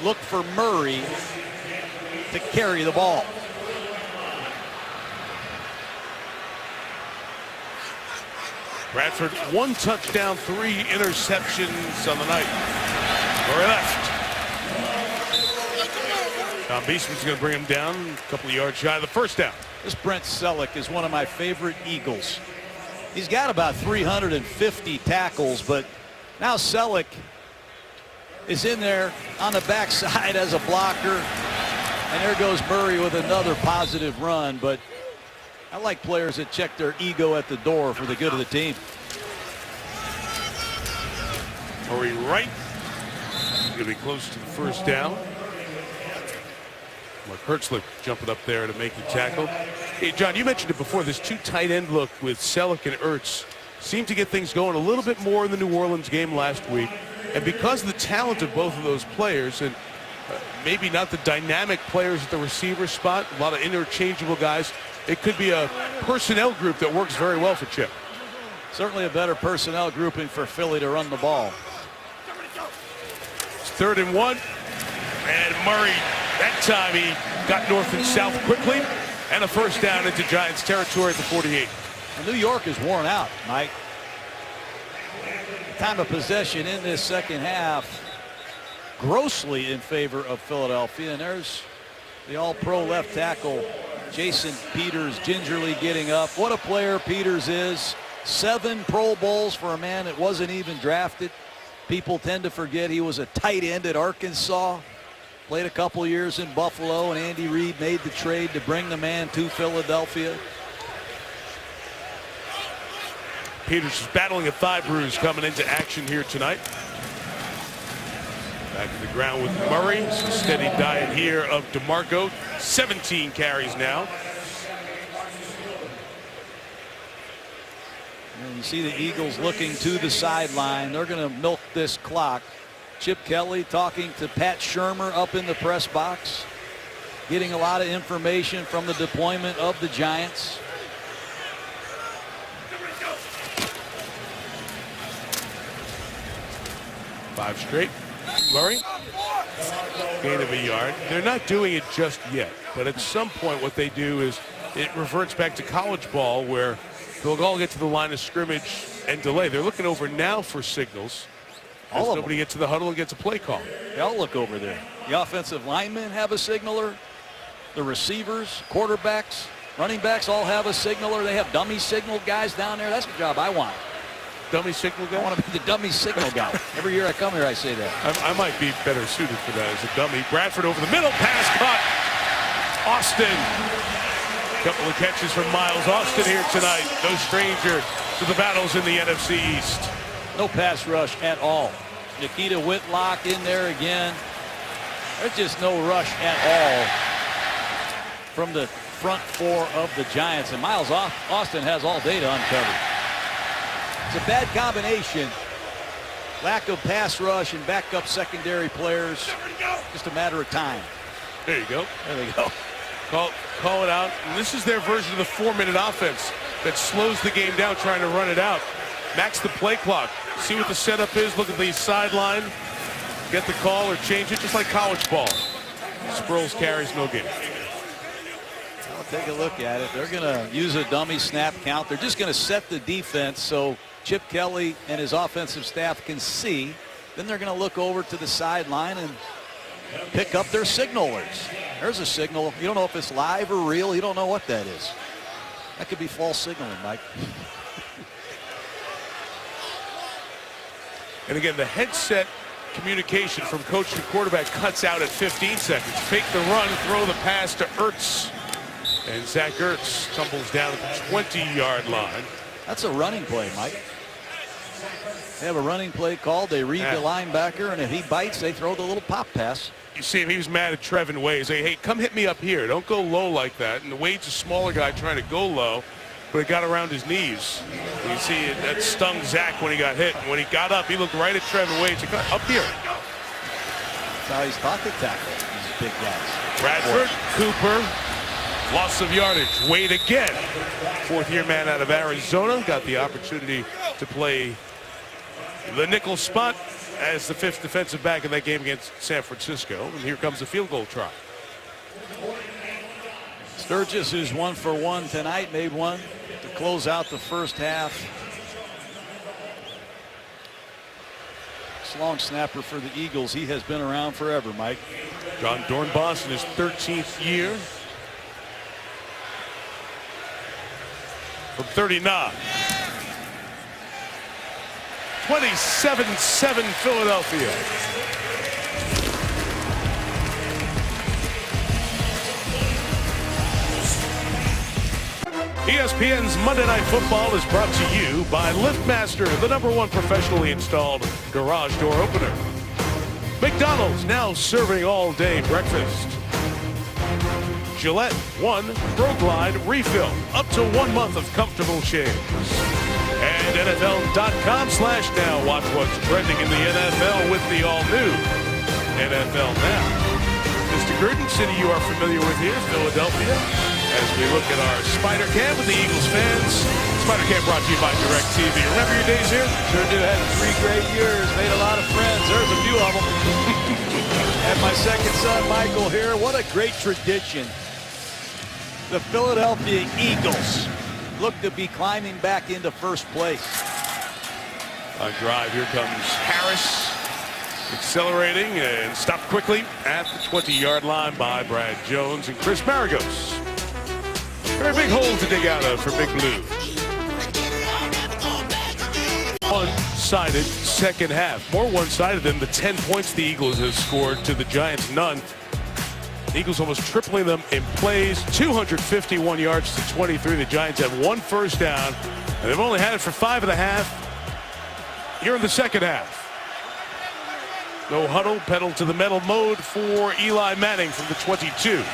Look for Murray to carry the ball. Bradford, 1 touchdown, 3 interceptions on the night. Murray left. Tom Beesman's going to bring him down a couple of yards shy of the first down. This Brent Selleck is one of my favorite Eagles. He's got about 350 tackles, but now Selleck is in there on the backside as a blocker. And there goes Murray with another positive run. But I like players that check their ego at the door for the good of the team. Murray right. Going to be close to the first down. Mark Hertzler jumping up there to make the tackle. Hey, John, you mentioned it before. This two tight end look with Selleck and Ertz seemed to get things going a little bit more in the New Orleans game last week. And because of the talent of both of those players, and maybe not the dynamic players at the receiver spot, a lot of interchangeable guys, it could be a personnel group that works very well for Chip. Certainly a better personnel grouping for Philly to run the ball. It's 3rd and 1. And Murray, that time he got north and south quickly. And a first down into Giants territory at the 48. Well, New York is worn out, Mike. Time of possession in this second half grossly in favor of Philadelphia. And there's the all-pro left tackle, Jason Peters, gingerly getting up. What a player Peters is. 7 Pro Bowls for a man that wasn't even drafted. People tend to forget he was a tight end at Arkansas. Played a couple years in Buffalo, and Andy Reid made the trade to bring the man to Philadelphia. Peters is battling a thigh bruise coming into action here tonight. Back to the ground with Murray. Some steady diet here of DeMarco. 17 carries now. And you see the Eagles looking to the sideline. They're going to milk this clock. Chip Kelly talking to Pat Shurmur up in the press box, getting a lot of information from the deployment of the Giants. Five straight. Murray, gain of a yard. They're not doing it just yet, but at some point what they do is it reverts back to college ball where they'll all get to the line of scrimmage and delay. They're looking over now for signals. As nobody gets to the huddle and gets a play call. They all look over there. The offensive linemen have a signaler. The receivers, quarterbacks, running backs all have a signaler. They have dummy signal guys down there. That's the job I want. Dummy signal guy? I want to be the dummy signal guy. Every year I come here I say that. I might be better suited for that as a dummy. Bradford over the middle. Pass caught. Austin. Couple of catches from Miles Austin here tonight. No stranger to the battles in the NFC East. No pass rush at all. Nikita Whitlock in there again. There's just no rush at all from the front four of the Giants. And Miles Austin has all day to uncover. It's a bad combination. Lack of pass rush and backup secondary players. Just a matter of time. There you go. There they go. Call it out. And this is their version of the 4-minute offense that slows the game down trying to run it out. Max the play clock. See what the setup is. Look at the sideline. Get the call or change it just like college ball. Sproles carries, no gain. I'll take a look at it. They're going to use a dummy snap count. They're just going to set the defense so Chip Kelly and his offensive staff can see. Then they're going to look over to the sideline and pick up their signalers. There's a signal. You don't know if it's live or real. You don't know what that is. That could be false signaling, Mike. And again, the headset communication from coach to quarterback cuts out at 15 seconds. Fake the run, throw the pass to Ertz. And Zach Ertz tumbles down at the 20-yard line. That's a running play, Mike. They have a running play called. They read the linebacker, and if he bites, they throw the little pop pass. You see him, he was mad at Trevin Wade. Say, hey, come hit me up here. Don't go low like that. And Wade's a smaller guy trying to go low, but it got around his knees. And you see it, that stung Zach when he got hit. And when he got up, he looked right at Trevin Wade. He said, up here. That's how he's taught to tackle these big guys. Bradford, Cooper, loss of yardage. Wade again. Fourth-year man out of Arizona. Got the opportunity to play the nickel spot as the fifth defensive back in that game against San Francisco. And here comes the field goal try. Sturgis, who's 1 for 1 tonight, made one to close out the first half. best long snapper for the Eagles. He has been around forever, Mike. John Dornbos in his 13th year. From 39. 27-7 Philadelphia. ESPN's Monday Night Football is brought to you by LiftMaster, the #1 professionally installed garage door opener. McDonald's now serving all-day breakfast. Gillette One Pro Glide refill, up to 1 month of comfortable shaves. And NFL.com/now. Watch what's trending in the NFL with the all-new NFL Now. Mr. Gruden, city you are familiar with here, Philadelphia. As we look at our Spider Cam with the Eagles fans. Spider Cam brought to you by DirecTV. Remember your days here? Sure do. Had 3 great years. Made a lot of friends. There's a few of them. And my second son, Michael, here. What a great tradition. The Philadelphia Eagles look to be climbing back into first place. On drive, here comes Harris. Accelerating and stopped quickly at the 20-yard line by Brad Jones and Chris Maragos. Very big hole to dig out of for Big Blue. One-sided second half. More one-sided than the 10 points the Eagles have scored to the Giants. None. The Eagles almost tripling them in plays. 251 yards to 23. The Giants have 1 first down. And they've only had it for 5.5 here in the second half. No huddle, pedal to the metal mode for Eli Manning from the 22.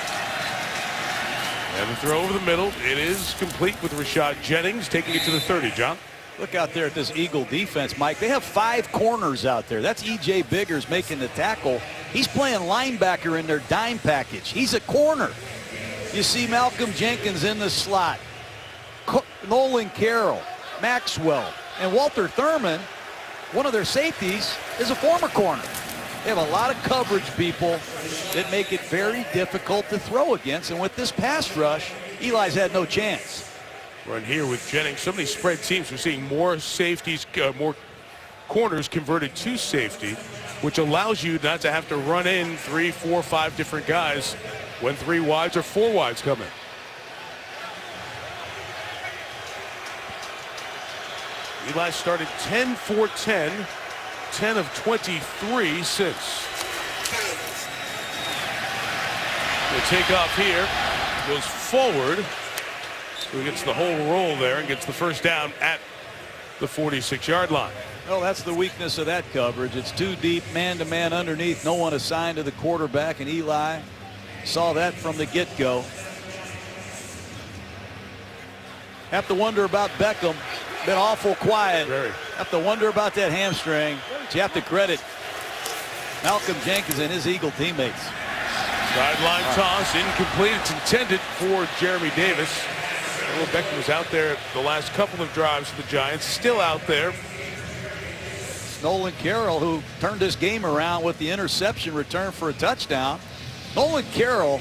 And the throw over the middle. It is complete with Rashad Jennings taking it to the 30, John. Look out there at this Eagle defense, Mike. They have 5 corners out there. That's E.J. Biggers making the tackle. He's playing linebacker in their dime package. He's a corner. You see Malcolm Jenkins in the slot. Nolan Carroll, Maxwell, and Walter Thurman, one of their safeties, is a former corner. They have a lot of coverage people that make it very difficult to throw against. And with this pass rush, Eli's had no chance. Run here with Jennings. So many spread teams. We're seeing more safeties, more corners converted to safety, which allows you not to have to run in 3, 4, 5 different guys when 3 wides or 4 wides come in. Eli started 10 for 10. 10 of 23 since. The takeoff here goes forward. So he gets the whole roll there and gets the first down at the 46-yard line. Well, that's the weakness of that coverage. It's too deep, man-to-man underneath. No one assigned to the quarterback, and Eli saw that from the get-go. Have to wonder about Beckham. Been awful quiet. Very. Have to wonder about that hamstring. But you have to credit Malcolm Jenkins and his Eagle teammates. Sideline toss, incomplete. It's intended for Jeremy Davis. Well, Beckham was out there the last couple of drives for the Giants. Still out there. Nolan Carroll, who turned this game around with the interception return for a touchdown. Nolan Carroll,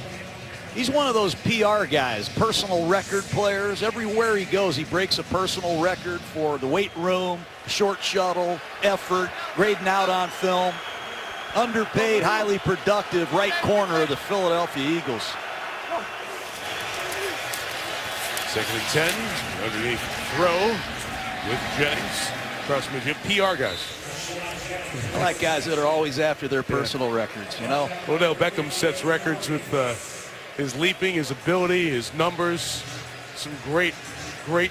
he's one of those PR guys, personal record players. Everywhere he goes, he breaks a personal record for the weight room, short shuttle, effort, grading out on film. Underpaid, highly productive right corner of the Philadelphia Eagles. 2nd and 10. Underneath throw with Jennings. Across midfield. PR guys. I like guys that are always after their personal records, you know. Odell Beckham sets records with his leaping, his ability, his numbers. Some great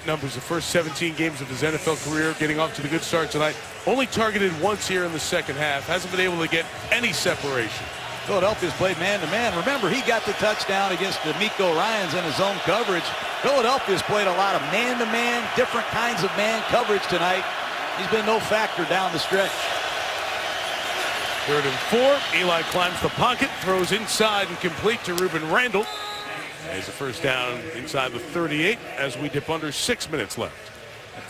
numbers. The first 17 games of his NFL career, getting off to the good start tonight. Only targeted once here in the second half. Hasn't been able to get any separation. Philadelphia's played man-to-man. Remember, he got the touchdown against D'Amico Ryans in his zone coverage. Philadelphia's played a lot of man-to-man, different kinds of man coverage tonight. He's been no factor down the stretch. 3rd and 4. Eli climbs the pocket, throws inside and complete to Ruben Randall. There's a first down inside the 38 as we dip under 6 minutes left.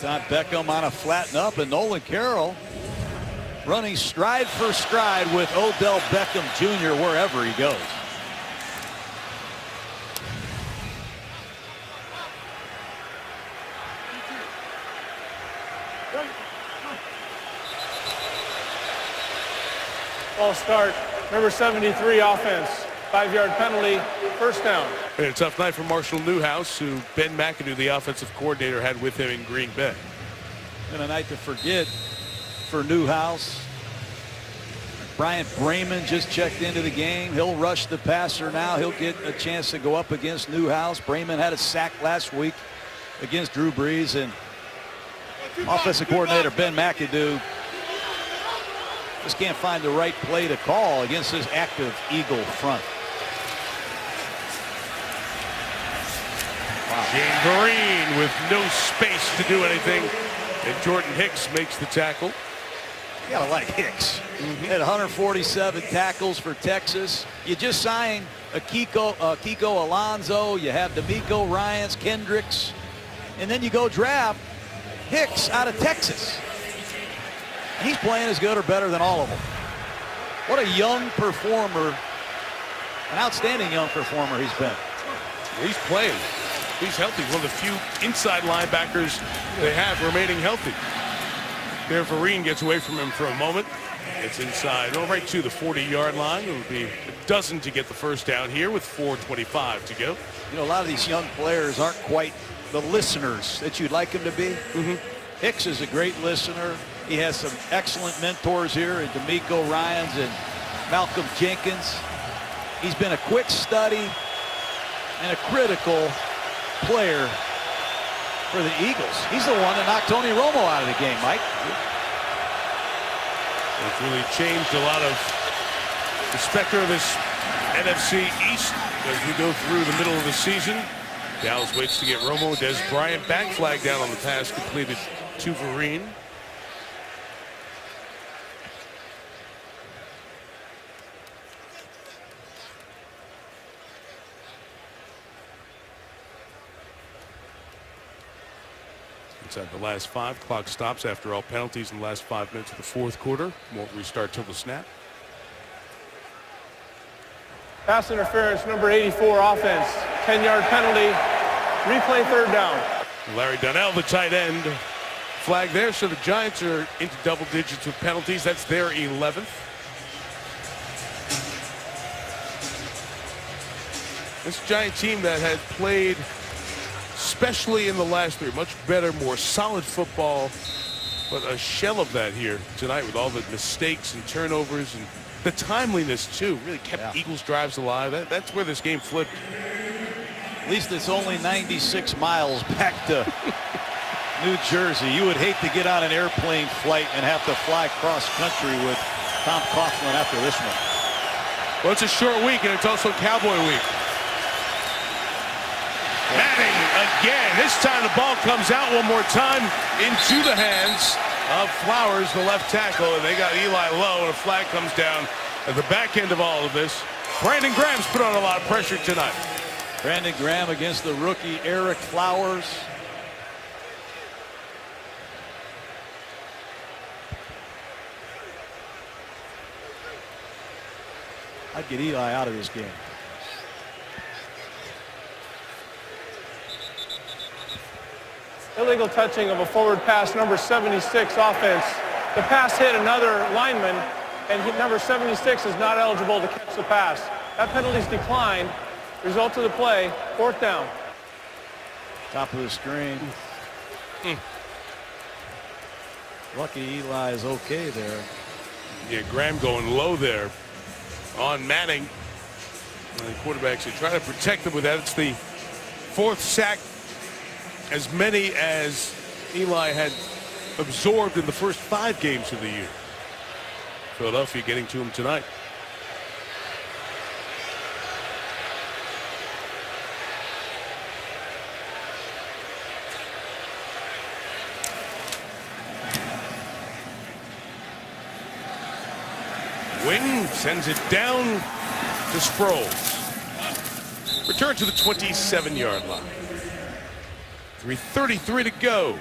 Todd Beckham on a flatten up, and Nolan Carroll running stride for stride with Odell Beckham Jr. wherever he goes. Ball start. Number 73 offense. 5-yard penalty. First down. A tough night for Marshall Newhouse, who Ben McAdoo, the offensive coordinator, had with him in Green Bay. And a night to forget for Newhouse. Bryant Brayman just checked into the game. He'll rush the passer now. He'll get a chance to go up against Newhouse. Brayman had a sack last week against Drew Brees, and offensive coordinator Ben McAdoo just can't find the right play to call against this active Eagle front. Shane Vereen with no space to do anything, and Jordan Hicks makes the tackle. You gotta like Hicks. Had 147 tackles for Texas. You just signed a Kiko Alonso. You have D'Amico Ryans, Kendricks, and then you go draft Hicks out of Texas. He's playing as good or better than all of them. What a young performer, an outstanding young performer he's been. He's playing. He's healthy. One of the few inside linebackers they have remaining healthy. There, Vereen gets away from him for a moment. It's inside, right to the 40-yard line. It would be a dozen to get the first down here with 4:25 to go. You know, a lot of these young players aren't quite the listeners that you'd like them to be. Hicks is a great listener. He has some excellent mentors here in D'Amico Ryans and Malcolm Jenkins. He's been a quick study and a critical player for the Eagles. He's the one that knocked Tony Romo out of the game, Mike. It's really changed a lot of the specter of this NFC East as we go through the middle of the season. Dallas waits to get Romo. Des Bryant back flag down on the pass completed to Vereen. Inside the last 5, clock stops after all penalties in the last 5 minutes of the fourth quarter. Won't restart till the snap. Pass interference, number 84 offense. 10-yard penalty. Replay third down. Larry Donnell, the tight end. Flag there, so the Giants are into double digits with penalties. That's their 11th. This Giant team that has played, especially in the last 3, much better, more solid football, but a shell of that here tonight with all the mistakes and turnovers and the timeliness too really kept Eagles drives alive. That's where this game flipped. At least it's only 96 miles back to New Jersey. You would hate to get on an airplane flight and have to fly cross country with Tom Coughlin after this one. Well, it's a short week and it's also Cowboy week. Manning again. This time the ball comes out one more time into the hands of Flowers, the left tackle, and they got Eli low, and a flag comes down at the back end of all of this. Brandon Graham's put on a lot of pressure tonight. Brandon Graham against the rookie Eric Flowers. I'd get Eli out of this game. Illegal touching of a forward pass, number 76 offense. The pass hit another lineman, and number 76 is not eligible to catch the pass. That penalty's declined. Result of the play, fourth down. Top of the screen. Lucky Eli is okay there. Yeah, Graham going low there on Manning. And the quarterbacks are trying to protect him with that. It's the 4th sack, as many as Eli had absorbed in the first 5 games of the year. Philadelphia getting to him tonight. Wing sends it down to Sproles. Return to the 27-yard line. 3:33 to go.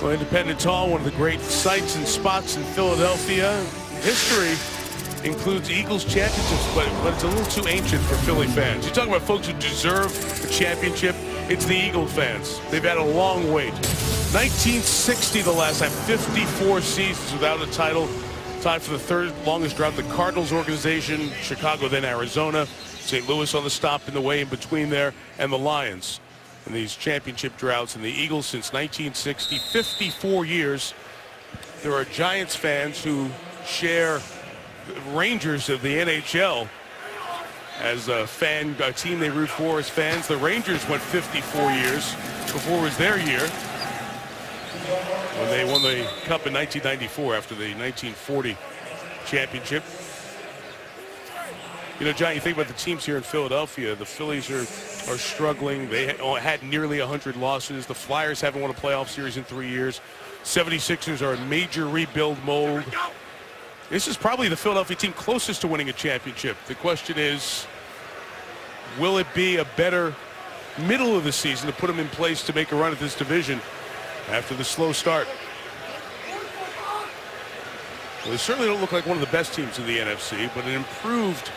Well, Independence Hall, one of the great sights and spots in Philadelphia. History includes Eagles championships, but it's a little too ancient for Philly fans. You talk about folks who deserve a championship. It's the Eagle fans. They've had a long wait. 1960, the last time, 54 seasons without a title. Tied for the third longest drought. The Cardinals organization, Chicago, then Arizona. St. Louis on the stop in the way in between there, and the Lions in these championship droughts. And the Eagles since 1960, 54 years. There are Giants fans who share the Rangers of the NHL as a team they root for as fans. The Rangers went 54 years before it was their year, when they won the Cup in 1994 after the 1940 championship. You know, John, you think about the teams here in Philadelphia. The Phillies are struggling. They had nearly 100 losses. The Flyers haven't won a playoff series in 3 years. 76ers are in major rebuild mode. This is probably the Philadelphia team closest to winning a championship. The question is, will it be a better middle of the season to put them in place to make a run at this division after the slow start? Well, they certainly don't look like one of the best teams in the NFC, but an improved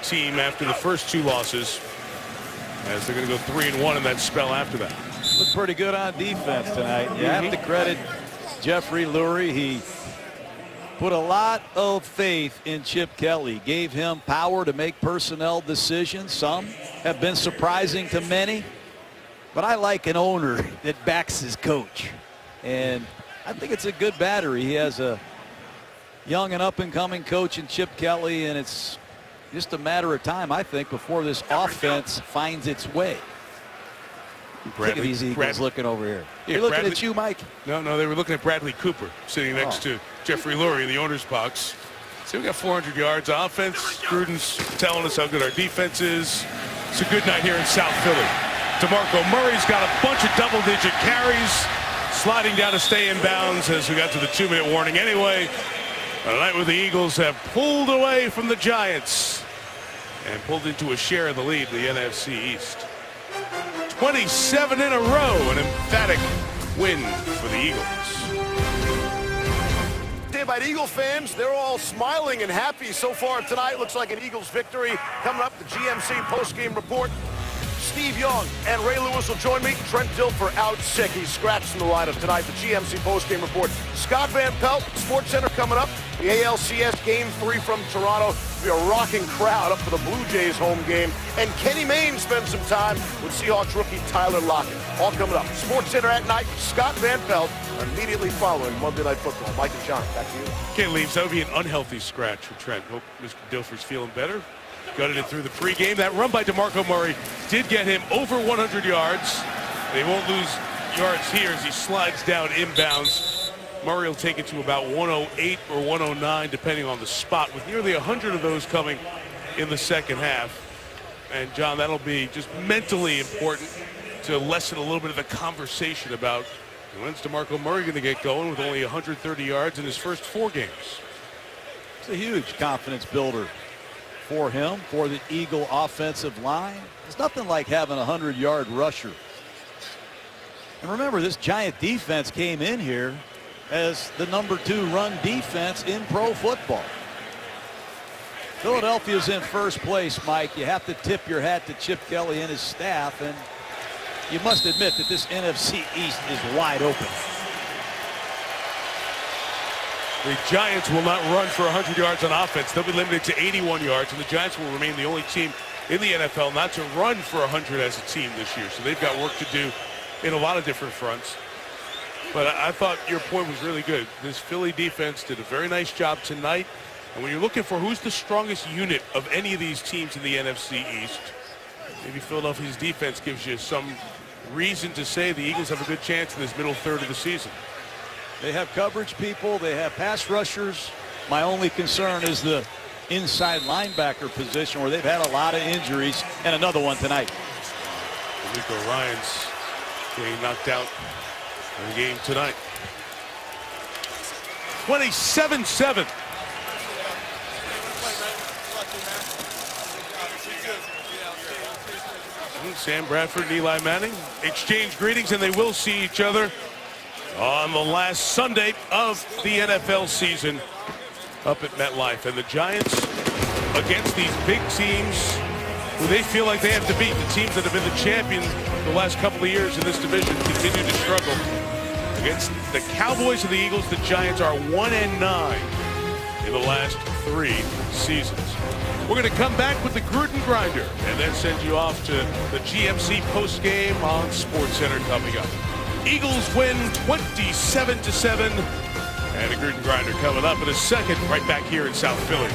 team after the first two losses, as they're going to go 3-1 in that spell after that. Looked pretty good on defense tonight. You have to credit Jeffrey Lurie. He put a lot of faith in Chip Kelly, gave him power to make personnel decisions. Some have been surprising to many, but I like an owner that backs his coach, and I think it's a good battery. He has a young and up-and-coming coach in Chip Kelly, and it's just a matter of time, I think, before this offense finds its way. Look at these Eagles looking over here. Yeah, You're looking Bradley, at you, Mike. No, they were looking at Bradley Cooper sitting next to Jeffrey Lurie in the owner's box. So we got 400 yards offense. Gruden's telling us how good our defense is. It's a good night here in South Philly. DeMarco Murray's got a bunch of double-digit carries, sliding down to stay in bounds as we got to the 2-minute warning anyway. A night where the Eagles have pulled away from the Giants and pulled into a share of the lead in the NFC East. 27 in a row, an emphatic win for the Eagles. By Eagle fans, they're all smiling and happy so far tonight. Looks like an Eagles victory. Coming up, the GMC postgame report. Steve Young and Ray Lewis will join me. Trent Dilfer out sick. He's scratched in the lineup tonight. The GMC postgame report. Scott Van Pelt, Sports Center coming up. The ALCS Game 3 from Toronto. Be a rocking crowd up for the Blue Jays home game. And Kenny Mayne spends some time with Seahawks rookie Tyler Lockett. All coming up. Sports Center at night. Scott Van Pelt immediately following Monday Night Football. Mike and John, back to you. Can't leave. So that would be an unhealthy scratch for Trent. Hope Mr. Dilfer's feeling better. Gutted it through the pregame. That run by DeMarco Murray did get him over 100 yards. They won't lose yards here as he slides down inbounds. Murray will take it to about 108 or 109, depending on the spot, with nearly 100 of those coming in the second half. And, John, that'll be just mentally important to lessen a little bit of the conversation about when's DeMarco Murray going to get going with only 130 yards in his first 4 games. It's a huge confidence builder for him, for the Eagle offensive line. It's nothing like having a 100-yard rusher. And remember, this Giant defense came in here as the #2 run defense in pro football. Philadelphia's in first place, Mike. You have to tip your hat to Chip Kelly and his staff, and you must admit that this NFC East is wide open. The Giants will not run for 100 yards on offense. They'll be limited to 81 yards, and the Giants will remain the only team in the NFL not to run for 100 as a team this year. So they've got work to do in a lot of different fronts. But I thought your point was really good. This Philly defense did a very nice job tonight. And when you're looking for who's the strongest unit of any of these teams in the NFC East, maybe Philadelphia's defense gives you some reason to say the Eagles have a good chance in this middle third of the season. They have coverage people. They have pass rushers. My only concern is the inside linebacker position, where they've had a lot of injuries, and another one tonight. Nico Ryans getting knocked out in the game tonight. 27-7. Sam Bradford and Eli Manning exchange greetings, and they will see each other on the last Sunday of the NFL season up at MetLife. And the Giants, against these big teams who they feel like they have to beat. The teams that have been the champions the last couple of years in this division continue to struggle. Against the Cowboys and the Eagles, the Giants are 1-9 in the last 3 seasons. We're going to come back with the Gruden Grinder and then send you off to the GMC postgame on SportsCenter coming up. Eagles win 27-7. And a Gruden Grinder coming up in a second, right back here in South Philly.